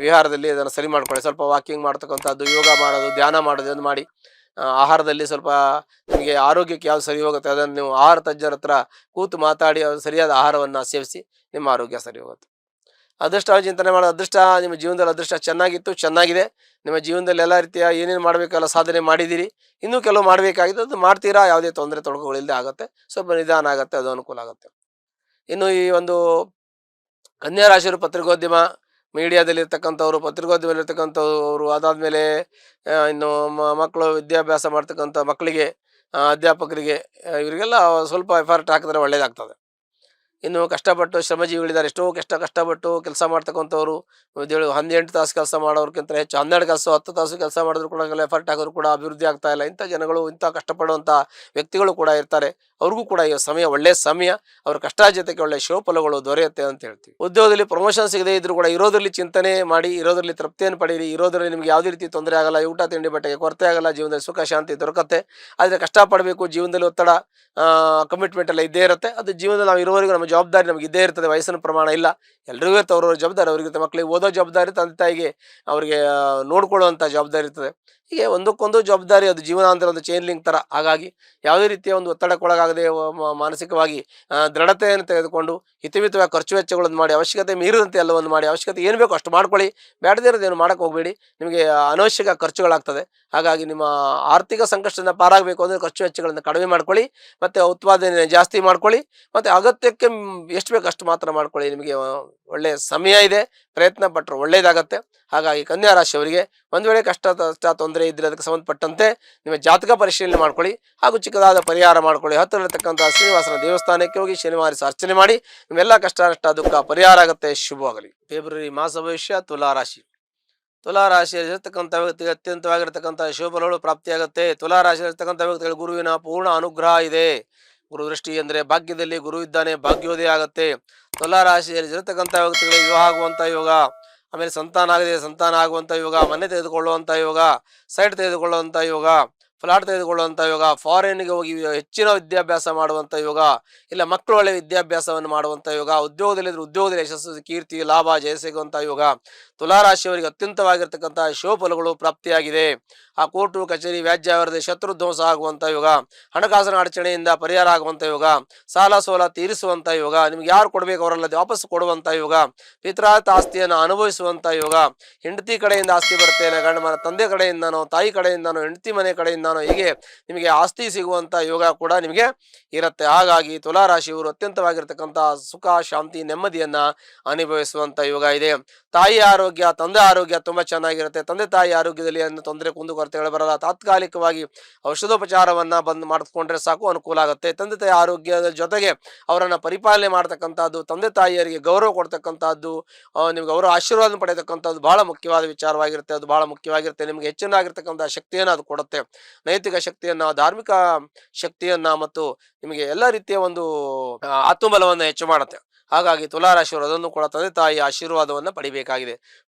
ವಿಹಾರದಲ್ಲಿ ಅದನ್ನು ಸರಿ ಮಾಡ್ಕೊಳ್ಳಿ. ಸ್ವಲ್ಪ ವಾಕಿಂಗ್ ಮಾಡ್ತಕ್ಕಂಥದ್ದು, ಯೋಗ ಮಾಡೋದು, ಧ್ಯಾನ ಮಾಡೋದು ಅದನ್ನು ಮಾಡಿ. ಆಹಾರದಲ್ಲಿ ಸ್ವಲ್ಪ ನಿಮಗೆ ಆರೋಗ್ಯಕ್ಕೆ ಯಾವ್ದು ಸರಿ ಹೋಗುತ್ತೆ ಅದನ್ನು ನೀವು ಆಹಾರ ತಜ್ಞರ ಹತ್ರ ಕೂತು ಮಾತಾಡಿ ಸರಿಯಾದ ಆಹಾರವನ್ನು ಸೇವಿಸಿ ನಿಮ್ಮ ಆರೋಗ್ಯ ಸರಿ ಹೋಗುತ್ತೆ. ಅದೃಷ್ಟ ಚಿಂತನೆ ಮಾಡೋದು. ನಿಮ್ಮ ಜೀವನದಲ್ಲಿ ಅದೃಷ್ಟ ಚೆನ್ನಾಗಿತ್ತು, ಚೆನ್ನಾಗಿದೆ. ನಿಮ್ಮ ಜೀವನದಲ್ಲಿ ಎಲ್ಲ ರೀತಿಯ ಏನೇನು ಮಾಡಬೇಕಲ್ಲ ಸಾಧನೆ ಮಾಡಿದ್ದೀರಿ. ಇನ್ನೂ ಕೆಲವು ಮಾಡಬೇಕಾಗಿದೆ, ಅದು ಮಾಡ್ತೀರಾ. ಯಾವುದೇ ತೊಂದರೆ ತೊಡಕುಗಳಿಲ್ಲದೆ ಆಗುತ್ತೆ. ಸ್ವಲ್ಪ ನಿಧಾನ ಆಗುತ್ತೆ, ಅದು ಅನುಕೂಲ ಆಗುತ್ತೆ. ಇನ್ನು ಈ ಒಂದು ಕನ್ಯಾ ರಾಶಿಯವರು ಪತ್ರಿಕೋದ್ಯಮ ಮೀಡಿಯಾದಲ್ಲಿ ಪತ್ರಿಕೋದ್ಯಮದಲ್ಲಿರ್ತಕ್ಕಂಥವ್ರು, ಅದಾದ್ಮೇಲೆ ಇನ್ನು ಮಕ್ಕಳು ವಿದ್ಯಾಭ್ಯಾಸ ಮಾಡ್ತಕ್ಕಂಥ ಮಕ್ಕಳಿಗೆ, ಅಧ್ಯಾಪಕರಿಗೆ, ಇವರಿಗೆಲ್ಲ ಸ್ವಲ್ಪ ಎಫರ್ಟ್ ಹಾಕಿದ್ರೆ ಒಳ್ಳೇದಾಗ್ತದೆ. ಇನ್ನು ಕಷ್ಟಪಟ್ಟು ಶ್ರಮಜೀವಿಗಳಿದ್ದಾರೆ. ಎಷ್ಟೋ ಕಷ್ಟಪಟ್ಟು ಕೆಲಸ ಮಾಡ್ತಕ್ಕಂಥವ್ರು, 18 ತಾಸು ಕೆಲಸ ಮಾಡೋರ್ಕಿಂತ ಹೆಚ್ಚು 12 ಕೆಲಸ 10 ತಾಸು ಕೆಲಸ ಮಾಡಿದ್ರು ಕೂಡ, ಎಫರ್ಟ್ ಹಾಕಿದ್ರು ಕೂಡ ಅಭಿವೃದ್ಧಿ ಆಗ್ತಾ ಇಲ್ಲ. ಇಂಥ ಜನಗಳು, ಇಂಥ ಕಷ್ಟಪಡುವಂಥ ವ್ಯಕ್ತಿಗಳು ಕೂಡ ಇರ್ತಾರೆ. ಅವ್ರಿಗೂ ಕೂಡ ಈ ಸಮಯ ಒಳ್ಳೆಯ ಸಮಯ. ಅವ್ರ ಕಷ್ಟ ಜೊತೆಗೆ ಒಳ್ಳೆಯ ಶುಭಫಲಗಳು ದೊರೆಯುತ್ತೆ ಅಂತ ಹೇಳ್ತೀವಿ. ಉದ್ಯೋಗದಲ್ಲಿ ಪ್ರಮೋಷನ್ ಸಿಗದೇ ಇದ್ರು ಕೂಡ ಇರೋದ್ರಲ್ಲಿ ಚಿಂತನೆ ಮಾಡಿ, ಇರೋದ್ರಲ್ಲಿ ತೃಪ್ತಿಯನ್ನು ಪಡೀರಿ. ಇರೋದ್ರಲ್ಲಿ ನಿಮ್ಗೆ ಯಾವುದೇ ರೀತಿ ತೊಂದರೆ ಆಗಲ್ಲ, ಊಟ ತಿಂಡಿ ಬಟ್ಟೆಗೆ ಕೊರತೆ ಆಗಲ್ಲ, ಜೀವನದಲ್ಲಿ ಸುಖ ಶಾಂತಿ ದೊರಕತ್ತೆ. ಆದರೆ ಕಷ್ಟಪಡಬೇಕು. ಜೀವನದಲ್ಲಿ ಒತ್ತಡ, ಕಮಿಟ್ಮೆಂಟ್ ಎಲ್ಲ ಇದ್ದೇ ಇರುತ್ತೆ. ಅದು ಜೀವನದಲ್ಲಿ ನಾವು ಇರೋವರೆಗೂ ನಮ್ಮ ಜವಾಬ್ದಾರಿ ನಮಗೆ ಇದ್ದೇ ಇರ್ತದೆ. ವಯಸ್ಸಿನ ಪ್ರಮಾಣ ಇಲ್ಲ, ಎಲ್ರಿಗೂ ಇರ್ತದೆ ಅವ್ರವ್ರ ಜವಾಬ್ದಾರಿ. ಅವರಿಗೆ ಮಕ್ಕಳಿಗೆ ಓದೋ ಜವಾಬ್ದಾರಿ, ತಂದೆ ತಾಯಿಗೆ ಅವರಿಗೆ ನೋಡ್ಕೊಳ್ಳುವಂಥ ಜವಾಬ್ದಾರಿ ಇರ್ತದೆ. ಹೀಗೆ ಒಂದಕ್ಕೊಂದು ಜವಾಬ್ದಾರಿ, ಅದು ಜೀವನ ಅಂದ್ರೆ ಒಂದು ಚೈನ್ ಲಿಂಕ್ ಥರ. ಹಾಗಾಗಿ ಯಾವುದೇ ರೀತಿಯ ಒಂದು ಒತ್ತಡಕ್ಕೊಳಗಾಗದೆ ಮಾನಸಿಕವಾಗಿ ದೃಢತೆಯನ್ನು ತೆಗೆದುಕೊಂಡು ಹಿತಮಿತವಾಗಿ ಖರ್ಚು ವೆಚ್ಚಗಳನ್ನು ಮಾಡಿ, ಅವಶ್ಯಕತೆ ಮೀರಿದಂತೆ ಎಲ್ಲವನ್ನು ಮಾಡಿ, ಅವಶ್ಯಕತೆ ಏನು ಬೇಕೋ ಅಷ್ಟು ಮಾಡ್ಕೊಳ್ಳಿ. ಬೇಡದೇ ಇರೋದೇನು ಮಾಡೋಕ್ಕೆ ಹೋಗಬೇಡಿ. ನಿಮಗೆ ಅನವಶ್ಯಕ ಖರ್ಚುಗಳಾಗ್ತದೆ. ಹಾಗಾಗಿ ನಿಮ್ಮ ಆರ್ಥಿಕ ಸಂಕಷ್ಟದಿಂದ ಪಾರಾಗಬೇಕು ಅಂದರೆ ಖರ್ಚು ವೆಚ್ಚಗಳನ್ನು ಕಡಿಮೆ ಮಾಡ್ಕೊಳ್ಳಿ, ಮತ್ತು ಉತ್ಪಾದನೆ ಜಾಸ್ತಿ ಮಾಡ್ಕೊಳ್ಳಿ, ಮತ್ತು ಅಗತ್ಯಕ್ಕೆ ಎಷ್ಟು ಬೇಕು ಅಷ್ಟು ಮಾತ್ರ ಮಾಡ್ಕೊಳ್ಳಿ. ನಿಮಗೆ ಒಳ್ಳೆಯ ಸಮಯ ಇದೆ, ಪ್ರಯತ್ನ ಪಟ್ಟರು ಒಳ್ಳೆಯದಾಗತ್ತೆ. ಹಾಗಾಗಿ ಕನ್ಯಾ ರಾಶಿಯವರಿಗೆ ಒಂದು ವೇಳೆ ಕಷ್ಟ ತೊಂದರೆ ಇದ್ದರೆ ಅದಕ್ಕೆ ಸಂಬಂಧಪಟ್ಟಂತೆ ನಿಮ್ಮ ಜಾತಕ ಪರಿಶೀಲನೆ ಮಾಡ್ಕೊಳ್ಳಿ, ಹಾಗೂ ಚಿಕ್ಕದಾದ ಪರಿಹಾರ ಮಾಡ್ಕೊಳ್ಳಿ. ಹತ್ತಿರತಕ್ಕಂಥ ಶ್ರೀನಿವಾಸನ ದೇವಸ್ಥಾನಕ್ಕೆ ಹೋಗಿ ಶನಿವಾರ ಅರ್ಚನೆ ಮಾಡಿ. ನಿಮ್ಮೆಲ್ಲ ಕಷ್ಟ ನಷ್ಟ ದುಃಖ ಪರಿಹಾರ ಆಗುತ್ತೆ. ಶುಭವಾಗಲಿ. ಫೆಬ್ರವರಿ ಮಾಸ ಭವಿಷ್ಯ. ತುಲಾರಾಶಿ. ತುಲಾರಾಶಿಯಲ್ಲಿರ್ತಕ್ಕಂಥ ವ್ಯಕ್ತಿಗೆ ಅತ್ಯಂತವಾಗಿರ್ತಕ್ಕಂಥ ಶುಭಫಲಗಳು ಪ್ರಾಪ್ತಿಯಾಗುತ್ತೆ. ತುಲಾರಾಶಿಯಲ್ಲಿರ್ತಕ್ಕಂಥ ವ್ಯಕ್ತಿಗಳು ಗುರುವಿನ ಪೂರ್ಣ ಅನುಗ್ರಹ ಇದೆ. ಗುರು ದೃಷ್ಟಿ ಅಂದರೆ ಭಾಗ್ಯದಲ್ಲಿ ಗುರು ಇದ್ದಾನೆ, ಭಾಗ್ಯೋದಯ ಆಗುತ್ತೆ. ತುಲಾರಾಶಿಯಲ್ಲಿ ಇರತಕ್ಕಂಥ ವ್ಯಕ್ತಿಗಳಿಗೆ ವಿವಾಹ ಆಗುವಂಥ ಯೋಗ, ಆಮೇಲೆ ಸಂತಾನ ಆಗದೆ ಸಂತಾನ ಆಗುವಂಥ ಯೋಗ, ಮನೆ ತೆಗೆದುಕೊಳ್ಳುವಂಥ ಯೋಗ, ಸೈಟ್ ತೆಗೆದುಕೊಳ್ಳುವಂಥ ಯೋಗ, ಫ್ಲಾಟ್ ತೆಗೆದುಕೊಳ್ಳುವಂಥ ಯೋಗ, ಫಾರಿನ್ಗೆ ಹೋಗಿ ಹೆಚ್ಚಿನ ವಿದ್ಯಾಭ್ಯಾಸ ಮಾಡುವಂಥ ಯೋಗ, ಇಲ್ಲ ಮಕ್ಕಳು ಒಳ್ಳೆಯ ವಿದ್ಯಾಭ್ಯಾಸವನ್ನು ಮಾಡುವಂಥ ಯೋಗ, ಉದ್ಯೋಗದಲ್ಲಿದ್ದರೆ ಉದ್ಯೋಗದಲ್ಲಿ ಯಶಸ್ಸು, ಕೀರ್ತಿ, ಲಾಭ, ಜಯ ಸಿಗುವಂಥ ಯೋಗ. ತುಲಾರಾಶಿಯವರಿಗೆ ಅತ್ಯಂತವಾಗಿರ್ತಕ್ಕಂಥ ಶುಭಫಲಗಳು ಪ್ರಾಪ್ತಿಯಾಗಿದೆ. ಆ ಕೋರ್ಟು ಕಚೇರಿ ವ್ಯಾಜ್ಯ ಅವರದೇ ಶತ್ರು ಧ್ವಂಸ ಆಗುವಂಥ ಯೋಗ, ಹಣಕಾಸಿನ ಅಡಚಣೆಯಿಂದ ಪರಿಹಾರ ಆಗುವಂಥ ಯೋಗ, ಸಾಲ ಸೋಲ ತೀರಿಸುವಂಥ ಯೋಗ, ನಿಮ್ಗೆ ಯಾರು ಕೊಡಬೇಕು ಅವರಲ್ಲ ವಾಪಸ್ ಕೊಡುವಂಥ ಯೋಗ, ಪಿತ್ರಾರ್ಥ ಆಸ್ತಿಯನ್ನು ಅನುಭವಿಸುವಂಥ ಯೋಗ, ಹೆಂಡತಿ ಕಡೆಯಿಂದ ಆಸ್ತಿ ಬರುತ್ತೆ, ಇಲ್ಲ ಗಂಡ ಮನ ತಂದೆ ಕಡೆಯಿಂದನೋ ತಾಯಿ ಕಡೆಯಿಂದನೋ ಹೆಂಡತಿ ಮನೆ ಕಡೆಯಿಂದನೋ, ಹೀಗೆ ನಿಮಗೆ ಆಸ್ತಿ ಸಿಗುವಂಥ ಯೋಗ ಕೂಡ ನಿಮಗೆ ಇರುತ್ತೆ. ಹಾಗಾಗಿ ತುಲಾರಾಶಿಯವರು ಅತ್ಯಂತವಾಗಿರ್ತಕ್ಕಂಥ ಸುಖ ಶಾಂತಿ ನೆಮ್ಮದಿಯನ್ನ ಅನುಭವಿಸುವಂಥ ಯೋಗ ಇದೆ. ತಾಯಿ ಆರೋಗ್ಯ, ತಂದೆ ಆರೋಗ್ಯ ತುಂಬಾ ಚೆನ್ನಾಗಿರುತ್ತೆ. ತಂದೆ ತಾಯಿ ಆರೋಗ್ಯದಲ್ಲಿ ಏನು ತೊಂದರೆ ಕುಂದುಕೊರತೆಗಳು ಬರಲ್ಲ. ತಾತ್ಕಾಲಿಕವಾಗಿ ಔಷಧೋಪಚಾರವನ್ನ ಬಂದ್ ಮಾಡಿಕೊಂಡ್ರೆ ಸಾಕು, ಅನುಕೂಲ ಆಗುತ್ತೆ. ತಂದೆ ತಾಯಿ ಆರೋಗ್ಯದ ಜೊತೆಗೆ ಅವರನ್ನ ಪರಿಪಾಲನೆ ಮಾಡ್ತಕ್ಕಂಥದ್ದು, ತಂದೆ ತಾಯಿಯರಿಗೆ ಗೌರವ ಕೊಡ್ತಕ್ಕಂಥದ್ದು, ನಿಮ್ಗೆ ಅವರ ಆಶೀರ್ವಾದ ಪಡೆಯತಕ್ಕಂಥದ್ದು ಬಹಳ ಮುಖ್ಯವಾದ ವಿಚಾರವಾಗಿರುತ್ತೆ. ಅದು ಬಹಳ ಮುಖ್ಯವಾಗಿರುತ್ತೆ. ನಿಮ್ಗೆ ಹೆಚ್ಚಿನಾಗಿರ್ತಕ್ಕಂಥ ಶಕ್ತಿಯನ್ನು ಅದು ಕೊಡುತ್ತೆ. ನೈತಿಕ ಶಕ್ತಿಯನ್ನ, ಧಾರ್ಮಿಕ ಶಕ್ತಿಯನ್ನ, ಮತ್ತು ನಿಮಗೆ ಎಲ್ಲ ರೀತಿಯ ಒಂದು ಆತ್ಮಬಲವನ್ನು ಹೆಚ್ಚು ಮಾಡುತ್ತೆ. ಹಾಗಾಗಿ ತುಲಾರಾಶಿಯವರು ಅದನ್ನು ಕೂಡ ತಂದೆ ತಾಯಿಯ ಆಶೀರ್ವಾದವನ್ನು ಪಡಿಬೇಕಾಗಿದೆ.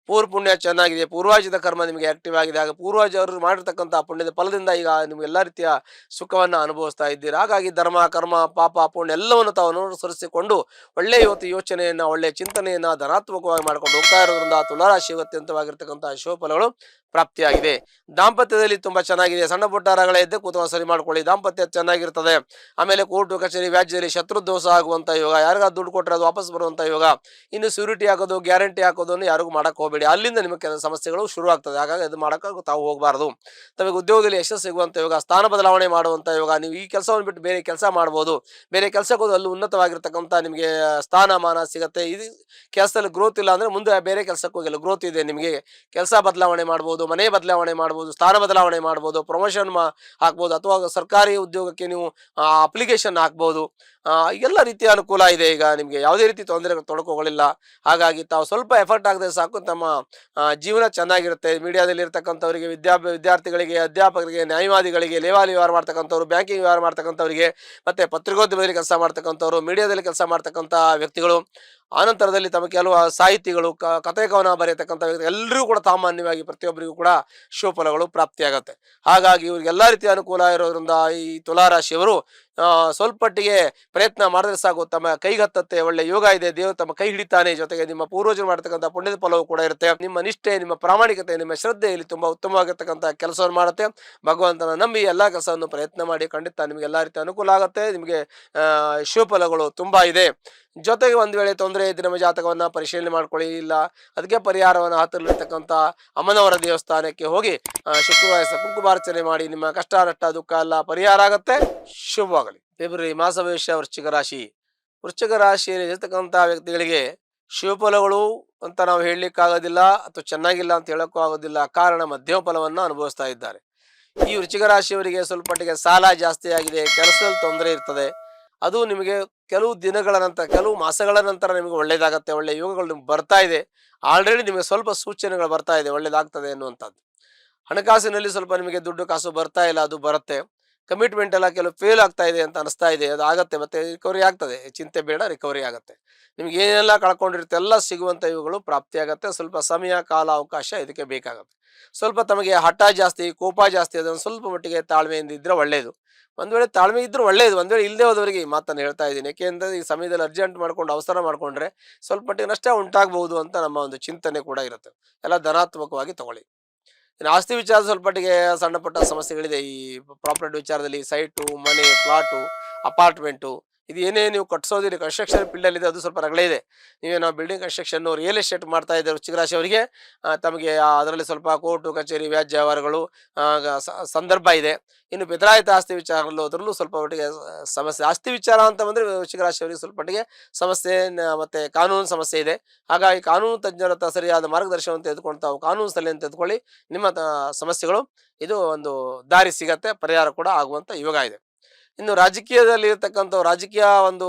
ಪುಣ್ಯ ಚೆನ್ನಾಗಿದೆ, ಪೂರ್ವಾರ್ಜಿತ ಕರ್ಮ ನಿಮಗೆ ಆಕ್ಟಿವ್ ಆಗಿದೆ. ಆಗ ಪೂರ್ವಜರು ಮಾಡಿರ್ತಕ್ಕಂಥ ಪುಣ್ಯದ ಫಲದಿಂದ ಈಗ ನೀವು ಎಲ್ಲ ರೀತಿಯ ಸುಖವನ್ನು ಅನುಭವಿಸ್ತಾ ಇದ್ದೀರಾ. ಹಾಗಾಗಿ ಧರ್ಮ, ಕರ್ಮ, ಪಾಪ, ಪುಣ್ಯ ಎಲ್ಲವನ್ನು ತಾವು ಅನುಸರಿಸಿಕೊಂಡು ಒಳ್ಳೆಯ ಇವತ್ತು ಯೋಚನೆಯನ್ನ, ಒಳ್ಳೆಯ ಚಿಂತನೆಯನ್ನ ಧನಾತ್ಮಕವಾಗಿ ಮಾಡ್ಕೊಂಡು ಹೋಗ್ತಾ ಇರೋದ್ರಿಂದ ತುಲಾರಾಶಿ ಅತ್ಯಂತವಾಗಿರ್ತಕ್ಕಂಥ ಶುಭ ಫಲಗಳು ಪ್ರಾಪ್ತಿಯಾಗಿದೆ. ದಾಂಪತ್ಯದಲ್ಲಿ ತುಂಬಾ ಚೆನ್ನಾಗಿದೆ. ಸಣ್ಣ ಪುಟ್ಟ ರಗಳೆ ಇದ್ದೆ ಕೂತವ ಸರಿ ಮಾಡ್ಕೊಳ್ಳಿ, ದಾಂಪತ್ಯ ಚೆನ್ನಾಗಿರ್ತದೆ. ಆಮೇಲೆ ಕೋರ್ಟು ಕಚೇರಿ ವ್ಯಾಜ್ಯದಲ್ಲಿ ಶತ್ರು ದೋಷ ಆಗುವಂತ ಯೋಗ, ಯಾರಿಗಾದ್ರು ದುಡ್ಡು ಕೊಟ್ಟರೆ ಅದು ವಾಪಸ್ ಬರುವಂತ ಯೋಗ. ಇನ್ನು ಸೂರಿಟಿ ಹಾಕೋದು, ಗ್ಯಾರಂಟಿ ಹಾಕೋದನ್ನು ಯಾರಿಗೂ ಮಾಡಕ್ ಹೋಗಬೇಡಿ, ಅಲ್ಲಿಂದ ನಿಮಗೆ ಕೆಲವು ಸಮಸ್ಯೆಗಳು ಶುರು ಆಗ್ತದೆ. ಹಾಗಾಗಿ ಅದು ಮಾಡಕ್ಕೆ ತಾವು ಹೋಗಬಾರದು. ತಮಗೆ ಉದ್ಯೋಗದಲ್ಲಿ ಯಶಸ್ಸು ಸಿಗುವಂತ ಯೋಗ, ಸ್ಥಾನ ಬದಲಾವಣೆ ಮಾಡುವಂತ ಯೋಗ. ನೀವು ಈ ಕೆಲಸವನ್ನು ಬಿಟ್ಟು ಬೇರೆ ಕೆಲಸ ಮಾಡ್ಬೋದು, ಬೇರೆ ಕೆಲಸಕ್ಕೆ ಹೋದ್ರೆ ಅಲ್ಲಿ ಉನ್ನತವಾಗಿರ್ತಕ್ಕಂಥ ನಿಮಗೆ ಸ್ಥಾನಮಾನ ಸಿಗತ್ತೆ. ಇದು ಕೆಲಸದಲ್ಲಿ ಗ್ರೋತ್ ಇಲ್ಲ ಅಂದ್ರೆ ಮುಂದೆ ಬೇರೆ ಕೆಲಸಕ್ಕೆ ಹೋಗಿಲ್ಲ, ಗ್ರೋತ್ ಇದೆ ನಿಮಗೆ. ಕೆಲಸ ಬದಲಾವಣೆ ಮಾಡ್ಬೋದು, ಮನೆ ಬದಲಾವಣೆ ಮಾಡ್ಬೋದು, ಸ್ಥಾನ ಬದಲಾವಣೆ ಮಾಡ್ಬೋದು, ಪ್ರಮೋಷನ್ ಹಾಕ್ಬೋದು, ಅಥವಾ ಸರ್ಕಾರಿ ಉದ್ಯೋಗಕ್ಕೆ ನೀವು ಅಪ್ಲಿಕೇಶನ್ ಹಾಕ್ಬೋದು. ಎಲ್ಲ ರೀತಿಯ ಅನುಕೂಲ ಇದೆ. ಈಗ ನಿಮಗೆ ಯಾವುದೇ ರೀತಿ ತೊಂದರೆ ತೊಡಕೋಗಳಿಲ್ಲ. ಹಾಗಾಗಿ ತಾವು ಸ್ವಲ್ಪ ಎಫರ್ಟ್ ಆಗದೆ ಸಾಕು, ತಮ್ಮ ಜೀವನ ಚೆನ್ನಾಗಿರುತ್ತೆ. ಮೀಡಿಯಾದಲ್ಲಿ ಇರ್ತಕ್ಕಂಥವರಿಗೆ, ವಿದ್ಯಾರ್ಥಿಗಳಿಗೆ, ಅಧ್ಯಾಪಕರಿಗೆ, ನ್ಯಾಯವಾದಿಗಳಿಗೆ, ಲೇವಾಲಿ ವ್ಯವಹಾರ ಮಾಡ್ತಕ್ಕಂಥವ್ರು, ಬ್ಯಾಂಕಿಂಗ್ ವ್ಯವಹಾರ ಮಾಡ್ತಕ್ಕಂಥವರಿಗೆ, ಮತ್ತೆ ಪತ್ರಿಕೋದ್ಯಮದಲ್ಲಿ ಕೆಲಸ ಮಾಡ್ತಕ್ಕಂಥವ್ರು, ಮೀಡಿಯಾದಲ್ಲಿ ಕೆಲಸ ಮಾಡ್ತಕ್ಕಂಥ ವ್ಯಕ್ತಿಗಳು, ಆನಂತರದಲ್ಲಿ ತಮ್ಮ ಕೆಲವು ಸಾಹಿತಿಗಳು, ಕಥೆ ಕವನ ಬರೆಯತಕ್ಕಂಥ ವ್ಯಕ್ತಿ, ಎಲ್ಲರಿಗೂ ಕೂಡ ಸಾಮಾನ್ಯವಾಗಿ ಪ್ರತಿಯೊಬ್ಬರಿಗೂ ಕೂಡ ಶುಭಫಲಗಳು ಪ್ರಾಪ್ತಿಯಾಗತ್ತೆ. ಹಾಗಾಗಿ ಇವರಿಗೆಲ್ಲ ರೀತಿಯ ಅನುಕೂಲ ಇರೋದ್ರಿಂದ ಈ ತುಲಾರಾಶಿಯವರು ಸ್ವಲ್ಪಟ್ಟಿಗೆ ಪ್ರಯತ್ನ ಮಾಡಿದ್ರೆ ಸಾಕು, ತಮ್ಮ ಕೈಗತ್ತತ್ತೆ. ಒಳ್ಳೆ ಯೋಗ ಇದೆ, ದೇವರು ತಮ್ಮ ಕೈ ಹಿಡಿತಾನೆ. ಜೊತೆಗೆ ನಿಮ್ಮ ಪೂರ್ವಜರು ಮಾಡ್ತಕ್ಕಂಥ ಪುಣ್ಯದ ಫಲವು ಕೂಡ ಇರುತ್ತೆ. ನಿಮ್ಮ ನಿಷ್ಠೆ, ನಿಮ್ಮ ಪ್ರಾಮಾಣಿಕತೆ, ನಿಮ್ಮ ಶ್ರದ್ಧೆ ಇಲ್ಲಿ ತುಂಬಾ ಉತ್ತಮವಾಗಿರ್ತಕ್ಕಂಥ ಕೆಲಸವನ್ನು ಮಾಡುತ್ತೆ. ಭಗವಂತನ ನಂಬಿ ಎಲ್ಲಾ ಕೆಲಸವನ್ನು ಪ್ರಯತ್ನ ಮಾಡಿ, ಖಂಡಿತ ನಿಮಗೆ ಎಲ್ಲಾ ರೀತಿಯ ಅನುಕೂಲ ಆಗುತ್ತೆ. ನಿಮಗೆ ಶುಭಫಲಗಳು ತುಂಬಾ ಇದೆ. ಜೊತೆಗೆ ಒಂದು ವೇಳೆ ತೊಂದರೆ ಇದ್ರೆ ನಮ್ಮ ಜಾತಕವನ್ನ ಪರಿಶೀಲನೆ ಮಾಡ್ಕೊಳ್ಳಿ. ಇಲ್ಲ ಅದಕ್ಕೆ ಪರಿಹಾರವನ್ನು ಹತ್ತಿರಲಿರ್ತಕ್ಕಂಥ ಅಮ್ಮನವರ ದೇವಸ್ಥಾನಕ್ಕೆ ಹೋಗಿ ಶುಕ್ರವಾರ ಕುಂಕುಮಾರ್ಚನೆ ಮಾಡಿ, ನಿಮ್ಮ ಕಷ್ಟ ನಷ್ಟ ದುಃಖ ಎಲ್ಲ ಪರಿಹಾರ ಆಗತ್ತೆ. ಶುಭವಾಗಲಿ. ಫೆಬ್ರವರಿ ಮಾಸ ಭವಿಷ್ಯ. ವೃಶ್ಚಿಕ ರಾಶಿ. ವೃಶ್ಚಿಕ ರಾಶಿಯಲ್ಲಿ ಇರ್ತಕ್ಕಂಥ ವ್ಯಕ್ತಿಗಳಿಗೆ ಶುಭಫಲಗಳು ಅಂತ ನಾವು ಹೇಳಲಿಕ್ಕಾಗೋದಿಲ್ಲ, ಅಥವಾ ಚೆನ್ನಾಗಿಲ್ಲ ಅಂತ ಹೇಳಕ್ಕೂ ಆಗೋದಿಲ್ಲ. ಕಾರಣ ಮಧ್ಯಮ ಫಲವನ್ನು ಅನುಭವಿಸ್ತಾ ಇದ್ದಾರೆ. ಈ ವೃಶ್ಚಿಕ ರಾಶಿಯವರಿಗೆ ಸ್ವಲ್ಪಟ್ಟಿಗೆ ಸಾಲ ಜಾಸ್ತಿ ಆಗಿದೆ, ಕೆಲಸದಲ್ಲಿ ತೊಂದರೆ ಇರ್ತದೆ. ಅದು ನಿಮಗೆ ಕೆಲವು ದಿನಗಳ ನಂತರ, ಕೆಲವು ಮಾಸಗಳ ನಂತರ ನಿಮಗೆ ಒಳ್ಳೇದಾಗತ್ತೆ. ಒಳ್ಳೆ ಯೋಗಗಳು ನಿಮ್ಗೆ ಬರ್ತಾ ಇದೆ. ಆಲ್ರೆಡಿ ನಿಮಗೆ ಸ್ವಲ್ಪ ಸೂಚನೆಗಳು ಬರ್ತಾ ಇದೆ ಒಳ್ಳೇದಾಗ್ತದೆ ಅನ್ನುವಂಥದ್ದು. ಹಣಕಾಸಿನಲ್ಲಿ ಸ್ವಲ್ಪ ನಿಮಗೆ ದುಡ್ಡು ಕಾಸು ಬರ್ತಾ ಇಲ್ಲ, ಅದು ಬರುತ್ತೆ. ಕಮಿಟ್ಮೆಂಟ್ ಎಲ್ಲ ಕೆಲವು ಫೇಲ್ ಆಗ್ತಾ ಇದೆ ಅಂತ ಅನಿಸ್ತಾ ಇದೆ, ಅದು ಆಗತ್ತೆ. ಮತ್ತೆ ರಿಕವರಿ ಆಗ್ತದೆ, ಚಿಂತೆ ಬೇಡ, ರಿಕವರಿ ಆಗುತ್ತೆ. ನಿಮ್ಗೆ ಏನೆಲ್ಲ ಕಳ್ಕೊಂಡಿರುತ್ತೆ ಎಲ್ಲ ಸಿಗುವಂಥ ಇವುಗಳು ಪ್ರಾಪ್ತಿಯಾಗತ್ತೆ. ಸ್ವಲ್ಪ ಸಮಯ, ಕಾಲ, ಅವಕಾಶ ಇದಕ್ಕೆ ಬೇಕಾಗುತ್ತೆ. ಸ್ವಲ್ಪ ತಮಗೆ ಹಠ ಜಾಸ್ತಿ, ಕೋಪ ಜಾಸ್ತಿ, ಅದನ್ನು ಸ್ವಲ್ಪ ಮಟ್ಟಿಗೆ ತಾಳ್ಮೆಯಿಂದ ಇದ್ರೆ ಒಳ್ಳೆಯದು. ಒಂದ್ ವೇಳೆ ತಾಳ್ಮೆ ಇದ್ರೂ ಒಳ್ಳೆಯದು, ಒಂದ್ ವೇಳೆ ಇಲ್ಲದೆ ಹೋದವರಿಗೆ ಈ ಮಾತನ್ನು ಹೇಳ್ತಾ ಇದ್ದೀನಿ. ಯಾಕೆಂದ್ರೆ ಈ ಸಮಯದಲ್ಲಿ ಅರ್ಜೆಂಟ್ ಮಾಡ್ಕೊಂಡು ಅವಸರ ಮಾಡ್ಕೊಂಡ್ರೆ ಸ್ವಲ್ಪ ಮಟ್ಟಿಗೆ ನಷ್ಟ ಉಂಟಾಗಬಹುದು ಅಂತ ನಮ್ಮ ಒಂದು ಚಿಂತನೆ ಕೂಡ ಇರುತ್ತೆ. ಎಲ್ಲ ಧನಾತ್ಮಕವಾಗಿ ತಗೊಳ್ಳಿ. ಇನ್ನು ಆಸ್ತಿ ವಿಚಾರ ಸ್ವಲ್ಪಟ್ಟಿಗೆ ಸಣ್ಣ ಪುಟ್ಟ ಸಮಸ್ಯೆಗಳಿದೆ. ಈ ಪ್ರಾಪರ್ಟಿ ವಿಚಾರದಲ್ಲಿ ಸೈಟು, ಮನೆ, ಪ್ಲಾಟು, ಅಪಾರ್ಟ್ಮೆಂಟು, ಇದು ಏನೇ ನೀವು ಕಟ್ಸೋದಿರಿ, ಕನ್ಸ್ಟ್ರಕ್ಷನ್ ಫೀಲ್ಡಲ್ಲಿ ಇದೆ, ಅದು ಸ್ವಲ್ಪ ರಗಳೆ ಇದೆ. ನೀವೇನೋ ಬಿಲ್ಡಿಂಗ್ ಕನ್ಸ್ಟ್ರಕ್ಷನ್, ರಿಯಲ್ ಎಸ್ಟೇಟ್ ಮಾಡ್ತಾ ಇದ್ದಾರೆ ವೃಶ್ಚಿಕ ರಾಶಿಯವರಿಗೆ, ತಮಗೆ ಅದರಲ್ಲಿ ಸ್ವಲ್ಪ ಕೋರ್ಟು ಕಚೇರಿ ವ್ಯಾಜ್ಯ ವ್ಯವಹಾರಗಳು ಸಂದರ್ಭ ಇದೆ. ಇನ್ನು ಬೆದರಾಯಿತ ಆಸ್ತಿ ವಿಚಾರಲ್ಲೂ ಅದರಲ್ಲೂ ಸ್ವಲ್ಪ ಮಟ್ಟಿಗೆ ಸಮಸ್ಯೆ. ಆಸ್ತಿ ವಿಚಾರ ಅಂತ ಬಂದರೆ ವೃಶ್ಚಿಕ ರಾಶಿಯವರಿಗೆ ಸ್ವಲ್ಪ ಮಟ್ಟಿಗೆ ಸಮಸ್ಯೆ, ಮತ್ತೆ ಕಾನೂನು ಸಮಸ್ಯೆ ಇದೆ. ಹಾಗಾಗಿ ಕಾನೂನು ತಜ್ಞರ ಹತ್ರ ಸರಿಯಾದ ಮಾರ್ಗದರ್ಶನವನ್ನು ತೆಗೆದುಕೊಂಡು ತಾವು ಕಾನೂನು ಸಲಹೆಯನ್ನು ತೆಗೆದುಕೊಳ್ಳಿ. ನಿಮ್ಮ ಸಮಸ್ಯೆಗಳು ಇದು ಒಂದು ದಾರಿ ಸಿಗತ್ತೆ, ಪರಿಹಾರ ಕೂಡ ಆಗುವಂಥ ಯೋಗ ಇದೆ. ಇನ್ನು ರಾಜಕೀಯದಲ್ಲಿ ಇರ್ತಕ್ಕಂಥ ರಾಜಕೀಯ ಒಂದು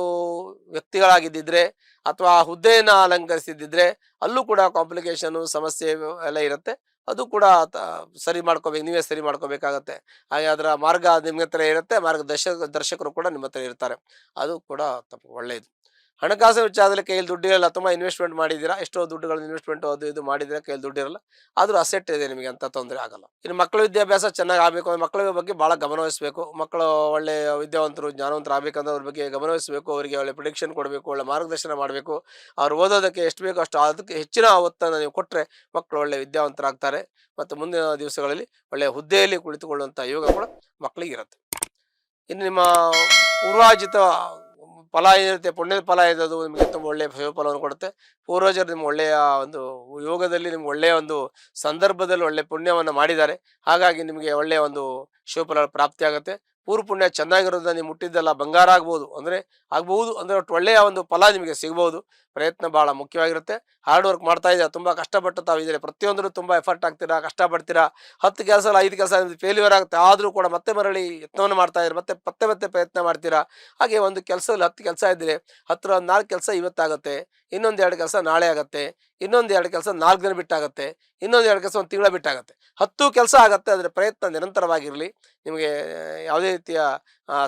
ವ್ಯಕ್ತಿಗಳಾಗಿದ್ದಿದ್ರೆ, ಅಥವಾ ಹುದ್ದೆಯನ್ನು ಅಲಂಕರಿಸಿದ್ದಿದ್ರೆ, ಅಲ್ಲೂ ಕೂಡ ಕಾಂಪ್ಲಿಕೇಶನು, ಸಮಸ್ಯೆ ಎಲ್ಲ ಇರುತ್ತೆ. ಅದು ಕೂಡ ಸರಿ ಮಾಡ್ಕೋಬೇಕು, ನೀವೇ ಸರಿ ಮಾಡ್ಕೋಬೇಕಾಗತ್ತೆ. ಹಾಗೆ ಅದರ ಮಾರ್ಗ ನಿಮ್ಮ ಹತ್ರ ಇರುತ್ತೆ, ದರ್ಶಕರು ಕೂಡ ನಿಮ್ಮ ಹತ್ರ ಇರ್ತಾರೆ. ಅದು ಕೂಡ ಒಳ್ಳೆಯದು. ಹಣಕಾಸು ವಿಚಾರದಲ್ಲಿ ಕೈಯಲ್ಲಿ ದುಡ್ಡಿರಲ್ಲ, ತುಂಬ ಇನ್ವೆಸ್ಟ್ಮೆಂಟ್ ಮಾಡಿದ್ದೀರಾ, ಎಷ್ಟೋ ದುಡ್ಡುಗಳು ಇನ್ವೆಸ್ಟ್ಮೆಂಟ್ ಅದು ಇದು ಮಾಡಿದ್ರೆ ಕೈಯಲ್ಲಿ ದುಡ್ಡಿರಲ್ಲ, ಆದರೂ ಅಸೆಟ್ ಇದೆ, ನಿಮಗೆ ಅಂತ ತೊಂದರೆ ಆಗಲ್ಲ. ಇನ್ನು ಮಕ್ಕಳ ವಿದ್ಯಾಭ್ಯಾಸ ಚೆನ್ನಾಗಿ ಆಗಬೇಕು ಅಂದ್ರೆ ಮಕ್ಕಳ ಬಗ್ಗೆ ಭಾಳ ಗಮನವಹಿಸಬೇಕು. ಮಕ್ಕಳು ಒಳ್ಳೆ ವಿದ್ಯಾವಂತರು, ಜ್ಞಾನವಂತರು ಆಗಬೇಕಂದ್ರೆ ಅವ್ರ ಬಗ್ಗೆ ಗಮನವಹಿಸಬೇಕು. ಅವರಿಗೆ ಒಳ್ಳೆ ಪ್ರಿಡಿಕ್ಷನ್ ಕೊಡಬೇಕು, ಒಳ್ಳೆ ಮಾರ್ಗದರ್ಶನ ಮಾಡಬೇಕು. ಅವ್ರು ಓದೋದಕ್ಕೆ ಎಷ್ಟು ಬೇಕೋ ಅಷ್ಟು, ಅದಕ್ಕೆ ಹೆಚ್ಚಿನ ಒತ್ತನ್ನು ನೀವು ಕೊಟ್ಟರೆ ಮಕ್ಕಳು ಒಳ್ಳೆ ವಿದ್ಯಾವಂತರಾಗ್ತಾರೆ. ಮತ್ತು ಮುಂದಿನ ದಿವಸಗಳಲ್ಲಿ ಒಳ್ಳೆಯ ಹುದ್ದೆಯಲ್ಲಿ ಕುಳಿತುಕೊಳ್ಳುವಂಥ ಯೋಗ ಕೂಡ ಮಕ್ಕಳಿಗೆ ಇರುತ್ತೆ. ಇನ್ನು ನಿಮ್ಮ ಪೂರ್ವಾರ್ಜಿತ ಫಲ ಏನಿರುತ್ತೆ, ಪುಣ್ಯದ ಫಲ ಇದೆ, ಅದು ನಿಮಗೆ ತುಂಬ ಒಳ್ಳೆಯ ಫಲವನ್ನು ಕೊಡುತ್ತೆ. ಪೂರ್ವಜರು ನಿಮ್ಮ ಒಳ್ಳೆಯ ಒಂದು ಯೋಗದಲ್ಲಿ, ನಿಮ್ಗೆ ಒಳ್ಳೆಯ ಒಂದು ಸಂದರ್ಭದಲ್ಲಿ ಒಳ್ಳೆ ಪುಣ್ಯವನ್ನು ಮಾಡಿದ್ದಾರೆ. ಹಾಗಾಗಿ ನಿಮಗೆ ಒಳ್ಳೆಯ ಒಂದು ಶಿವಫಲ ಪ್ರಾಪ್ತಿ ಆಗುತ್ತೆ. ಪೂರ್ವ ಪುಣ್ಯ ಚೆನ್ನಾಗಿರೋದ್ರಿಂದ ನೀವು ಮುಟ್ಟಿದ್ದೆಲ್ಲ ಬಂಗಾರ ಆಗ್ಬೋದು, ಆಗ್ಬಹುದು ಅಂದರೆ ಒಟ್ಟು ಒಳ್ಳೆಯ ಒಂದು ಫಲ ನಿಮಗೆ ಸಿಗ್ಬೋದು. ಪ್ರಯತ್ನ ಭಾಳ ಮುಖ್ಯವಾಗಿರುತ್ತೆ. ಹಾರ್ಡ್ ವರ್ಕ್ ಮಾಡ್ತಾ ಇದ್ದೀರಾ, ತುಂಬ ಕಷ್ಟಪಟ್ಟು ತಾವು ಇದ್ದೀರಿ, ಪ್ರತಿಯೊಂದರೂ ತುಂಬ ಎಫರ್ಟ್ ಆಗ್ತೀರಾ, ಕಷ್ಟಪಡ್ತೀರಾ. 10 ಕೆಲಸ 5 ಕೆಲಸ ಫೇಲ್ಯೂರ್ ಆಗುತ್ತೆ, ಆದರೂ ಕೂಡ ಮತ್ತೆ ಮರಳಿ ಯತ್ನವನ್ನು ಮಾಡ್ತಾ ಇದ್ದೀರಿ, ಮತ್ತೆ ಪ್ರಯತ್ನ ಮಾಡ್ತೀರಾ. ಹಾಗೆ ಒಂದು ಕೆಲಸದಲ್ಲಿ 10 ಕೆಲಸ ಇದ್ದರೆ 10 4 ಕೆಲಸ ಇವತ್ತಾಗುತ್ತೆ, ಇನ್ನೊಂದು 2 ಕೆಲಸ ನಾಳೆ ಆಗುತ್ತೆ, ಇನ್ನೊಂದು 2 ಕೆಲಸ 4 ದಿನ ಬಿಟ್ಟಾಗುತ್ತೆ, ಇನ್ನೊಂದು 2 ಕೆಲಸ 1 ತಿಂಗಳ ಬಿಟ್ಟಾಗುತ್ತೆ. 10 ಕೆಲಸ ಆಗುತ್ತೆ. ಅದರ ಪ್ರಯತ್ನ ನಿರಂತರವಾಗಿರಲಿ. ನಿಮಗೆ ಯಾವುದೇ ರೀತಿಯ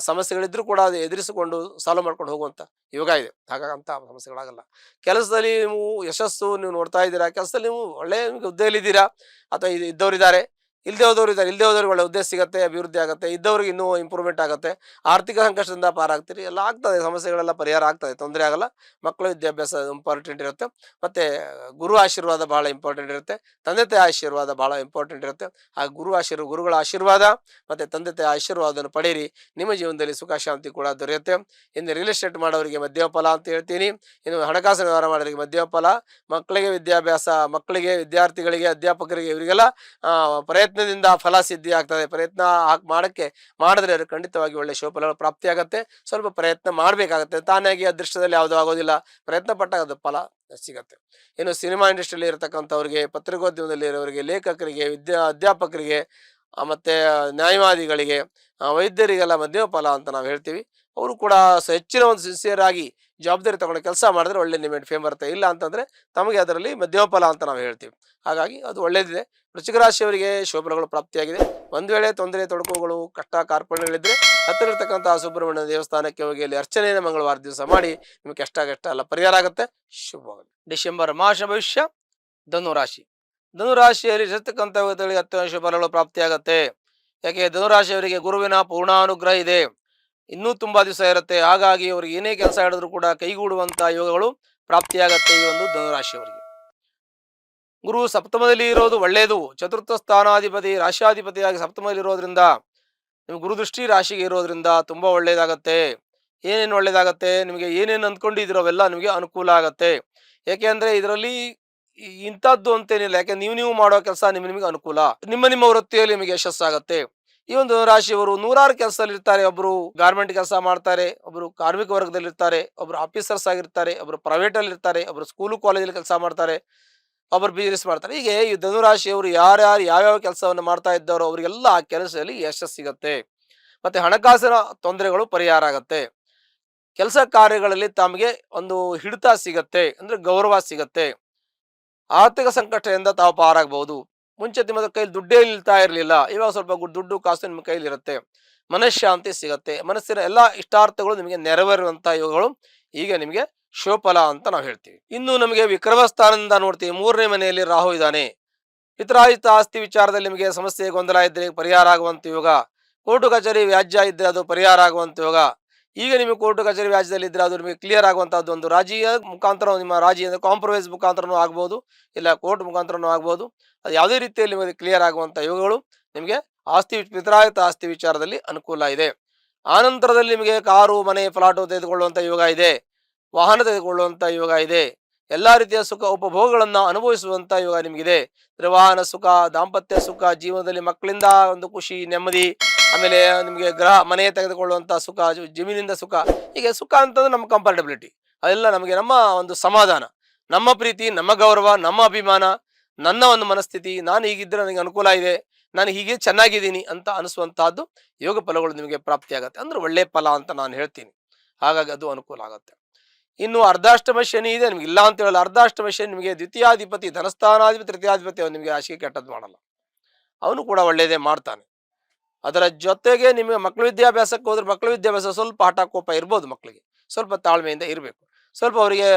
ಸಮಸ್ಯೆಗಳಿದ್ರೂ ಕೂಡ ಅದು ಎದುರಿಸಿಕೊಂಡು ಸಾಲ್ವ್ ಮಾಡ್ಕೊಂಡು ಹೋಗುವಂಥ ಯೋಗ ಇದೆ. ಹಾಗಾಗಿ ಅಂಥ ಸಮಸ್ಯೆಗಳಾಗಲ್ಲ. ಕೆಲಸದಲ್ಲಿ ನೀವು ಯಶಸ್ಸು ನೀವು ನೋಡ್ತಾ ಇದ್ದೀರಾ, ಕೆಲಸದಲ್ಲಿ ನೀವು ಒಳ್ಳೆಯ ನಿಮ್ಗೆ ಹುದ್ದೆಯಲ್ಲಿದ್ದೀರಾ, ಅಥವಾ ಇದ್ದವರಿದ್ದಾರೆ, ಇಲ್ಲದೆ ಹೋದವರು ಇದ್ದಾರೆ. ಇಲ್ಲದೆ ಹೋದವ್ರಿಗೆ ಒಳ್ಳೆ ಹುದ್ದೆ ಸಿಗುತ್ತೆ, ಅಭಿವೃದ್ಧಿ ಆಗುತ್ತೆ. ಇದ್ದವ್ರಿಗೆ ಇನ್ನೂ ಇಂಪ್ರೂವ್ಮೆಂಟ್ ಆಗುತ್ತೆ. ಆರ್ಥಿಕ ಸಂಕಷ್ಟದಿಂದ ಪಾರಾಗ್ತೀರಿ. ಎಲ್ಲ ಆಗ್ತದೆ, ಸಮಸ್ಯೆಗಳೆಲ್ಲ ಪರಿಹಾರ ಆಗ್ತದೆ, ತೊಂದರೆ ಆಗಲ್ಲ. ಮಕ್ಕಳ ವಿದ್ಯಾಭ್ಯಾಸ ಇಂಪಾರ್ಟೆಂಟ್ ಇರುತ್ತೆ. ಮತ್ತು ಗುರು ಆಶೀರ್ವಾದ ಭಾಳ ಇಂಪಾರ್ಟೆಂಟ್ ಇರುತ್ತೆ. ತಂದೆ ತಾಯಿ ಆಶೀರ್ವಾದ ಭಾಳ ಇಂಪಾರ್ಟೆಂಟ್ ಇರುತ್ತೆ. ಆ ಗುರುಗಳ ಆಶೀರ್ವಾದ ಮತ್ತು ತಂದೆ ತಾಯಿ ಆಶೀರ್ವಾದವನ್ನು ಪಡೆಯಿರಿ. ನಿಮ್ಮ ಜೀವನದಲ್ಲಿ ಸುಖ ಶಾಂತಿ ಕೂಡ ದೊರೆಯುತ್ತೆ. ಇನ್ನು ರಿಯಲ್ ಎಸ್ಟೇಟ್ ಮಾಡೋರಿಗೆ ಮಧ್ಯಮ ಫಲ ಅಂತ ಹೇಳ್ತೀನಿ. ಇನ್ನು ಹಣಕಾಸಿನ ವ್ಯವಹಾರ ಮಾಡೋರಿಗೆ ಮಧ್ಯಮ ಫಲ. ಮಕ್ಕಳಿಗೆ ವಿದ್ಯಾಭ್ಯಾಸ, ಮಕ್ಕಳಿಗೆ, ವಿದ್ಯಾರ್ಥಿಗಳಿಗೆ, ಅಧ್ಯಾಪಕರಿಗೆ, ಇವರಿಗೆಲ್ಲ ಪ್ರಯತ್ನದಿಂದ ಫಲ ಸಿದ್ಧಿ ಆಗ್ತದೆ. ಪ್ರಯತ್ನ ಮಾಡಿದ್ರೆ ಅದು ಖಂಡಿತವಾಗಿ ಒಳ್ಳೆ ಶುಭಫಲಗಳು ಪ್ರಾಪ್ತಿಯಾಗತ್ತೆ. ಸ್ವಲ್ಪ ಪ್ರಯತ್ನ ಮಾಡಬೇಕಾಗತ್ತೆ. ತಾನಾಗಿ ಅದೃಷ್ಟದಲ್ಲಿ ಯಾವುದೂ ಆಗೋದಿಲ್ಲ. ಪ್ರಯತ್ನ ಪಟ್ಟಾಗ ಅದು ಫಲ ಸಿಗತ್ತೆ. ಇನ್ನು ಸಿನಿಮಾ ಇಂಡಸ್ಟ್ರಿಯಲ್ಲಿ ಇರತಕ್ಕಂಥವ್ರಿಗೆ, ಪತ್ರಿಕೋದ್ಯಮದಲ್ಲಿ ಇರೋರಿಗೆ, ಲೇಖಕರಿಗೆ, ಅಧ್ಯಾಪಕರಿಗೆ, ಮತ್ತೆ ನ್ಯಾಯವಾದಿಗಳಿಗೆ, ವೈದ್ಯರಿಗೆಲ್ಲ ಮಧ್ಯಮ ಫಲ ಅಂತ ನಾವು ಹೇಳ್ತೀವಿ. ಅವರು ಕೂಡ ಹೆಚ್ಚಿನ ಒಂದು ಸಿನ್ಸಿಯರ್ ಆಗಿ ಜವಾಬ್ದಾರಿ ತಗೊಂಡು ಕೆಲಸ ಮಾಡಿದ್ರೆ ಒಳ್ಳೆ ನಿಮಗೆ ಫೇಮ್ ಬರುತ್ತೆ. ಇಲ್ಲ ಅಂತಂದರೆ ತಮಗೆ ಅದರಲ್ಲಿ ಮಧ್ಯಮ ಫಲ ಅಂತ ನಾವು ಹೇಳ್ತೀವಿ. ಹಾಗಾಗಿ ಅದು ಒಳ್ಳೆಯದಿದೆ. ವೃಶ್ಚಿಕ ರಾಶಿಯವರಿಗೆ ಶುಭಫಲಗಳು ಪ್ರಾಪ್ತಿಯಾಗಿದೆ. ಒಂದು ವೇಳೆ ತೊಂದರೆ, ತೊಡಕುಗಳು, ಕಷ್ಟ ಕಾರ್ಪಣ್ಯಗಳಿದ್ದರೆ ಹತ್ತಿರತಕ್ಕಂತಹ ಸುಬ್ರಹ್ಮಣ್ಯ ದೇವಸ್ಥಾನಕ್ಕೆ ಹೋಗಿ ಅಲ್ಲಿ ಅರ್ಚನೆಯನ್ನು ಮಂಗಳವಾರ ದಿವಸ ಮಾಡಿ ನಿಮಗೆ ಕಷ್ಟ ಎಲ್ಲ ಪರಿಹಾರ ಆಗುತ್ತೆ. ಶುಭವಾಗಲಿ. ಡಿಸೆಂಬರ್ ಮಾಸ ಭವಿಷ್ಯ ಧನುರಾಶಿ. ಧನುರಾಶಿಯಲ್ಲಿ ಇರತಕ್ಕಂಥ ವ್ಯಕ್ತಿಗಳಿಗೆ ಅತ್ಯಂತ ಶುಭಫಲಗಳು ಪ್ರಾಪ್ತಿಯಾಗತ್ತೆ. ಯಾಕೆ, ಧನುರಾಶಿಯವರಿಗೆ ಗುರುವಿನ ಪೂರ್ಣಾನುಗ್ರಹ ಇದೆ. ಇನ್ನೂ ತುಂಬಾ ದಿವಸ ಇರುತ್ತೆ. ಹಾಗಾಗಿ ಅವ್ರಿಗೆ ಏನೇ ಕೆಲಸ ಹಿಡಿದ್ರು ಕೂಡ ಕೈಗೂಡುವಂತ ಯೋಗಗಳು ಪ್ರಾಪ್ತಿಯಾಗತ್ತೆ ಈ ಒಂದು ಧನುರಾಶಿಯವರಿಗೆ. ಗುರು ಸಪ್ತಮದಲ್ಲಿ ಇರೋದು ಒಳ್ಳೆಯದು. ಚತುರ್ಥ ಸ್ಥಾನಾಧಿಪತಿ, ರಾಶಿಯಾಧಿಪತಿಯಾಗಿ ಸಪ್ತಮದಲ್ಲಿ ಇರೋದ್ರಿಂದ, ನಿಮ್ಗೆ ಗುರುದೃಷ್ಟಿ ರಾಶಿಗೆ ಇರೋದ್ರಿಂದ ತುಂಬಾ ಒಳ್ಳೇದಾಗತ್ತೆ. ಏನೇನು ಒಳ್ಳೇದಾಗತ್ತೆ, ನಿಮಗೆ ಏನೇನು ಅಂದ್ಕೊಂಡಿದ್ದೀರೋ ಅವೆಲ್ಲ ನಿಮಗೆ ಅನುಕೂಲ ಆಗತ್ತೆ. ಯಾಕೆ ಅಂದ್ರೆ ಇದರಲ್ಲಿ ಇಂಥದ್ದು ಅಂತೇನಿಲ್ಲ. ಯಾಕೆ ನೀವು ಮಾಡೋ ಕೆಲಸ ನಿಮಗೆ ಅನುಕೂಲ. ನಿಮ್ಮ ವೃತ್ತಿಯಲ್ಲಿ ನಿಮಗೆ ಯಶಸ್ಸಾಗತ್ತೆ. ಈ ಒಂದು ರಾಶಿಯವರು ನೂರಾರು ಕೆಲಸದಲ್ಲಿ ಇರ್ತಾರೆ. ಒಬ್ರು ಗಾರ್ಮೆಂಟ್ ಕೆಲಸ ಮಾಡ್ತಾರೆ, ಒಬ್ರು ಕಾರ್ಮಿಕ ವರ್ಗದಲ್ಲಿ ಇರ್ತಾರೆ, ಒಬ್ರು ಆಫೀಸರ್ಸ್ ಆಗಿರ್ತಾರೆ, ಒಬ್ರು ಪ್ರೈವೇಟ್ ಅಲ್ಲಿ ಇರ್ತಾರೆ, ಒಬ್ರು ಸ್ಕೂಲು ಕಾಲೇಜಲ್ಲಿ ಕೆಲಸ ಮಾಡ್ತಾರೆ, ಒಬ್ರು ಬಿಸ್ನೆಸ್ ಮಾಡ್ತಾರೆ. ಹೀಗೆ ಈ ಧನುರಾಶಿಯವರು ಯಾರ್ಯಾರು ಯಾವ್ಯಾವ ಕೆಲಸವನ್ನು ಮಾಡ್ತಾ ಇದ್ದಾರೋ ಅವರಿಗೆಲ್ಲ ಆ ಕೆಲಸದಲ್ಲಿ ಯಶಸ್ಸು ಸಿಗತ್ತೆ. ಮತ್ತೆ ಹಣಕಾಸಿನ ತೊಂದರೆಗಳು ಪರಿಹಾರ ಆಗತ್ತೆ. ಕೆಲಸ ಕಾರ್ಯಗಳಲ್ಲಿ ತಮಗೆ ಒಂದು ಹಿಡಿತ ಸಿಗತ್ತೆ, ಅಂದ್ರೆ ಗೌರವ ಸಿಗತ್ತೆ. ಆರ್ಥಿಕ ಸಂಕಷ್ಟದಿಂದ ತಾವು ಪಾರಾಗಬಹುದು. ಮುಂಚೆ ನಿಮ್ಮ ಕೈಲಿ ದುಡ್ಡೇ ನಿಲ್ತಾ ಇರಲಿಲ್ಲ, ಇವಾಗ ಸ್ವಲ್ಪ ದುಡ್ಡು ಕಾಸು ನಿಮ್ಮ ಕೈಲಿ ಇರುತ್ತೆ. ಮನಃಶಾಂತಿ ಸಿಗತ್ತೆ. ಮನಸ್ಸಿನ ಎಲ್ಲಾ ಇಷ್ಟಾರ್ಥಗಳು ನಿಮಗೆ ನೆರವೇರುವಂತಹ ಯೋಗಗಳು ಈಗ ನಿಮಗೆ ಶುಭಫಲ ಅಂತ ನಾವು ಹೇಳ್ತೀವಿ. ಇನ್ನು ನಮಗೆ ವಿಕ್ರಮ ಸ್ಥಾನದಿಂದ ನೋಡ್ತೀವಿ. 3ನೇ ಮನೆಯಲ್ಲಿ ರಾಹು ಇದ್ದಾನೆ. ಪಿತ್ರಾರ್ಜಿತ ಆಸ್ತಿ ವಿಚಾರದಲ್ಲಿ ನಿಮಗೆ ಸಮಸ್ಯೆ, ಗೊಂದಲ ಇದ್ರೆ ಪರಿಹಾರ ಆಗುವಂತ ಯೋಗ. ಕೋರ್ಟು ಕಚೇರಿ ವ್ಯಾಜ್ಯ ಇದ್ರೆ ಅದು ಪರಿಹಾರ ಆಗುವಂತ ಯೋಗ. ಈಗ ನಿಮಗೆ ಕೋರ್ಟು ಕಚೇರಿ ವ್ಯಾಜ್ಯದಲ್ಲಿ ಇದ್ರೆ ಅದು ನಿಮಗೆ ಕ್ಲಿಯರ್ ಆಗುವಂತಹದ್ದು. ಒಂದು ರಾಜಿಯ ಮುಖಾಂತರ, ನಿಮ್ಮ ರಾಜಿ ಅಂದ್ರೆ ಕಾಂಪ್ರಮೈಸ್ ಮುಖಾಂತರನೂ ಆಗ್ಬೋದು, ಇಲ್ಲ ಕೋರ್ಟ್ ಮುಖಾಂತರನೂ ಆಗ್ಬೋದು. ಅದು ಯಾವುದೇ ರೀತಿಯಲ್ಲಿ ನಿಮಗೆ ಕ್ಲಿಯರ್ ಆಗುವಂತ ಯೋಗಗಳು ನಿಮಗೆ ಪಿತ್ರಾರ್ಜಿತ ಆಸ್ತಿ ವಿಚಾರದಲ್ಲಿ ಅನುಕೂಲ ಇದೆ. ಆನಂತರದಲ್ಲಿ ನಿಮಗೆ ಕಾರು, ಮನೆ, ಫ್ಲಾಟು ತೆಗೆದುಕೊಳ್ಳುವಂತ ಯೋಗ ಇದೆ. ವಾಹನ ತೆಗೆದುಕೊಳ್ಳುವಂತ ಯೋಗ ಇದೆ. ಎಲ್ಲಾ ರೀತಿಯ ಸುಖ ಉಪಭೋಗಗಳನ್ನ ಅನುಭವಿಸುವಂತ ಯೋಗ ನಿಮಗಿದೆ. ವಾಹನ ಸುಖ, ದಾಂಪತ್ಯ ಸುಖ, ಜೀವನದಲ್ಲಿ ಮಕ್ಕಳಿಂದ ಒಂದು ಖುಷಿ, ನೆಮ್ಮದಿ, ಆಮೇಲೆ ನಿಮಗೆ ಮನೆ ತೆಗೆದುಕೊಳ್ಳುವಂತ ಸುಖ, ಜಮೀನಿಂದ ಸುಖ. ಹೀಗೆ ಸುಖ ಅಂತಂದ್ರೆ ನಮ್ಮ ಕಂಫರ್ಟಬಿಲಿಟಿ, ಅದೆಲ್ಲ ನಮಗೆ ನಮ್ಮ ಒಂದು ಸಮಾಧಾನ, ನಮ್ಮ ಪ್ರೀತಿ, ನಮ್ಮ ಗೌರವ, ನಮ್ಮ ಅಭಿಮಾನ, ನನ್ನ ಒಂದು ಮನಸ್ಥಿತಿ. ನಾನು ಹೀಗಿದ್ರೆ ನನಗೆ ಅನುಕೂಲ ಇದೆ, ನಾನು ಹೀಗೆ ಚೆನ್ನಾಗಿದ್ದೀನಿ ಅಂತ ಅನಿಸುವಂತಹದ್ದು ಯೋಗ ಫಲಗಳು ನಿಮಗೆ ಪ್ರಾಪ್ತಿಯಾಗತ್ತೆ. ಅಂದ್ರೆ ಒಳ್ಳೆ ಫಲ ಅಂತ ನಾನು ಹೇಳ್ತೀನಿ. ಹಾಗಾಗಿ ಅದು ಅನುಕೂಲ ಆಗುತ್ತೆ. ಇನ್ನು ಅರ್ಧಾಷ್ಟಮ ಶನಿ ಇದೆ, ನಿಮ್ಗೆ ಇಲ್ಲ ಅಂತ ಹೇಳಲ್ಲ. ಅರ್ಧಾಷ್ಟಮ ಶನಿ ನಿಮಗೆ ದ್ವಿತೀಯಾಧಿಪತಿ, ಧನಸ್ಥಾನಾಧಿಪತಿ, ತೃತೀಯಾಧಿಪತಿ, ಅವನು ನಿಮಗೆ ರಾಶಿಗೆ ಕೆಟ್ಟದ್ದು ಮಾಡಲ್ಲ, ಅವನು ಕೂಡ ಒಳ್ಳೆಯದೇ ಮಾಡ್ತಾನೆ. ಅದರ ಜೊತೆಗೆ ನಿಮಗೆ ಮಕ್ಕಳ ವಿದ್ಯಾಭ್ಯಾಸಕ್ಕೆ ಹೋದ್ರೆ, ಮಕ್ಕಳ ವಿದ್ಯಾಭ್ಯಾಸ ಸ್ವಲ್ಪ ಹಠ ಕೋಪ ಇರ್ಬೋದು. ಮಕ್ಕಳಿಗೆ ಸ್ವಲ್ಪ ತಾಳ್ಮೆಯಿಂದ ಇರಬೇಕು, ಸ್ವಲ್ಪ ಅವರಿಗೆ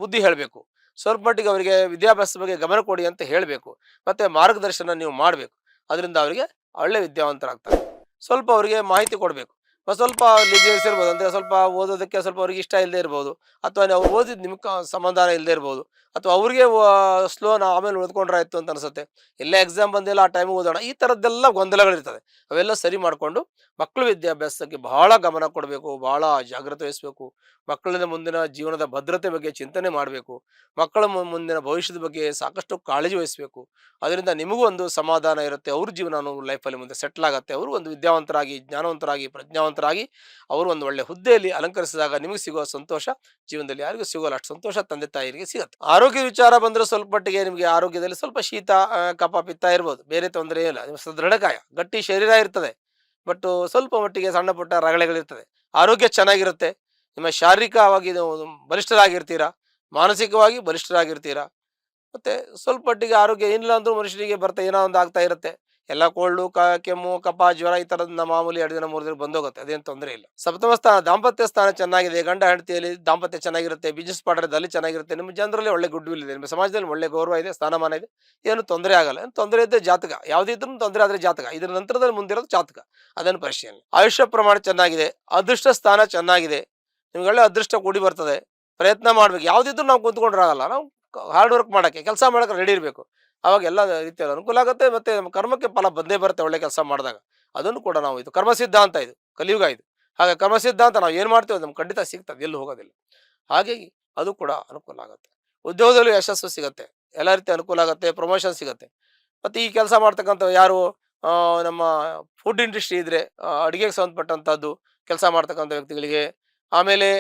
ಬುದ್ಧಿ ಹೇಳಬೇಕು, ಸ್ವಲ್ಪ ಮಟ್ಟಿಗೆ ಅವರಿಗೆ ವಿದ್ಯಾಭ್ಯಾಸದ ಬಗ್ಗೆ ಗಮನ ಕೊಡಿ ಅಂತ ಹೇಳಬೇಕು. ಮತ್ತೆ ಮಾರ್ಗದರ್ಶನ ನೀವು ಮಾಡಬೇಕು. ಅದರಿಂದ ಅವರಿಗೆ ಒಳ್ಳೆ ವಿದ್ಯಾವಂತರಾಗ್ತಾರೆ. ಸ್ವಲ್ಪ ಅವರಿಗೆ ಮಾಹಿತಿ ಕೊಡಬೇಕು. ಸ್ವಲ್ಪ ಲಿಜಿನೆಸ್ ಇರ್ಬೋದು, ಅಂದರೆ ಸ್ವಲ್ಪ ಓದೋದಕ್ಕೆ ಸ್ವಲ್ಪ ಅವ್ರಿಗೆ ಇಷ್ಟ ಇಲ್ಲದೆ ಇರ್ಬೋದು, ಅಥವಾ ಅವ್ರು ಓದಿದ ನಿಮ್ಗೆ ಸಮಾಧಾನ ಇಲ್ಲದೆ ಇರ್ಬೋದು, ಅಥವಾ ಅವ್ರಿಗೆ ಸ್ಲೋ ನಾವು ಆಮೇಲೆ ಓದ್ಕೊಂಡ್ರಾಯ್ತು ಅಂತ ಅನಿಸುತ್ತೆ. ಎಲ್ಲ ಎಕ್ಸಾಮ್ ಬಂದಿಲ್ಲ, ಆ ಟೈಮಿಗೆ ಓದೋಣ, ಈ ಥರದ್ದೆಲ್ಲ ಗೊಂದಲಗಳಿರ್ತದೆ. ಅವೆಲ್ಲ ಸರಿ ಮಾಡಿಕೊಂಡು ಮಕ್ಕಳ ವಿದ್ಯಾಭ್ಯಾಸಕ್ಕೆ ಬಹಳ ಗಮನ ಕೊಡಬೇಕು, ಬಹಳ ಜಾಗ್ರತೆ ವಹಿಸಬೇಕು. ಮಕ್ಕಳಿಂದ ಮುಂದಿನ ಜೀವನದ ಭದ್ರತೆ ಬಗ್ಗೆ ಚಿಂತನೆ ಮಾಡಬೇಕು. ಮಕ್ಕಳ ಮುಂದಿನ ಭವಿಷ್ಯದ ಬಗ್ಗೆ ಸಾಕಷ್ಟು ಕಾಳಜಿ ವಹಿಸಬೇಕು. ಅದರಿಂದ ನಿಮಗೂ ಒಂದು ಸಮಾಧಾನ ಇರುತ್ತೆ. ಅವ್ರ ಜೀವನ ಲೈಫಲ್ಲಿ ಮುಂದೆ ಸೆಟ್ಲ್ ಆಗುತ್ತೆ. ಅವರು ಒಂದು ವಿದ್ಯಾವಂತರಾಗಿ, ಜ್ಞಾನವಂತರಾಗಿ, ಪ್ರಜ್ಞಾವಂತರಾಗಿ ಅವರು ಒಂದು ಒಳ್ಳೆ ಹುದ್ದೆಯಲ್ಲಿ ಅಲಂಕರಿಸಿದಾಗ ನಿಮಗೆ ಸಿಗುವ ಸಂತೋಷ ಜೀವನದಲ್ಲಿ ಯಾರಿಗೂ ಸಿಗೋಲ್ಲ. ಅಷ್ಟು ಸಂತೋಷ ತಂದೆ ತಾಯಿರಿಗೆ ಸಿಗುತ್ತೆ. ಆರೋಗ್ಯ ವಿಚಾರ ಬಂದರೆ ಸ್ವಲ್ಪ ಮಟ್ಟಿಗೆ ನಿಮಗೆ ಆರೋಗ್ಯದಲ್ಲಿ ಸ್ವಲ್ಪ ಶೀತ, ಕಫ, ಪಿತ್ತ ಇರ್ಬೋದು, ಬೇರೆ ತೊಂದರೆ ಇಲ್ಲ. ನಿಮ್ಮ ದೃಢಕಾಯ, ಗಟ್ಟಿ ಶರೀರ ಇರ್ತದೆ, ಬಟ್ ಸ್ವಲ್ಪ ಮಟ್ಟಿಗೆ ಸಣ್ಣ ಪುಟ್ಟ ರಗಳೆಗಳಿರ್ತದೆ. ಆರೋಗ್ಯ ಚೆನ್ನಾಗಿರುತ್ತೆ. ನಿಮ್ಮ ಶಾರೀರಿಕವಾಗಿ ಬಲಿಷ್ಠರಾಗಿರ್ತೀರಾ, ಮಾನಸಿಕವಾಗಿ ಬಲಿಷ್ಠರಾಗಿರ್ತೀರಾ. ಮತ್ತೆ ಸ್ವಲ್ಪ ಮಟ್ಟಿಗೆ ಆರೋಗ್ಯ ಏನಿಲ್ಲ ಅಂದ್ರೂ ಮನುಷ್ಯನಿಗೆ ಏನೋ ಒಂದು ಆಗ್ತಾ ಇರುತ್ತೆ. ಎಲ್ಲ ಕೋಲ್ಡು ಕೆಮ್ಮು ಕಫ ಜ್ವರ ಈ ಥರದ್ದು ಮಾಮೂಲಿ 2 ದಿನ 3 ದಿನ ಬಂದೋಗುತ್ತೆ, ಅದೇನು ತೊಂದರೆ ಇಲ್ಲ. ಸಪ್ತಮ ಸ್ಥಾನ ದಾಂಪತ್ಯ ಸ್ಥಾನ ಚೆನ್ನಾಗಿದೆ, ಗಂಡ ಹೆಂಡತಿಯಲ್ಲಿ ದಾಂಪತ್ಯ ಚೆನ್ನಾಗಿರುತ್ತೆ, ಬಿಸ್ನೆಸ್ ಪಾರ್ಟ್ನರ್ದಲ್ಲಿ ಚೆನ್ನಾಗಿರುತ್ತೆ, ನಿಮ್ಮ ಜನರಲ್ಲಿ ಒಳ್ಳೆ ಗುಡ್ ವಿಲ್ ಇದೆ, ನಿಮ್ಮ ಸಮಾಜದಲ್ಲಿ ಒಳ್ಳೆ ಗೌರವ ಇದೆ, ಸ್ಥಾನಮಾನ ಇದೆ, ಏನು ತೊಂದರೆ ಆಗಲ್ಲ. ಏನು ತೊಂದರೆ ಇದ್ದರೆ ಜಾತಕ, ಯಾವುದೇ ಇದ್ರೂ ತೊಂದರೆ ಆದರೆ ಜಾತಕ, ಇದರ ನಂತರದಲ್ಲಿ ಮುಂದಿರೋದು ಜಾತಕ, ಅದನ್ನು ಪರಿಶೀಲನೆ. ಆಯುಷ್ಯ ಪ್ರಮಾಣ ಚೆನ್ನಾಗಿದೆ, ಅದೃಷ್ಟ ಸ್ಥಾನ ಚೆನ್ನಾಗಿದೆ, ನಿಮ್ಗೆ ಒಳ್ಳೆ ಅದೃಷ್ಟ ಕೂಡಿ ಬರ್ತದೆ. ಪ್ರಯತ್ನ ಮಾಡ್ಬೇಕು, ಯಾವುದಿದ್ರು ನಾವು ಕುಂತ್ಕೊಂಡ್ರಾಗಲ್ಲ, ನಾವು ಹಾರ್ಡ್ ವರ್ಕ್ ಮಾಡೋಕ್ಕೆ ಕೆಲಸ ಮಾಡೋಕ್ಕೆ ರೆಡಿ ಇರಬೇಕು, ಅವಾಗ ಎಲ್ಲ ರೀತಿಯಲ್ಲಿ ಅನುಕೂಲ ಆಗುತ್ತೆ. ಮತ್ತೆ ನಮ್ಮ ಕರ್ಮಕ್ಕೆ ಫಲ ಬಂದೇ ಬರುತ್ತೆ ಒಳ್ಳೆ ಕೆಲಸ ಮಾಡಿದಾಗ. ಅದನ್ನು ಕೂಡ ನಾವು, ಇದು ಕರ್ಮ ಸಿದ್ಧಾಂತ, ಇದು ಕಲಿಯುಗ ಇದು. ಹಾಗೆ ಕರ್ಮ ಸಿದ್ಧಾಂತ ನಾವು ಏನು ಮಾಡ್ತೀವಿ ನಮ್ಗೆ ಖಂಡಿತ ಸಿಗ್ತದೆ, ಎಲ್ಲೂ ಹೋಗೋದಿಲ್ಲ. ಹಾಗಾಗಿ ಅದು ಕೂಡ ಅನುಕೂಲ ಆಗುತ್ತೆ. ಉದ್ಯೋಗದಲ್ಲೂ ಯಶಸ್ಸು ಸಿಗುತ್ತೆ, ಎಲ್ಲ ರೀತಿ ಅನುಕೂಲ ಆಗುತ್ತೆ, ಪ್ರಮೋಷನ್ ಸಿಗುತ್ತೆ. ಮತ್ತು ಈ ಕೆಲಸ ಮಾಡ್ತಕ್ಕಂಥ ಯಾರು ನಮ್ಮ ಫುಡ್ ಇಂಡಸ್ಟ್ರಿ ಇದ್ದರೆ, ಅಡುಗೆಗೆ ಸಂಬಂಧಪಟ್ಟಂಥದ್ದು ಕೆಲಸ ಮಾಡ್ತಕ್ಕಂಥ ವ್ಯಕ್ತಿಗಳಿಗೆ, ಆಮೇಲೆ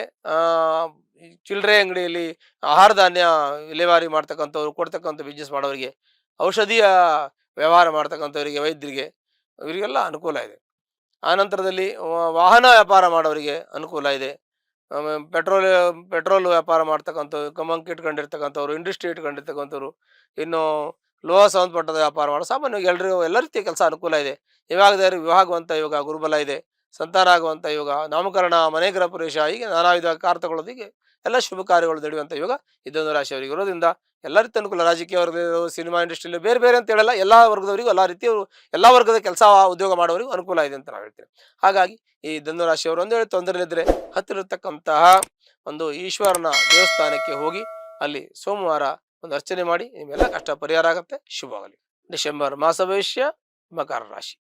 ಈ ಚಿಲ್ಲರೆ ಅಂಗಡಿಯಲ್ಲಿ ಆಹಾರ ಧಾನ್ಯ ವಿಲೇವಾರಿ ಮಾಡ್ತಕ್ಕಂಥವ್ರು, ಕೊಡ್ತಕ್ಕಂಥ ಬಿಸ್ನೆಸ್ ಮಾಡೋರಿಗೆ, ಔಷಧಿಯ ವ್ಯವಹಾರ ಮಾಡ್ತಕ್ಕಂಥವರಿಗೆ, ವೈದ್ಯರಿಗೆ, ಇವರಿಗೆಲ್ಲ ಅನುಕೂಲ ಇದೆ. ಆನಂತರದಲ್ಲಿ ವಾಹನ ವ್ಯಾಪಾರ ಮಾಡೋರಿಗೆ ಅನುಕೂಲ ಇದೆ. ಪೆಟ್ರೋಲ್ ವ್ಯಾಪಾರ ಮಾಡ್ತಕ್ಕಂಥವ್ರು, ಕಮಂಕ್ ಇಟ್ಕೊಂಡಿರ್ತಕ್ಕಂಥವ್ರು, ಇಂಡಸ್ಟ್ರಿ ಇಟ್ಕೊಂಡಿರ್ತಕ್ಕಂಥವ್ರು, ಇನ್ನು ಲೋಹ ಸಂಬಂಧಪಟ್ಟದ ವ್ಯಾಪಾರ ಮಾಡೋ ಸಾಮಾನ್ಯವಾಗಿ ಎಲ್ಲ ರೀತಿಯ ಕೆಲಸ ಅನುಕೂಲ ಇದೆ. ವಿವಾಹಗುವಂಥ ಯೋಗ, ಗುರುಬಲ ಇದೆ, ಸಂತಾನ ಆಗುವಂಥ ಯೋಗ, ನಾಮಕರಣ, ಮನೆ ಗೃಹ ಪ್ರವೇಶ, ಹೀಗೆ ನಾನಾ ವಿಧ ಕಾರ್ತಕೊಳ್ಳೋದಿಗೆ ಎಲ್ಲ ಶುಭ ಕಾರ್ಯಗಳು ನಡೆಯುವಂಥ ಯೋಗ ಈ ಧನು ರಾಶಿಯವರಿಗೆ ಇರೋದ್ರಿಂದ ಎಲ್ಲ ರೀತಿ ಅನುಕೂಲ. ರಾಜಕೀಯ ವರ್ಗದವರು, ಸಿನಿಮಾ ಇಂಡಸ್ಟ್ರಿಯಲ್ಲಿ ಬೇರೆ ಬೇರೆ ಅಂತ ಹೇಳಲ್ಲ, ಎಲ್ಲ ವರ್ಗದವರಿಗೂ ಎಲ್ಲ ರೀತಿಯ ಎಲ್ಲ ವರ್ಗದ ಕೆಲಸ ಉದ್ಯೋಗ ಮಾಡೋರಿಗೂ ಅನುಕೂಲ ಇದೆ ಅಂತ ನಾವು ಹೇಳ್ತೀವಿ. ಹಾಗಾಗಿ ಈ ಧನು ರಾಶಿಯವರು ಒಂದು ವೇಳೆ ತೊಂದರೆ ಇದ್ದರೆ ಹತ್ತಿರ ಇರತಕ್ಕಂತಹ ಒಂದು ಈಶ್ವರನ ದೇವಸ್ಥಾನಕ್ಕೆ ಹೋಗಿ ಅಲ್ಲಿ ಸೋಮವಾರ ಒಂದು ಅರ್ಚನೆ ಮಾಡಿ ನಿಮ್ಮೆಲ್ಲ ಕಷ್ಟ ಪರಿಹಾರ ಆಗುತ್ತೆ. ಶುಭವಾಗಲಿ. ಡಿಸೆಂಬರ್ ಮಾಸ ಭವಿಷ್ಯ ಮಕರ ರಾಶಿ.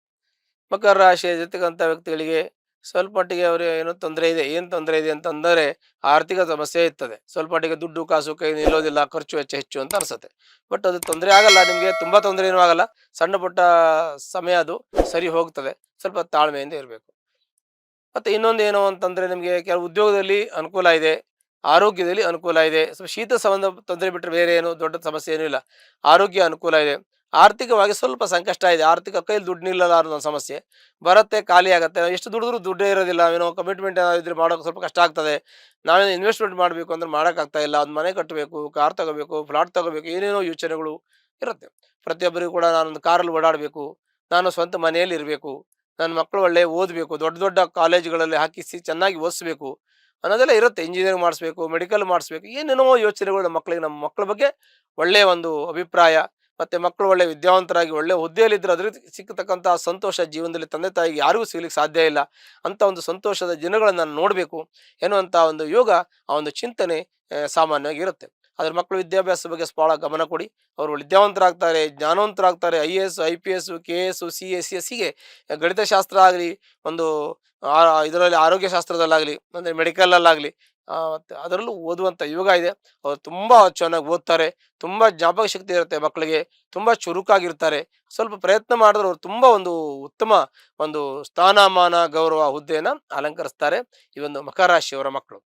ಮಕರ ರಾಶಿಯ ಜೊತೆಗಂಥ ವ್ಯಕ್ತಿಗಳಿಗೆ ಸ್ವಲ್ಪ ಮಟ್ಟಿಗೆ ಅವರು ಏನೋ ತೊಂದರೆ ಇದೆ. ಏನು ತೊಂದರೆ ಇದೆ ಅಂತಂದರೆ ಆರ್ಥಿಕ ಸಮಸ್ಯೆ ಇರ್ತದೆ. ಸ್ವಲ್ಪ ಮಟ್ಟಿಗೆ ದುಡ್ಡು ಕಾಸು ಕೈ ನಿಲ್ಲೋದಿಲ್ಲ, ಖರ್ಚು ವೆಚ್ಚ ಹೆಚ್ಚು ಅಂತ ಅನಿಸುತ್ತೆ. ಬಟ್ ಅದು ತೊಂದರೆ ಆಗಲ್ಲ, ನಿಮಗೆ ತುಂಬ ತೊಂದರೆ ಏನೂ ಆಗಲ್ಲ. ಸಣ್ಣ ಪುಟ್ಟ ಸಮಯ ಅದು ಸರಿ ಹೋಗ್ತದೆ. ಸ್ವಲ್ಪ ತಾಳ್ಮೆಯಿಂದ ಇರಬೇಕು. ಮತ್ತು ಇನ್ನೊಂದು ಏನು ಅಂತಂದರೆ, ನಿಮಗೆ ಕೆಲವು ಉದ್ಯೋಗದಲ್ಲಿ ಅನುಕೂಲ ಇದೆ, ಆರೋಗ್ಯದಲ್ಲಿ ಅನುಕೂಲ ಇದೆ. ಸ್ವಲ್ಪ ಶೀತ ಸಂಬಂಧ ತೊಂದರೆ ಬಿಟ್ಟರೆ ಬೇರೆ ಏನು ದೊಡ್ಡ ಸಮಸ್ಯೆ ಏನೂ ಇಲ್ಲ. ಆರೋಗ್ಯ ಅನುಕೂಲ ಇದೆ. ಆರ್ಥಿಕವಾಗಿ ಸ್ವಲ್ಪ ಸಂಕಷ್ಟ ಇದೆ, ಆರ್ಥಿಕ ಕೈಲಿ ದುಡ್ಡು ನಿಲ್ಲಲ್ಲ ಅನ್ನೋ ಸಮಸ್ಯೆ ಬರುತ್ತೆ, ಖಾಲಿ ಆಗುತ್ತೆ. ಎಷ್ಟು ದುಡಿದ್ರೂ ದುಡ್ಡೇ ಇರೋದಿಲ್ಲ. ಏನೋ ಕಮಿಟ್ಮೆಂಟ್ ಇದ್ರೆ ಮಾಡೋಕೆ ಸ್ವಲ್ಪ ಕಷ್ಟ ಆಗ್ತದೆ. ನಾವೇನು ಇನ್ವೆಸ್ಟ್ಮೆಂಟ್ ಮಾಡಬೇಕು ಅಂದ್ರೆ ಮಾಡೋಕ್ಕಾಗ್ತಾ ಇಲ್ಲ. ಒಂದು ಮನೆ ಕಟ್ಟಬೇಕು, ಕಾರ್ ತಗೋಬೇಕು, ಫ್ಲಾಟ್ ತಗೋಬೇಕು, ಏನೇನೋ ಯೋಚನೆಗಳು ಇರುತ್ತೆ ಪ್ರತಿಯೊಬ್ಬರಿಗೂ ಕೂಡ. ನಾನೊಂದು ಕಾರಲ್ಲಿ ಓಡಾಡಬೇಕು, ನಾನು ಸ್ವಂತ ಮನೆಯಲ್ಲಿ ಇರಬೇಕು, ನನ್ನ ಮಕ್ಕಳು ಒಳ್ಳೆ ಓದಬೇಕು, ದೊಡ್ಡ ದೊಡ್ಡ ಕಾಲೇಜುಗಳಲ್ಲಿ ಹಾಕಿಸಿ ಚೆನ್ನಾಗಿ ಓದಿಸ್ಬೇಕು ಅನ್ನೋದೆಲ್ಲ ಇರುತ್ತೆ. ಇಂಜಿನಿಯರಿಂಗ್ ಮಾಡಿಸ್ಬೇಕು, ಮೆಡಿಕಲ್ ಮಾಡಿಸ್ಬೇಕು, ಏನೇನೋ ಯೋಚನೆಗಳು ನಮ್ಮ ಮಕ್ಕಳಿಗೆ. ನಮ್ಮ ಮಕ್ಕಳ ಬಗ್ಗೆ ಒಳ್ಳೆಯ ಒಂದು ಅಭಿಪ್ರಾಯ, ಮತ್ತು ಮಕ್ಕಳು ಒಳ್ಳೆ ವಿದ್ಯಾವಂತರಾಗಿ ಒಳ್ಳೆ ಹುದ್ದೆಯಲ್ಲಿದ್ದರೆ ಅದರಿಂದ ಸಿಕ್ಕತಕ್ಕಂಥ ಸಂತೋಷ ಜೀವನದಲ್ಲಿ ತಂದೆ ತಾಯಿಗೆ ಯಾರಿಗೂ ಸಿಗ್ಲಿಕ್ಕೆ ಸಾಧ್ಯ ಇಲ್ಲ. ಅಂಥ ಒಂದು ಸಂತೋಷದ ದಿನಗಳನ್ನು ನಾನು ನೋಡಬೇಕು ಎನ್ನುವಂಥ ಒಂದು ಯೋಗ, ಆ ಒಂದು ಚಿಂತನೆ ಸಾಮಾನ್ಯವಾಗಿ ಇರುತ್ತೆ. ಅದ್ರ ಮಕ್ಕಳು ವಿದ್ಯಾಭ್ಯಾಸ ಬಗ್ಗೆ ಭಾಳ ಗಮನ ಕೊಡಿ. ಅವರು ವಿದ್ಯಾವಂತರಾಗ್ತಾರೆ, ಜ್ಞಾನವಂತರಾಗ್ತಾರೆ. IAS IPS KS CS CS ಹೀಗೆ ಗಣಿತಶಾಸ್ತ್ರ ಆಗಲಿ, ಒಂದು ಇದರಲ್ಲಿ ಆರೋಗ್ಯ ಶಾಸ್ತ್ರದಲ್ಲಾಗಲಿ, ಅಂದರೆ ಮೆಡಿಕಲಲ್ಲಾಗಲಿ, ಮತ್ತು ಅದರಲ್ಲೂ ಓದುವಂಥ ಯೋಗ ಇದೆ. ಅವರು ತುಂಬ ಚೆನ್ನಾಗಿ ಓದ್ತಾರೆ, ತುಂಬ ಜ್ಞಾಪಕ ಶಕ್ತಿ ಇರುತ್ತೆ ಮಕ್ಕಳಿಗೆ, ತುಂಬ ಚುರುಕಾಗಿರ್ತಾರೆ. ಸ್ವಲ್ಪ ಪ್ರಯತ್ನ ಮಾಡಿದ್ರೆ ಅವರು ತುಂಬ ಒಂದು ಉತ್ತಮ ಒಂದು ಸ್ಥಾನಮಾನ ಗೌರವ ಹುದ್ದೆಯನ್ನು ಅಲಂಕರಿಸ್ತಾರೆ ಈ ಒಂದು ಮಕರ ರಾಶಿಯವರ ಮಕ್ಕಳು.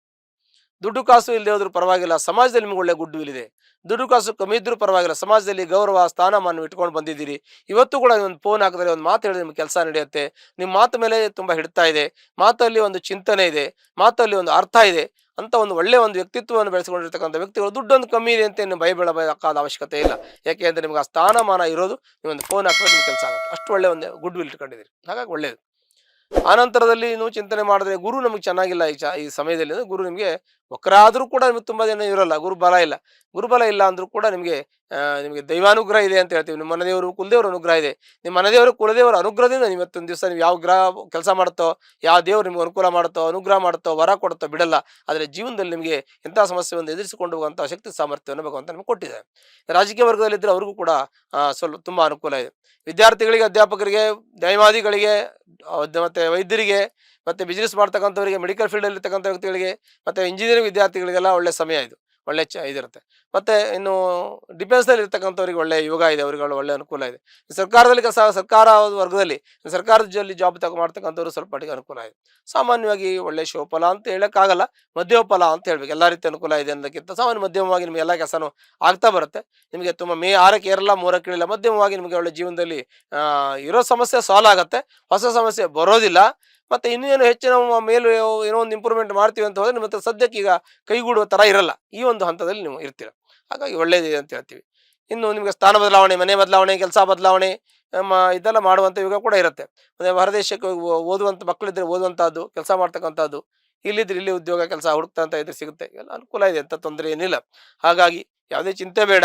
ದುಡ್ಡು ಕಾಸು ಇಲ್ಲದೆ ಹೋದ್ರೂ ಪರವಾಗಿಲ್ಲ, ಸಮಾಜದಲ್ಲಿ ನಿಮ್ಗೆ ಒಳ್ಳೆ ಗುಡ್ ವಿಲ್ ಇದೆ. ದುಡ್ಡು ಕಾಸು ಕಮ್ಮಿ ಇದ್ರೂ ಪರವಾಗಿಲ್ಲ, ಸಮಾಜದಲ್ಲಿ ಗೌರವ ಸ್ಥಾನಮಾನ ಇಟ್ಕೊಂಡು ಬಂದಿದ್ದೀರಿ. ಇವತ್ತು ಕೂಡ ಒಂದು ಫೋನ್ ಹಾಕಿದ್ರೆ, ಒಂದು ಮಾತು ಹೇಳಿದ್ರೆ ನಿಮ್ಗೆ ಕೆಲಸ ನಡೆಯುತ್ತೆ. ನಿಮ್ಮ ಮಾತು ಮೇಲೆ ತುಂಬ ಹಿಡ್ತಾ ಇದೆ, ಮಾತಲ್ಲಿ ಒಂದು ಚಿಂತನೆ ಇದೆ, ಮಾತಲ್ಲಿ ಒಂದು ಅರ್ಥ ಇದೆ ಅಂತ ಒಂದು ಒಳ್ಳೆಯ ಒಂದು ವ್ಯಕ್ತಿತ್ವವನ್ನು ಬೆಳೆಸಿಕೊಂಡಿರ್ತಕ್ಕಂಥ ವ್ಯಕ್ತಿಗಳು. ದುಡ್ಡೊಂದು ಕಮ್ಮಿ ಇದೆ ಅಂತ ನೀವು ಭಯಬೀಳಬೇಕಾದ ಅವಶ್ಯಕತೆ ಇಲ್ಲ. ಯಾಕೆ ಅಂದರೆ ನಿಮ್ಗೆ ಆ ಸ್ಥಾನಮಾನ ಇರೋದು, ನೀವೊಂದು ಫೋನ್ ಹಾಕಿದ್ರೆ ನಿಮ್ಗೆ ಕೆಲಸ ಆಗುತ್ತೆ. ಅಷ್ಟು ಒಳ್ಳೆಯ ಒಂದು ಗುಡ್ ವಿಲ್ ಇಟ್ಕೊಂಡಿದ್ದೀರಿ, ಹಾಗಾಗಿ ಒಳ್ಳೆಯದು. ಆನಂತರದಲ್ಲಿ ನೀವು ಚಿಂತನೆ ಮಾಡಿದ್ರೆ ಗುರು ನಮಗೆ ಚೆನ್ನಾಗಿಲ್ಲ ಈ ಸಮಯದಲ್ಲಿ. ಅಂದರೆ ಗುರು ನಿಮಗೆ ವಕ್ರ ಆದರೂ ಕೂಡ ನಿಮಗೆ ತುಂಬ ಜನ ಇರೋಲ್ಲ, ಗುರುಬಲ ಇಲ್ಲ. ಗುರುಬಲ ಇಲ್ಲ ಅಂದರೂ ಕೂಡ ನಿಮಗೆ ದೈವಾನುಗ್ರಹ ಇದೆ ಅಂತ ಹೇಳ್ತೀವಿ. ನಿಮ್ಮ ಮನೆದೇವರು ಕುಲದೇವರು ಅನುಗ್ರಹ ಇದೆ. ನಿಮ್ಮ ಮನೆದೇವರು ಕುಲದೇವರ ಅನುಗ್ರಹದಿಂದ ನೀವು ಇವತ್ತೊಂದು ದಿವಸ ನೀವು ಯಾವ ಗ್ರಹ ಕೆಲಸ ಮಾಡುತ್ತೋ, ಯಾವ ದೇವರು ನಿಮ್ಗೆ ಅನುಕೂಲ ಮಾಡುತ್ತೋ, ಅನುಗ್ರಹ ಮಾಡುತ್ತೋ, ವರ ಕೊಡುತ್ತೋ ಬಿಡಲ್ಲ. ಆದರೆ ಜೀವನದಲ್ಲಿ ನಿಮಗೆ ಎಂಥ ಸಮಸ್ಯೆಯನ್ನು ಎದುರಿಸಿಕೊಂಡು ಹೋಗುವಂಥ ಶಕ್ತಿ ಸಾಮರ್ಥ್ಯವನ್ನು ಭಗವಂತ ನಿಮಗೆ ಕೊಟ್ಟಿದೆ. ರಾಜಕೀಯ ವರ್ಗದಲ್ಲಿದ್ದರೆ ಅವ್ರಿಗೂ ಕೂಡ ಸ್ವಲ್ಪ ತುಂಬ ಅನುಕೂಲ ಇದೆ. ವಿದ್ಯಾರ್ಥಿಗಳಿಗೆ, ಅಧ್ಯಾಪಕರಿಗೆ, ನ್ಯಾಯವಾದಿಗಳಿಗೆ, ಮತ್ತು ವೈದ್ಯರಿಗೆ, ಮತ್ತು ಬಿಸ್ನೆಸ್ ಮಾಡ್ತಕ್ಕಂಥವರಿಗೆ, ಮೆಡಿಕಲ್ ಫೀಲ್ಡಲ್ಲಿ ಇರ್ತಕ್ಕಂಥ ವ್ಯಕ್ತಿಗಳಿಗೆ, ಮತ್ತು ಇಂಜಿನಿಯರಿಂಗ್ ವಿದ್ಯಾರ್ಥಿಗಳಿಗೆಲ್ಲ ಒಳ್ಳೆ ಸಮಯ ಇದು, ಒಳ್ಳೆ ಇದಿರುತ್ತೆ. ಮತ್ತು ಇನ್ನು ಡಿಫೆನ್ಸ್ನಲ್ಲಿ ಇರ್ತಕ್ಕಂಥವ್ರಿಗೆ ಒಳ್ಳೆ ಯೋಗ ಇದೆ, ಅವರಿಗೆ ಒಳ್ಳೆ ಅನುಕೂಲ ಇದೆ. ಸರ್ಕಾರದಲ್ಲಿ ಸರ್ಕಾರ ವರ್ಗದಲ್ಲಿ ಸರ್ಕಾರದಲ್ಲಿ ಜಾಬ್ ಮಾಡ್ತಕ್ಕಂಥವ್ರು ಸ್ವಲ್ಪ ಮಟ್ಟಿಗೆ ಅನುಕೂಲ ಇದೆ. ಸಾಮಾನ್ಯವಾಗಿ ಒಳ್ಳೆ ಶೋಫಲ ಅಂತ ಹೇಳೋಕ್ಕಾಗಲ್ಲ, ಮಧ್ಯಮ ಫಲ ಅಂತ ಹೇಳ್ಬೇಕು. ಎಲ್ಲ ರೀತಿ ಅನುಕೂಲ ಇದೆ ಅನ್ನೋದಕ್ಕಿಂತ ಸಾಮಾನ್ಯ ಮಧ್ಯಮವಾಗಿ ನಿಮಗೆ ಎಲ್ಲ ಕೆಲಸನೂ ಆಗ್ತಾ ಬರುತ್ತೆ. ನಿಮಗೆ ತುಂಬ 6ಕ್ಕೆ ಏರಲ್ಲ, 3ಕ್ಕೆ ಇಳಿಲ್ಲ, ಮಧ್ಯಮವಾಗಿ ನಿಮಗೆ ಒಳ್ಳೆ ಜೀವನದಲ್ಲಿ ಇರೋ ಸಮಸ್ಯೆ ಸಾಲ್ವ್ ಆಗುತ್ತೆ, ಹೊಸ ಸಮಸ್ಯೆ ಬರೋದಿಲ್ಲ. ಮತ್ತು ಇನ್ನೇನು ಹೆಚ್ಚಿನ ಮೇಲೂ ಏನೋ ಒಂದು ಇಂಪ್ರೂವ್ಮೆಂಟ್ ಮಾಡ್ತೀವಿ ಅಂತ ಹೋದರೆ ನಿಮ್ಮ ಹತ್ರ ಸದ್ಯಕ್ಕೆ ಈಗ ಕೈಗೂಡುವ ಥರ ಇರಲ್ಲ. ಈ ಒಂದು ಹಂತದಲ್ಲಿ ನೀವು ಇರ್ತೀರ, ಹಾಗಾಗಿ ಒಳ್ಳೆಯದಿದೆ ಅಂತ ಹೇಳ್ತೀವಿ. ಇನ್ನು ನಿಮಗೆ ಸ್ಥಾನ ಬದಲಾವಣೆ, ಮನೆ ಬದಲಾವಣೆ, ಕೆಲಸ ಬದಲಾವಣೆ ಇದೆಲ್ಲ ಮಾಡುವಂಥ ಯುಗ ಕೂಡ ಇರುತ್ತೆ. ಮತ್ತು ಹೊರದೇಶಕ್ಕೆ ಹೋಗಿ ಓದುವಂಥ ಮಕ್ಕಳಿದ್ರೆ ಓದುವಂಥದ್ದು, ಕೆಲಸ ಮಾಡ್ತಕ್ಕಂಥದ್ದು, ಇಲ್ಲಿದ್ರೆ ಇಲ್ಲಿ ಉದ್ಯೋಗ ಕೆಲಸ ಹುಡುಕ್ತಂತ ಇದ್ರೆ ಸಿಗುತ್ತೆ. ಎಲ್ಲ ಅನುಕೂಲ ಇದೆ, ಅಂತ ತೊಂದರೆ ಏನಿಲ್ಲ. ಹಾಗಾಗಿ ಯಾವುದೇ ಚಿಂತೆ ಬೇಡ.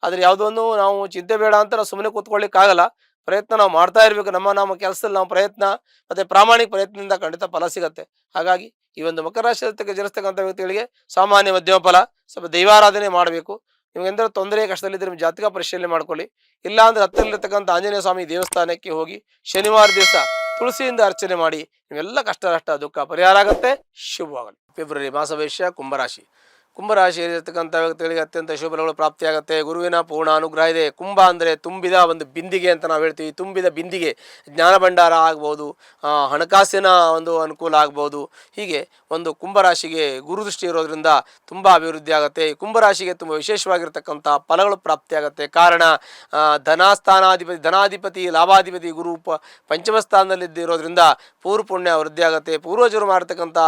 ಆದರೆ ಯಾವುದನ್ನು ನಾವು ಚಿಂತೆ ಬೇಡ ಅಂತ ನಾವು ಸುಮ್ಮನೆ ಕೂತ್ಕೊಳ್ಳಿಕ್ಕಾಗಲ್ಲ. ಪ್ರಯತ್ನ ನಾವು ಮಾಡ್ತಾ ಇರಬೇಕು. ನಮ್ಮ ಕೆಲಸದಲ್ಲಿ ನಾವು ಪ್ರಯತ್ನ ಮತ್ತು ಪ್ರಾಮಾಣಿಕ ಪ್ರಯತ್ನದಿಂದ ಖಂಡಿತ ಫಲ ಸಿಗುತ್ತೆ. ಹಾಗಾಗಿ ಈ ಒಂದು ಮಕರ ರಾಶಿಯಲ್ಲಿ ಜನಿಸ್ತಕ್ಕಂಥ ವ್ಯಕ್ತಿಗಳಿಗೆ ಸಾಮಾನ್ಯ ಮಧ್ಯಮ ಫಲ, ಸ್ವಲ್ಪ ದೈವಾರಾಧನೆ ಮಾಡಬೇಕು. ನಿಮ್ಗೆಂದ್ರೆ ತೊಂದರೆ ಕಷ್ಟದಲ್ಲಿದ್ದರೆ ನಿಮ್ಮ ಜಾತಕ ಪರಿಶೀಲನೆ ಮಾಡ್ಕೊಳ್ಳಿ. ಇಲ್ಲ ಅಂದ್ರೆ ಹತ್ತರಲ್ಲಿರ್ತಕ್ಕಂಥ ಆಂಜನೇಯ ಸ್ವಾಮಿ ದೇವಸ್ಥಾನಕ್ಕೆ ಹೋಗಿ ಶನಿವಾರ ದಿವಸ ತುಳಸಿಯಿಂದ ಅರ್ಚನೆ ಮಾಡಿ ನಿಮ್ಮೆಲ್ಲ ಕಷ್ಟ ನಷ್ಟ ದುಃಖ ಪರಿಹಾರ ಆಗುತ್ತೆ. ಶುಭವಾಗಲಿ. ಫೆಬ್ರವರಿ ಮಾಸ ಭವಿಷ್ಯ ಕುಂಭರಾಶಿ. ಕುಂಭರಾಶಿಯಲ್ಲಿರ್ತಕ್ಕಂಥ ವ್ಯಕ್ತಿಗಳಿಗೆ ಅತ್ಯಂತ ಶುಭಗಳು ಪ್ರಾಪ್ತಿಯಾಗುತ್ತೆ. ಗುರುವಿನ ಪೂರ್ಣ ಅನುಗ್ರಹ ಇದೆ. ಕುಂಭ ಅಂದರೆ ತುಂಬಿದ ಒಂದು ಬಿಂದಿಗೆ ಅಂತ ನಾವು ಹೇಳ್ತೀವಿ. ತುಂಬಿದ ಬಿಂದಿಗೆ ಜ್ಞಾನ ಭಂಡಾರ ಆಗ್ಬೋದು, ಹಣಕಾಸಿನ ಒಂದು ಅನುಕೂಲ ಆಗ್ಬೋದು. ಹೀಗೆ ಒಂದು ಕುಂಭರಾಶಿಗೆ ಗುರುದೃಷ್ಟಿ ಇರೋದ್ರಿಂದ ತುಂಬ ಅಭಿವೃದ್ಧಿ ಆಗುತ್ತೆ. ಈ ಕುಂಭರಾಶಿಗೆ ತುಂಬ ವಿಶೇಷವಾಗಿರ್ತಕ್ಕಂಥ ಫಲಗಳು ಪ್ರಾಪ್ತಿಯಾಗುತ್ತೆ. ಕಾರಣ ಧನಾಧಿಪತಿ ಲಾಭಾಧಿಪತಿ ಗುರು ಪಂಚಮ ಸ್ಥಾನದಲ್ಲಿರೋದ್ರಿಂದ ಪೂರ್ವ ಪುಣ್ಯ ವೃದ್ಧಿ ಆಗುತ್ತೆ. ಪೂರ್ವಜರು ಮಾಡತಕ್ಕಂಥ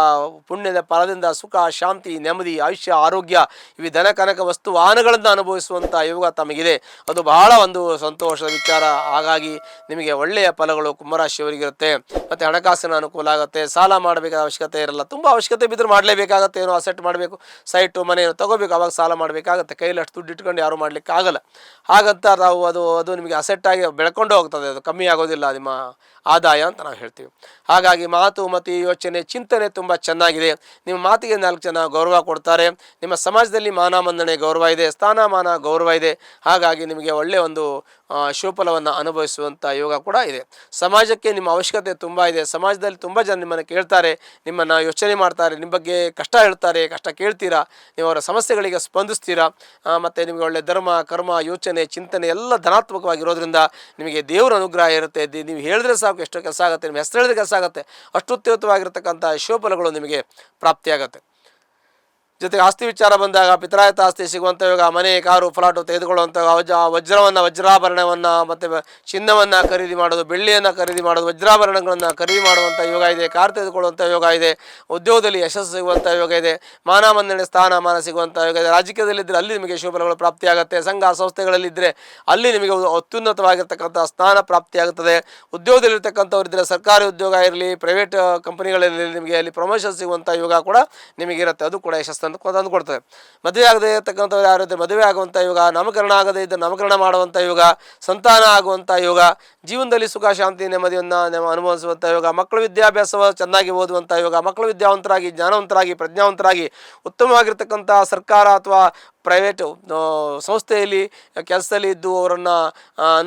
ಪುಣ್ಯದ ಫಲದಿಂದ ಸುಖ, ಶಾಂತಿ, ನೆಮ್ಮದಿ, ಆಯುಷ್ಯ, ಆರೋಗ್ಯ ಇವು ಧನ ಕನಕ ವಸ್ತು ವಾಹನಗಳನ್ನು ಅನುಭವಿಸುವಂಥ ಯೋಗ ತಮಗಿದೆ. ಅದು ಬಹಳ ಒಂದು ಸಂತೋಷದ ವಿಚಾರ. ಹಾಗಾಗಿ ನಿಮಗೆ ಒಳ್ಳೆಯ ಫಲಗಳು ಕುಂಭರಾಶಿಯವರಿಗಿರುತ್ತೆ. ಮತ್ತು ಹಣಕಾಸಿನ ಅನುಕೂಲ ಆಗುತ್ತೆ. ಸಾಲ ಮಾಡಬೇಕಾದ ಅವಶ್ಯಕತೆ ಇರಲ್ಲ. ತುಂಬ ಅವಶ್ಯಕತೆ ಬಿದ್ದರೆ ಮಾಡಲೇಬೇಕಾಗತ್ತೆ. ಏನೋ ಅಸೆಟ್ ಮಾಡಬೇಕು, ಸೈಟು ಮನೆಯನ್ನು ತಗೋಬೇಕು, ಅವಾಗ ಸಾಲ ಮಾಡಬೇಕಾಗತ್ತೆ. ಕೈಯಲ್ಲಿ ಅಷ್ಟು ದುಡ್ಡು ಇಟ್ಕೊಂಡು ಯಾರು ಮಾಡಲಿಕ್ಕೆ ಆಗಲ್ಲ. ಹಾಗಂತ ನಾವು ಅದು ನಿಮಗೆ ಅಸೆಟ್ಟಾಗಿ ಬೆಳ್ಕೊಂಡು ಹೋಗ್ತದೆ. ಅದು ಕಮ್ಮಿ ಆಗೋದಿಲ್ಲ ನಿಮ್ಮ ಆದಾಯ ಅಂತ ನಾವು ಹೇಳ್ತೀವಿ. ಹಾಗಾಗಿ ಮಾತು ಮತ್ತು ಯೋಚನೆ ಚಿಂತನೆ ತುಂಬ ಚೆನ್ನಾಗಿದೆ. ನಿಮ್ಮ ಮಾತಿಗೆ 4 ಜನ ಗೌರವ ಕೊಡ್ತಾರೆ. ನಿಮ್ಮ ಸಮಾಜದಲ್ಲಿ ಮಾನ ಮನ್ನಣೆ ಗೌರವ ಇದೆ, ಸ್ಥಾನಮಾನ ಗೌರವ ಇದೆ. ಹಾಗಾಗಿ ನಿಮಗೆ ಒಳ್ಳೆಯ ಒಂದು ಶುಭಫಲವನ್ನು ಅನುಭವಿಸುವಂಥ ಯೋಗ ಕೂಡ ಇದೆ. ಸಮಾಜಕ್ಕೆ ನಿಮ್ಮ ಅವಶ್ಯಕತೆ ತುಂಬ ಇದೆ. ಸಮಾಜದಲ್ಲಿ ತುಂಬ ಜನ ನಿಮ್ಮನ್ನು ಕೇಳ್ತಾರೆ, ನಿಮ್ಮನ್ನು ಯೋಚನೆ ಮಾಡ್ತಾರೆ, ನಿಮ್ಮ ಬಗ್ಗೆ ಕಷ್ಟ ಹೇಳ್ತಾರೆ, ಕಷ್ಟ ಕೇಳ್ತೀರಾ, ನೀವು ಅವರ ಸಮಸ್ಯೆಗಳಿಗೆ ಸ್ಪಂದಿಸ್ತೀರಾ. ಮತ್ತು ನಿಮಗೆ ಒಳ್ಳೆಯ ಧರ್ಮ, ಕರ್ಮ, ಯೋಚನೆ, ಚಿಂತನೆ ಎಲ್ಲ ಧನಾತ್ಮಕವಾಗಿರೋದ್ರಿಂದ ನಿಮಗೆ ದೇವರ ಅನುಗ್ರಹ ಇರುತ್ತೆ. ನೀವು ಹೇಳಿದ್ರೆ ಸಾಕು ಎಷ್ಟೋ ಕೆಲಸ ಆಗುತ್ತೆ. ನಿಮ್ಮ ಹೆಸರು ಹೇಳಿದ್ರೆ ಕೆಲಸ ಆಗುತ್ತೆ. ಅಷ್ಟು ಅತ್ಯುತ್ತಮವಾಗಿರ್ತಕ್ಕಂಥ ಶುಭಫಲಗಳು ನಿಮಗೆ ಪ್ರಾಪ್ತಿಯಾಗುತ್ತೆ. ಜೊತೆಗೆ ಆಸ್ತಿ ವಿಚಾರ ಬಂದಾಗ ಪಿತ್ರಾಯತ ಆಸ್ತಿ ಸಿಗುವಂಥ ಯೋಗ, ಮನೆ, ಕಾರು, ಫ್ಲಾಟು ತೆಗೆದುಕೊಳ್ಳುವಂಥ ವಜ್ರಾಭರಣವನ್ನು ಮತ್ತು ಚಿನ್ನವನ್ನು ಖರೀದಿ ಮಾಡೋದು, ಬೆಳ್ಳಿಯನ್ನು ಖರೀದಿ ಮಾಡೋದು, ವಜ್ರಾಭರಣಗಳನ್ನು ಖರೀದಿ ಮಾಡುವಂಥ ಯೋಗ ಇದೆ. ಕಾರು ತೆಗೆದುಕೊಳ್ಳುವಂಥ ಯೋಗ ಇದೆ. ಉದ್ಯೋಗದಲ್ಲಿ ಯಶಸ್ಸು ಸಿಗುವಂಥ ಯೋಗ ಇದೆ. ಮಾನ ಮನ್ನಣೆ ಸ್ಥಾನಮಾನ ಸಿಗುವಂಥ ಯೋಗ ಇದೆ. ರಾಜಕೀಯದಲ್ಲಿದ್ದರೆ ಅಲ್ಲಿ ನಿಮಗೆ ಶುಭಫಲಗಳು ಪ್ರಾಪ್ತಿಯಾಗುತ್ತೆ. ಸಂಘ ಸಂಸ್ಥೆಗಳಲ್ಲಿದ್ದರೆ ಅಲ್ಲಿ ನಿಮಗೆ ಅತ್ಯುನ್ನತವಾಗಿರ್ತಕ್ಕಂಥ ಸ್ಥಾನ ಪ್ರಾಪ್ತಿಯಾಗುತ್ತದೆ. ಉದ್ಯೋಗದಲ್ಲಿರ್ತಕ್ಕಂಥವ್ರಿದ್ದರೆ ಸರ್ಕಾರಿ ಉದ್ಯೋಗ ಇರಲಿ, ಪ್ರೈವೇಟ್ ಕಂಪನಿಗಳಲ್ಲಿ ನಿಮಗೆ ಅಲ್ಲಿ ಪ್ರಮೋಷನ್ ಸಿಗುವಂಥ ಯೋಗ ಕೂಡ ನಿಮಗಿರುತ್ತೆ. ಅದು ಕೂಡ ಯಶಸ್ಸನ್ನು ತಂದುಕೊಡ್ತದೆ. ಮದುವೆ ಆಗದೇ ಇರತಕ್ಕಂಥವ್ರು ಯಾರಿದ್ದರೆ ಮದುವೆ ಆಗುವಂಥ ಯೋಗ, ನಾಮಕರಣ ಆಗದೇ ಇದ್ದರೆ ನಾಮಕರಣ ಮಾಡುವಂಥ ಯೋಗ, ಸಂತಾನ ಆಗುವಂಥ ಯೋಗ, ಜೀವನದಲ್ಲಿ ಸುಖ, ಶಾಂತಿ, ನೆಮ್ಮದಿಯನ್ನು ಅನುಭವಿಸುವಂಥ ಯೋಗ, ಮಕ್ಕಳ ವಿದ್ಯಾಭ್ಯಾಸ ಚೆನ್ನಾಗಿ ಓದುವಂಥ ಯೋಗ, ಮಕ್ಕಳು ವಿದ್ಯಾವಂತರಾಗಿ, ಜ್ಞಾನವಂತರಾಗಿ, ಪ್ರಜ್ಞಾವಂತರಾಗಿ ಉತ್ತಮವಾಗಿರ್ತಕ್ಕಂಥ ಸರ್ಕಾರ ಅಥವಾ ಪ್ರೈವೇಟು ಸಂಸ್ಥೆಯಲ್ಲಿ ಕೆಲಸದಲ್ಲಿ ಇದ್ದು ಅವರನ್ನು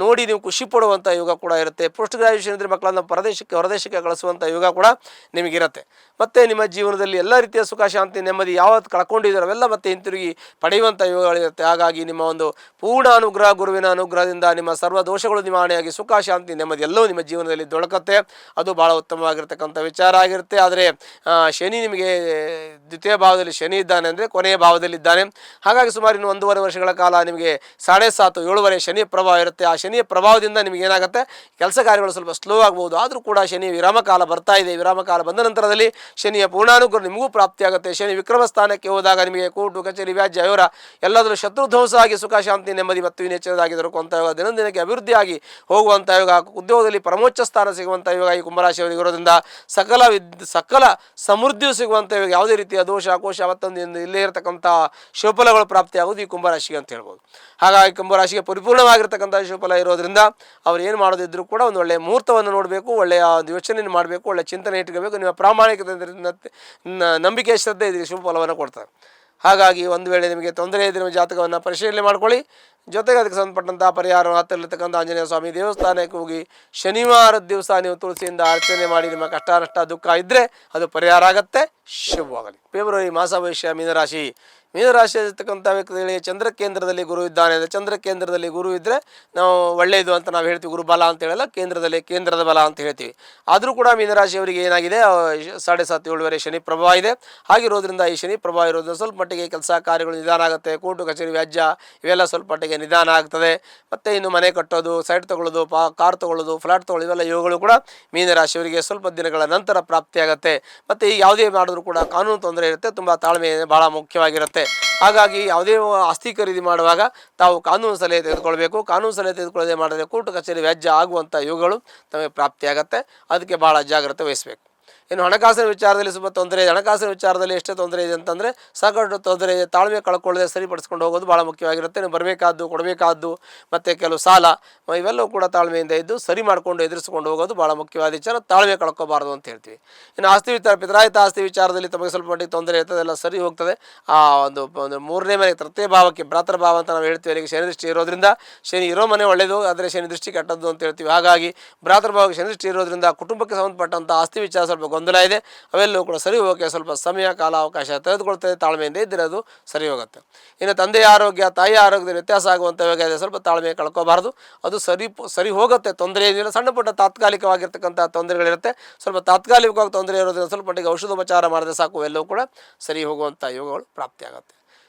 ನೋಡಿ ನೀವು ಖುಷಿ ಪಡುವಂಥ ಯೋಗ ಕೂಡ ಇರುತ್ತೆ. ಪೋಸ್ಟ್ ಗ್ರ್ಯಾಜುಯೇಷನ್ ಇದ್ದರೆ ಮಕ್ಕಳನ್ನು ಹೊರದೇಶಕ್ಕೆ ಕಳಿಸುವಂಥ ಯೋಗ ಕೂಡ ನಿಮಗಿರುತ್ತೆ. ಮತ್ತು ನಿಮ್ಮ ಜೀವನದಲ್ಲಿ ಎಲ್ಲ ರೀತಿಯ ಸುಖ, ಶಾಂತಿ, ನೆಮ್ಮದಿ ಯಾವತ್ತು ಕಳ್ಕೊಂಡಿದ್ದೀರೋ ಅವೆಲ್ಲ ಮತ್ತೆ ಹಿಂತಿರುಗಿ ಪಡೆಯುವಂಥ ಯೋಗಗಳಿರುತ್ತೆ. ಹಾಗಾಗಿ ನಿಮ್ಮ ಒಂದು ಪೂರ್ಣ ಅನುಗ್ರಹ, ಗುರುವಿನ ಅನುಗ್ರಹದಿಂದ ನಿಮ್ಮ ಸರ್ವ ದೋಷಗಳು ನಿವಾರಣೆಯಾಗಿ ಸುಖ, ಶಾಂತಿ, ನೆಮ್ಮದಿ ಎಲ್ಲವೂ ನಿಮ್ಮ ಜೀವನದಲ್ಲಿ ದೊರಕುತ್ತೆ. ಅದು ಭಾಳ ಉತ್ತಮವಾಗಿರ್ತಕ್ಕಂಥ ವಿಚಾರ ಆಗಿರುತ್ತೆ. ಆದರೆ ಶನಿ ನಿಮಗೆ ದ್ವಿತೀಯ ಭಾವದಲ್ಲಿ ಶನಿ ಇದ್ದಾನೆ, ಅಂದರೆ ಕೊನೆಯ ಭಾವದಲ್ಲಿದ್ದಾನೆ. ಹಾಗಾಗಿ ಸುಮಾರು ಇನ್ನು 1.5 ವರ್ಷಗಳ ಕಾಲ ನಿಮಗೆ 7.5 7 ಶನಿ ಪ್ರಭಾವ ಇರುತ್ತೆ. ಆ ಶನಿಯ ಪ್ರಭಾವದಿಂದ ನಿಮಗೆ ಏನಾಗುತ್ತೆ, ಕೆಲಸ ಕಾರ್ಯಗಳು ಸ್ವಲ್ಪ ಸ್ಲೋ ಆಗ್ಬೋದು. ಆದರೂ ಕೂಡ ಶನಿ ವಿರಾಮ ಕಾಲ ಬರ್ತಾ ಇದೆ. ವಿರಾಮ ಕಾಲ ಬಂದ ನಂತರದಲ್ಲಿ ಶನಿಯ ಪೂರ್ಣಾನುಗ್ರಹ ನಿಮಗೂ ಪ್ರಾಪ್ತಿಯಾಗುತ್ತೆ. ಶನಿ ವಿಕ್ರಮ ಸ್ಥಾನಕ್ಕೆ ಹೋದಾಗ ನಿಮಗೆ ಕೋರ್ಟು, ಕಚೇರಿ, ವ್ಯಾಜ್ಯ, ಅವರ ಎಲ್ಲದರಲ್ಲೂ ಶತ್ರುಧ್ವಂಸ ಆಗಿ ಸುಖ, ಶಾಂತಿ, ನೆಮ್ಮದಿ ಮತ್ತು ಇನ್ನೆಚ್ಚರದಾಗಿ ದೊರಕುವಂಥ ಯೋಗ, ದಿನದಿನಕ್ಕೆ ಅಭಿವೃದ್ಧಿಯಾಗಿ ಹೋಗುವಂಥ ಯೋಗ, ಉದ್ಯೋಗದಲ್ಲಿ ಪರಮೋಚ್ಚ ಸ್ಥಾನ ಸಿಗುವಂಥ ಯೋಗ ಈ ಕುಂಭರಾಶಿಯವರಿಗೆ ಇರೋದ್ರಿಂದ ಸಕಲ ಸಮೃದ್ಧಿಯು ಸಿಗುವಂಥ ಯೋಗ. ಯಾವುದೇ ರೀತಿಯ ದೋಷ, ಕೋಶ ಮತ್ತೊಂದು ಇಲ್ಲೇ ಇರತಕ್ಕಂಥ ಶುಭಫಲಗಳು ಪ್ರಾಪ್ತಿಯಾಗೋದು ಈ ಕುಂಭರಾಶಿಗೆ ಅಂತ ಹೇಳ್ಬೋದು. ಹಾಗಾಗಿ ಕುಂಭರಾಶಿಗೆ ಪರಿಪೂರ್ಣವಾಗಿರ್ತಕ್ಕಂಥ ಶುಭಫಲ ಇರೋದ್ರಿಂದ ಅವ್ರು ಏನು ಮಾಡೋದಿದ್ರು ಕೂಡ ಒಂದು ಒಳ್ಳೆಯ ಮುಹೂರ್ತವನ್ನು ನೋಡಬೇಕು, ಒಳ್ಳೆಯ ಯೋಚನೆಯನ್ನು ಮಾಡಬೇಕು, ಒಳ್ಳೆಯ ಚಿಂತನೆ ಇಟ್ಕೋಬೇಕು. ನಿಮ್ಮ ಪ್ರಾಮಾಣಿಕತೆ, ನಂಬಿಕೆ, ಶ್ರದ್ಧೆ ಇದಕ್ಕೆ ಶುಭಫಲವನ್ನು ಕೊಡ್ತಾರೆ. ಹಾಗಾಗಿ ಒಂದು ವೇಳೆ ನಿಮಗೆ ತೊಂದರೆ ಇದ್ದರೆ ನಿಮ್ಮ ಜಾತಕವನ್ನು ಪರಿಶೀಲನೆ ಮಾಡ್ಕೊಳ್ಳಿ. ಜೊತೆಗೆ ಅದಕ್ಕೆ ಸಂಬಂಧಪಟ್ಟಂಥ ಪರಿಹಾರ ಹತ್ತಿರಲಿರ್ತಕ್ಕಂಥ ಆಂಜನೇಯ ಸ್ವಾಮಿ ದೇವಸ್ಥಾನಕ್ಕೆ ಹೋಗಿ ಶನಿವಾರದ ದಿವಸ ನೀವು ತುಳಸಿಯಿಂದ ಅರ್ಚನೆ ಮಾಡಿ ನಿಮ್ಮ ಕಷ್ಟ ನಷ್ಟ ದುಃಖ ಇದ್ದರೆ ಅದು ಪರಿಹಾರ ಆಗುತ್ತೆ. ಶುಭವಾಗಲಿ. ಫೆಬ್ರವರಿ ಮಾಸ ಭವಿಷ್ಯ ಮೀನರಾಶಿ. ಮೀನರಾಶಿಯಲ್ಲಿರ್ತಕ್ಕಂಥ ವ್ಯಕ್ತಿಗಳಿಗೆ ಚಂದ್ರ ಕೇಂದ್ರದಲ್ಲಿ ಗುರು ಇದ್ದಾನೆ. ಚಂದ್ರ ಕೇಂದ್ರದಲ್ಲಿ ಗುರು ಇದ್ದರೆ ನಾವು ಒಳ್ಳೆಯದು ಅಂತ ನಾವು ಹೇಳ್ತೀವಿ. ಗುರು ಬಲ ಅಂತ ಹೇಳಲ್ಲ, ಕೇಂದ್ರದ ಬಲ ಅಂತ ಹೇಳ್ತೀವಿ. ಆದರೂ ಕೂಡ ಮೀನರಾಶಿಯವರಿಗೆ ಏನಾಗಿದೆ, 7.5 7 ಶನಿ ಪ್ರಭಾವ ಇದೆ. ಹಾಗಿರೋದ್ರಿಂದ ಈ ಶನಿ ಪ್ರಭಾವ ಇರೋದ್ರಿಂದ ಸ್ವಲ್ಪ ಮಟ್ಟಿಗೆ ಕೆಲಸ ಕಾರ್ಯಗಳು ನಿಧಾನ ಆಗುತ್ತೆ. ಕೋರ್ಟು, ಕಚೇರಿ, ವ್ಯಾಜ್ಯ ಇವೆಲ್ಲ ಸ್ವಲ್ಪ ಮಟ್ಟಿಗೆ ನಿಧಾನ ಆಗ್ತದೆ. ಮತ್ತು ಇನ್ನು ಮನೆ ಕಟ್ಟೋದು, ಸೈಟ್ ತೊಗೊಳ್ಳೋದು, ಕಾರ್ ತೊಗೊಳ್ಳೋದು, ಫ್ಲಾಟ್ ತೊಗೊಳ್ಳೋದು ಇವೆಲ್ಲ ಯೋಗಗಳು ಕೂಡ ಮೀನರಾಶಿಯವರಿಗೆ ಸ್ವಲ್ಪ ದಿನಗಳ ನಂತರ ಪ್ರಾಪ್ತಿಯಾಗುತ್ತೆ. ಮತ್ತು ಈ ಯಾವುದೇ ಮಾಡಿದ್ರೂ ಕೂಡ ಕಾನೂನು ತೊಂದರೆ ಇರುತ್ತೆ. ತುಂಬ ತಾಳ್ಮೆ ಭಾಳ ಮುಖ್ಯವಾಗಿರುತ್ತೆ. ಆಗುತ್ತೆ. ಹಾಗಾಗಿ ಯಾವುದೇ ಆಸ್ತಿ ಖರೀದಿ ಮಾಡುವಾಗ ತಾವು ಕಾನೂನು ಸಲಹೆ ತೆಗೆದುಕೊಳ್ಬೇಕು. ಕಾನೂನು ಸಲಹೆ ತೆಗೆದುಕೊಳ್ಳದೆ ಮಾಡಿದ್ರೆ ಕೋರ್ಟ್ ಕಚೇರಿ ವ್ಯಾಜ್ಯ ಆಗುವಂಥ ಇವುಗಳು ತಮಗೆ ಪ್ರಾಪ್ತಿಯಾಗತ್ತೆ. ಅದಕ್ಕೆ ಭಾಳ ಜಾಗ್ರತೆ ವಹಿಸಬೇಕು. ಇನ್ನು ಹಣಕಾಸಿನ ವಿಚಾರದಲ್ಲಿ ಸ್ವಲ್ಪ ತೊಂದರೆ ಇದೆ. ಹಣಕಾಸಿನ ವಿಚಾರದಲ್ಲಿ ಎಷ್ಟೇ ತೊಂದರೆ ಇದೆ ಅಂತಂದರೆ ಸಾಕಷ್ಟು ತೊಂದರೆ ಇದೆ. ತಾಳ್ಮೆ ಕಳ್ಕೊಳ್ಳದೆ ಸರಿಪಡಿಸ್ಕೊಂಡು ಹೋಗೋದು ಭಾಳ ಮುಖ್ಯವಾಗಿರುತ್ತೆ. ನೀವು ಬರಬೇಕಾದ್ದು ಕೊಡಬೇಕಾದ್ದು ಮತ್ತು ಕೆಲವು ಸಾಲ ಇವೆಲ್ಲವೂ ಕೂಡ ತಾಳ್ಮೆಯಿಂದ ಇದ್ದು ಸರಿ ಮಾಡಿಕೊಂಡು ಎದುರಿಸ್ಕೊಂಡು ಹೋಗೋದು ಭಾಳ ಮುಖ್ಯವಾದ ವಿಚಾರ. ತಾಳ್ಮೆ ಕಳ್ಕೋಬಾರ್ದು ಅಂತ ಹೇಳ್ತೀವಿ. ಇನ್ನು ಆಸ್ತಿ ವಿಚಾರ, ಪಿತರಾಯಿತ ಆಸ್ತಿ ವಿಚಾರದಲ್ಲಿ ತಮಗೆ ಸ್ವಲ್ಪ ಮಟ್ಟಿಗೆ ತೊಂದರೆ ಇರ್ತದೆ, ಎಲ್ಲ ಸರಿ ಹೋಗ್ತದೆ. ಆ ಒಂದು ಮೂರನೇ ಮನೆ ತೃತೀಯ ಭಾವಕ್ಕೆ ಭ್ರಾತೃ ಭಾವ ಅಂತ ನಾವು ಹೇಳ್ತೀವಿ. ಅಲ್ಲಿಗೆ ಶನಿ ದೃಷ್ಟಿ ಇರೋದ್ರಿಂದ ಶನಿ ಇರೋ ಮನೆ ಒಳ್ಳೆಯದು, ಆದರೆ ಶನಿ ದೃಷ್ಟಿ ಕೆಟ್ಟದ್ದು ಅಂತ ಹೇಳ್ತೀವಿ. ಹಾಗಾಗಿ ಭ್ರಾತೃ ಭಾವಕ್ಕೆ ಶನಿ ದೃಷ್ಟಿ ಇರೋದ್ರಿಂದ ಕುಟುಂಬಕ್ಕೆ ಸಂಬಂಧಪಟ್ಟಂಥ ಆಸ್ತಿ ವಿಚಾರ ಸ್ವಲ್ಪ ಗೊಂದಲ ಇದೆ. ಅವೆಲ್ಲವೂ ಕೂಡ ಸರಿ ಹೋಗೋಕ್ಕೆ ಸ್ವಲ್ಪ ಸಮಯ ಕಾಲಾವಕಾಶ ತೆಗೆದುಕೊಳ್ತದೆ. ತಾಳ್ಮೆಯಿಂದ ಇದ್ದಿರೋದು ಸರಿ ಹೋಗುತ್ತೆ. ಇನ್ನು ತಂದೆಯ ಆರೋಗ್ಯ, ತಾಯಿಯ ಆರೋಗ್ಯದಲ್ಲಿ ವ್ಯತ್ಯಾಸ ಆಗುವಂಥ ಯೋಗ ಇದೆ. ಸ್ವಲ್ಪ ತಾಳ್ಮೆ ಕಳ್ಕೋಬಾರ್ದು. ಅದು ಸರಿ ಹೋಗುತ್ತೆ, ತೊಂದರೆ ಏನಿಲ್ಲ. ಸಣ್ಣ ಪುಟ್ಟ ತಾತ್ಕಾಲಿಕವಾಗಿರ್ತಕ್ಕಂಥ ತೊಂದರೆಗಳಿರುತ್ತೆ. ಸ್ವಲ್ಪ ತಾತ್ಕಾಲಿಕವಾಗಿ ತೊಂದರೆ ಇರೋದ್ರಿಂದ ಸ್ವಲ್ಪ ಮಟ್ಟಿಗೆ ಔಷಧೋಪಚಾರ ಮಾಡಿದ್ರೆ ಸಾಕು, ಎಲ್ಲವೂ ಕೂಡ ಸರಿ ಹೋಗುವಂಥ ಯೋಗಗಳು ಪ್ರಾಪ್ತಿಯಾಗುತ್ತೆ.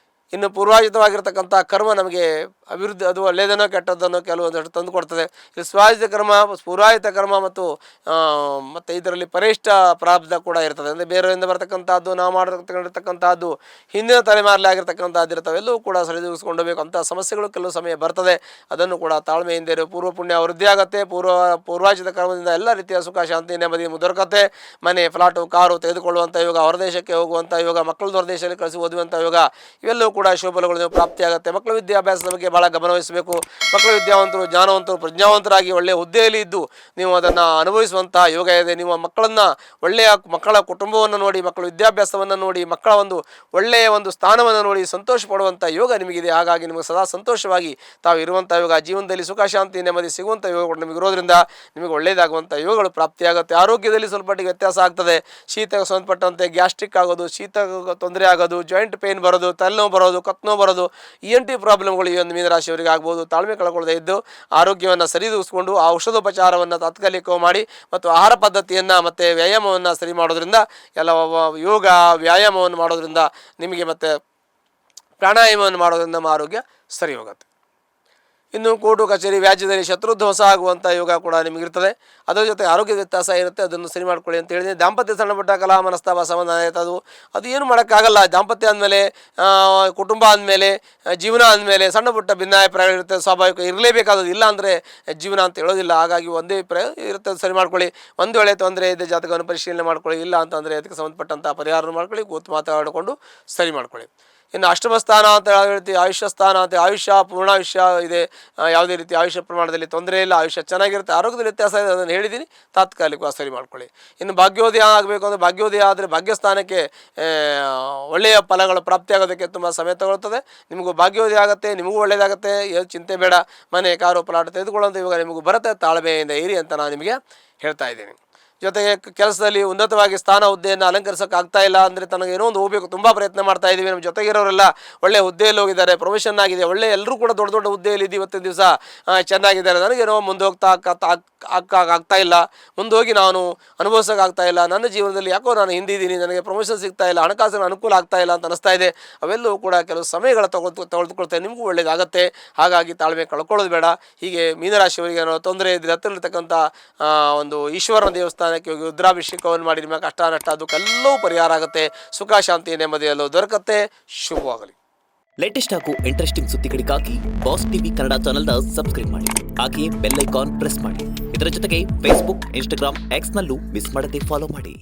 ಇನ್ನು ಪೂರ್ವಾಜಿತವಾಗಿರ್ತಕ್ಕಂಥ ಕರ್ಮ ನಮಗೆ ಅಭಿವೃದ್ಧಿ, ಅದು ಒಳ್ಳೆಯದನ್ನೋ ಕೆಟ್ಟದ್ದನ್ನೋ ಕೆಲವೊಂದಷ್ಟು ತಂದು ಕೊಡ್ತದೆ. ಇಲ್ಲಿ ಸ್ವಾಜಿತ ಕರ್ಮ, ಪೂರ್ವಾಜಿತ ಕರ್ಮ ಮತ್ತು ಇದರಲ್ಲಿ ಪರಿಷ್ಠ ಪ್ರಾರಬ್ಧ ಕೂಡ ಇರ್ತದೆ. ಅಂದರೆ ಬೇರೆಯವರಿಂದ ಬರ್ತಕ್ಕಂಥದ್ದು, ನಾವು ಮಾಡಿರ್ತಕ್ಕಂಥದ್ದು, ಹಿಂದಿನ ತಲೆಮಾರಲ್ಲಿ ಆಗಿರ್ತಕ್ಕಂಥದ್ದು ಇರ್ತವೆ. ಎಲ್ಲವೂ ಕೂಡ ಸರಿದೂಗಿಸ್ಕೊಂಡು ಹೋಗಬೇಕು. ಅಂಥ ಸಮಸ್ಯೆಗಳು ಕೆಲವು ಸಮಯ ಬರ್ತದೆ. ಅದನ್ನು ಕೂಡ ತಾಳ್ಮೆಯಿಂದ ಪೂರ್ವ ಪುಣ್ಯ ವೃದ್ಧಿ ಆಗುತ್ತೆ. ಪೂರ್ವಾಜಿತ ಕರ್ಮದಿಂದ ಎಲ್ಲ ರೀತಿಯ ಸುಖ, ಶಾಂತಿ, ನೆಮ್ಮದಿ ದೊರಕತ್ತೆ. ಮನೆ, ಫ್ಲಾಟು, ಕಾರು ತೆಗೆದುಕೊಳ್ಳುವಂಥ ಯೋಗ, ಹೊರದೇಶಕ್ಕೆ ಹೋಗುವಂಥ ಯೋಗ, ಮಕ್ಕಳದ್ದು ಹೊರದೇಶದಲ್ಲಿ ಕಳಿಸಿ ಓದುವಂಥ ಯೋಗ, ಇವೆಲ್ಲವೂ ಕೂಡ ಶುಭಫಲಗಳು ನೀವು ಪ್ರಾಪ್ತಿಯಾಗುತ್ತೆ. ಮಕ್ಕಳ ವಿದ್ಯಾಭ್ಯಾಸದ ಬಗ್ಗೆ ಭಾಳ ಗಮನವಹಿಸಬೇಕು. ಮಕ್ಕಳ ವಿದ್ಯಾವಂತರು, ಜ್ಞಾನವಂತರು, ಪ್ರಜ್ಞಾವಂತರಾಗಿ ಒಳ್ಳೆಯ ಹುದ್ದೆಯಲ್ಲಿ ಇದ್ದು ನೀವು ಅದನ್ನು ಅನುಭವಿಸುವಂತಹ ಯೋಗ ಇದೆ. ನೀವು ಮಕ್ಕಳನ್ನು ಮಕ್ಕಳ ಕುಟುಂಬವನ್ನು ನೋಡಿ, ಮಕ್ಕಳ ವಿದ್ಯಾಭ್ಯಾಸವನ್ನು ನೋಡಿ, ಮಕ್ಕಳ ಒಂದು ಒಳ್ಳೆಯ ಒಂದು ಸ್ಥಾನವನ್ನು ನೋಡಿ ಸಂತೋಷ ಪಡುವಂಥ ಯೋಗ ನಿಮಗಿದೆ. ಹಾಗಾಗಿ ನಿಮಗೆ ಸದಾ ಸಂತೋಷವಾಗಿ ತಾವು ಇರುವಂಥ ಯೋಗ, ಜೀವನದಲ್ಲಿ ಸುಖ, ಶಾಂತಿ, ನೆಮ್ಮದಿ ಸಿಗುವಂಥ ಯೋಗಗಳು ನಿಮಗಿರೋದ್ರಿಂದ ನಿಮಗೆ ಒಳ್ಳೆಯದಾಗುವಂಥ ಯೋಗಗಳು ಪ್ರಾಪ್ತಿಯಾಗುತ್ತೆ. ಆರೋಗ್ಯದಲ್ಲಿ ಸ್ವಲ್ಪ ಮಟ್ಟಿಗೆ ವ್ಯತ್ಯಾಸ ಆಗ್ತದೆ. ಶೀತಕ್ಕೆ ಸಂಬಂಧಪಟ್ಟಂತೆ ಗ್ಯಾಸ್ಟ್ರಿಕ್ ಆಗೋದು, ಶೀತ ತೊಂದರೆ ಆಗೋದು, ಜಾಯಿಂಟ್ ಪೇನ್ ಬರೋದು, ತಲೆನೋವು ಬರೋದು, ಕತ್ನೋವು ಬರೋದು, ENT ಪ್ರಾಬ್ಲಮ್ಗಳು ಈ ಒಂದು ಮೀನರಾಶಿಯವರಿಗೆ ಆಗ್ಬೋದು. ತಾಳ್ಮೆ ಕಳ್ಕೊಳ್ಳದೆ ಇದ್ದು ಆರೋಗ್ಯವನ್ನು ಸರಿದೂಗಿಸ್ಕೊಂಡು ಆ ಔಷಧೋಪಚಾರವನ್ನು ತಾತ್ಕಾಲಿಕ ಮಾಡಿ ಮತ್ತು ಆಹಾರ ಪದ್ಧತಿಯನ್ನು ಮತ್ತು ವ್ಯಾಯಾಮವನ್ನು ಸರಿ ಮಾಡೋದ್ರಿಂದ, ಎಲ್ಲ ಯೋಗ ವ್ಯಾಯಾಮವನ್ನು ಮಾಡೋದ್ರಿಂದ ನಿಮಗೆ ಮತ್ತು ಪ್ರಾಣಾಯಾಮವನ್ನು ಮಾಡೋದ್ರಿಂದ ನಮ್ಮ ಆರೋಗ್ಯ ಸರಿ ಹೋಗುತ್ತೆ. ಇನ್ನು ಕೋರ್ಟು ಕಚೇರಿ ವ್ಯಾಜ್ಯದಲ್ಲಿ ಶತ್ರುಧ್ವಂಸ ಆಗುವಂಥ ಯೋಗ ಕೂಡ ನಿಮಗಿರ್ತದೆ. ಅದರ ಜೊತೆ ಆರೋಗ್ಯದ ವ್ಯತ್ಯಾಸ ಇರುತ್ತೆ, ಅದನ್ನು ಸರಿ ಮಾಡ್ಕೊಳ್ಳಿ ಅಂತ ಹೇಳಿದ್ದೀನಿ. ದಾಂಪತ್ಯ ಸಣ್ಣಪಟ್ಟ ಕಲಹ ಮನಸ್ತಾಪ ಸಮಾಧಾನ ಆಯ್ತು, ಅದು ಏನು ಮಾಡೋಕ್ಕಾಗಲ್ಲ. ದಾಂಪತ್ಯ ಅಂದಮೇಲೆ, ಕುಟುಂಬ ಅಂದಮೇಲೆ, ಜೀವನ ಅಂದಮೇಲೆ ಸಣ್ಣ ಪುಟ್ಟ ಭಿನ್ನಾಭಿಪ್ರಾಯಗಳಿರುತ್ತೆ, ಸ್ವಾಭಾವಿಕ ಇರಲೇಬೇಕಾದದ್ದು. ಇಲ್ಲ ಅಂದರೆ ಜೀವನ ಅಂತ ಹೇಳೋದಿಲ್ಲ. ಹಾಗಾಗಿ ಒಂದೇ ಅಭಿಪ್ರಾಯ ಇರುತ್ತೆ, ಸರಿ ಮಾಡ್ಕೊಳ್ಳಿ. ಒಂದು ವೇಳೆ ತೊಂದರೆ ಇದೆ ಜಾತಕವನ್ನು ಪರಿಶೀಲನೆ ಮಾಡ್ಕೊಳ್ಳಿ. ಇಲ್ಲ ಅಂತಂದರೆ ಅದಕ್ಕೆ ಸಂಬಂಧಪಟ್ಟಂಥ ಪರಿಹಾರ ಮಾಡ್ಕೊಳ್ಳಿ, ಕೂತು ಮಾತಾಡಿಕೊಂಡು ಸರಿ ಮಾಡ್ಕೊಳ್ಳಿ. ಇನ್ನು ಅಷ್ಟಮ ಸ್ಥಾನ ಅಂತ ಹೇಳ್ತೀವಿ, ಆಯುಷ್ಯ ಸ್ಥಾನ ಅಂತ, ಆಯುಷ್ಯ ಪೂರ್ಣಾಯುಷ್ಯ ಇದೆ. ಯಾವುದೇ ರೀತಿ ಆಯುಷ್ಯ ಪ್ರಮಾಣದಲ್ಲಿ ತೊಂದರೆ ಇಲ್ಲ, ಆಯುಷ್ಯ ಚೆನ್ನಾಗಿರುತ್ತೆ. ಆರೋಗ್ಯದಲ್ಲಿ ವ್ಯತ್ಯಾಸ ಇದೆ, ಅದನ್ನು ಹೇಳಿದ್ದೀನಿ, ತಾತ್ಕಾಲಿಕವಾಗಿ ಸರಿ ಮಾಡ್ಕೊಳ್ಳಿ. ಇನ್ನು ಭಾಗ್ಯೋದಯ ಆಗಬೇಕು ಅಂದರೆ, ಭಾಗ್ಯೋದಯ ಆದರೆ ಭಾಗ್ಯಸ್ಥಾನಕ್ಕೆ ಒಳ್ಳೆಯ ಫಲಗಳು ಪ್ರಾಪ್ತಿಯಾಗೋದಕ್ಕೆ ತುಂಬ ಸಮಯ ತಗೊಳ್ತದೆ. ನಿಮಗೂ ಭಾಗ್ಯೋದಯ ಆಗುತ್ತೆ, ನಿಮಗೂ ಒಳ್ಳೆಯದಾಗುತ್ತೆ, ಏನು ಚಿಂತೆ ಬೇಡ. ಮನೆ, ಕಾರು, ಪ್ಲಾಟ್ ತೆಗೆದುಕೊಳ್ಳುವಂಥ ಇವಾಗ ನಿಮಗೂ ಬರುತ್ತೆ. ತಾಳ್ಮೆಯಿಂದ ಇರಿ ಅಂತ ನಾನು ನಿಮಗೆ ಹೇಳ್ತಾ ಇದ್ದೀನಿ. ಜೊತೆಗೆ ಕೆಲಸದಲ್ಲಿ ಉನ್ನತವಾಗಿ ಸ್ಥಾನ ಹುದ್ದೆಯನ್ನು ಅಲಂಕರಿಸೋಕೆ ಆಗ್ತಾ ಇಲ್ಲ ಅಂದರೆ, ತನಗೆ ಏನೋ ಒಂದು ಹೋಗಬೇಕು, ತುಂಬ ಪ್ರಯತ್ನ ಮಾಡ್ತಾ ಇದ್ದೀವಿ, ನಮ್ಮ ಜೊತೆಗಿರೋರೆಲ್ಲ ಒಳ್ಳೆ ಹುದ್ದೆಯಲ್ಲಿ ಹೋಗಿದ್ದಾರೆ, ಪ್ರೊಫೆಷನ್ ಆಗಿದೆ, ಒಳ್ಳೆ ಎಲ್ಲರೂ ಕೂಡ ದೊಡ್ಡ ದೊಡ್ಡ ಹುದ್ದೆಯಲ್ಲಿ ಇದ್ದು ಇವತ್ತಿನ ದಿವಸ ಚೆನ್ನಾಗಿದ್ದಾರೆ, ನನಗೇನೋ ಮುಂದೆ ಹೋಗ್ತಾ ಆಗ್ತಾ ಇಲ್ಲ, ಮುಂದೆ ಹೋಗಿ ನಾನು ಅನುಭವಿಸೋಕ್ಕಾಗ್ತಾ ಇಲ್ಲ, ನನ್ನ ಜೀವನದಲ್ಲಿ ಯಾಕೋ ನಾನು ಹಿಂದಿದ್ದೀನಿ, ನನಗೆ ಪ್ರಮೋಷನ್ ಸಿಗ್ತಾ ಇಲ್ಲ, ಹಣಕಾಸಿನ ಅನುಕೂಲ ಆಗ್ತಾ ಇಲ್ಲ ಅಂತ ಅನಿಸ್ತಾ ಇದೆ. ಅವೆಲ್ಲವೂ ಕೂಡ ಕೆಲವು ಸಮಯಗಳ ತೆಗೆದುಕೊಳ್ತೇವೆ, ನಿಮಗೂ ಒಳ್ಳೆಯದಾಗತ್ತೆ. ಹಾಗಾಗಿ ತಾಳ್ಮೆ ಕಳ್ಕೊಳ್ಳೋದು ಬೇಡ. ಹೀಗೆ ಮೀನರಾಶಿಯವರಿಗೆ ಏನೋ ತೊಂದರೆ ಇದ್ದರೆ ಹತ್ತಿರತಕ್ಕಂಥ ಒಂದು ಈಶ್ವರನ ದೇವಸ್ಥಾನಕ್ಕೆ ಹೋಗಿ ರುದ್ರಾಭಿಷೇಕವನ್ನು ಮಾಡಿ ನಿಮ್ಮ ಕಷ್ಟ ನಷ್ಟ ಅದಕ್ಕೆಲ್ಲವೂ ಪರಿಹಾರ ಆಗುತ್ತೆ. ಸುಖ, ಶಾಂತಿ, ನೆಮ್ಮದಿ ಎಲ್ಲವೂ ದೊರಕತ್ತೆ. ಶುಭವಾಗಲಿ. ಲೇಟೆಸ್ಟ್ ಹಾಗೂ ಇಂಟ್ರೆಸ್ಟಿಂಗ್ ಸುದ್ದಿಗಳಿಗಾಗಿ ಬಾಸ್ ಟಿವಿ ಕನ್ನಡ ಚಾನೆಲ್ನ ಸಬ್ಸ್ಕ್ರೈಬ್ ಮಾಡಿ. ಹಾಗೆಯೇ ಬೆಲ್ ಐಕಾನ್ ಪ್ರೆಸ್ ಮಾಡಿ. ಇದರ ಜೊತೆಗೆ ಫೇಸ್ಬುಕ್, ಇನ್ಸ್ಟಾಗ್ರಾಮ್, ಎಕ್ಸ್ನಲ್ಲೂ ಮಿಸ್ ಮಾಡದೆ ಫಾಲೋ ಮಾಡಿ.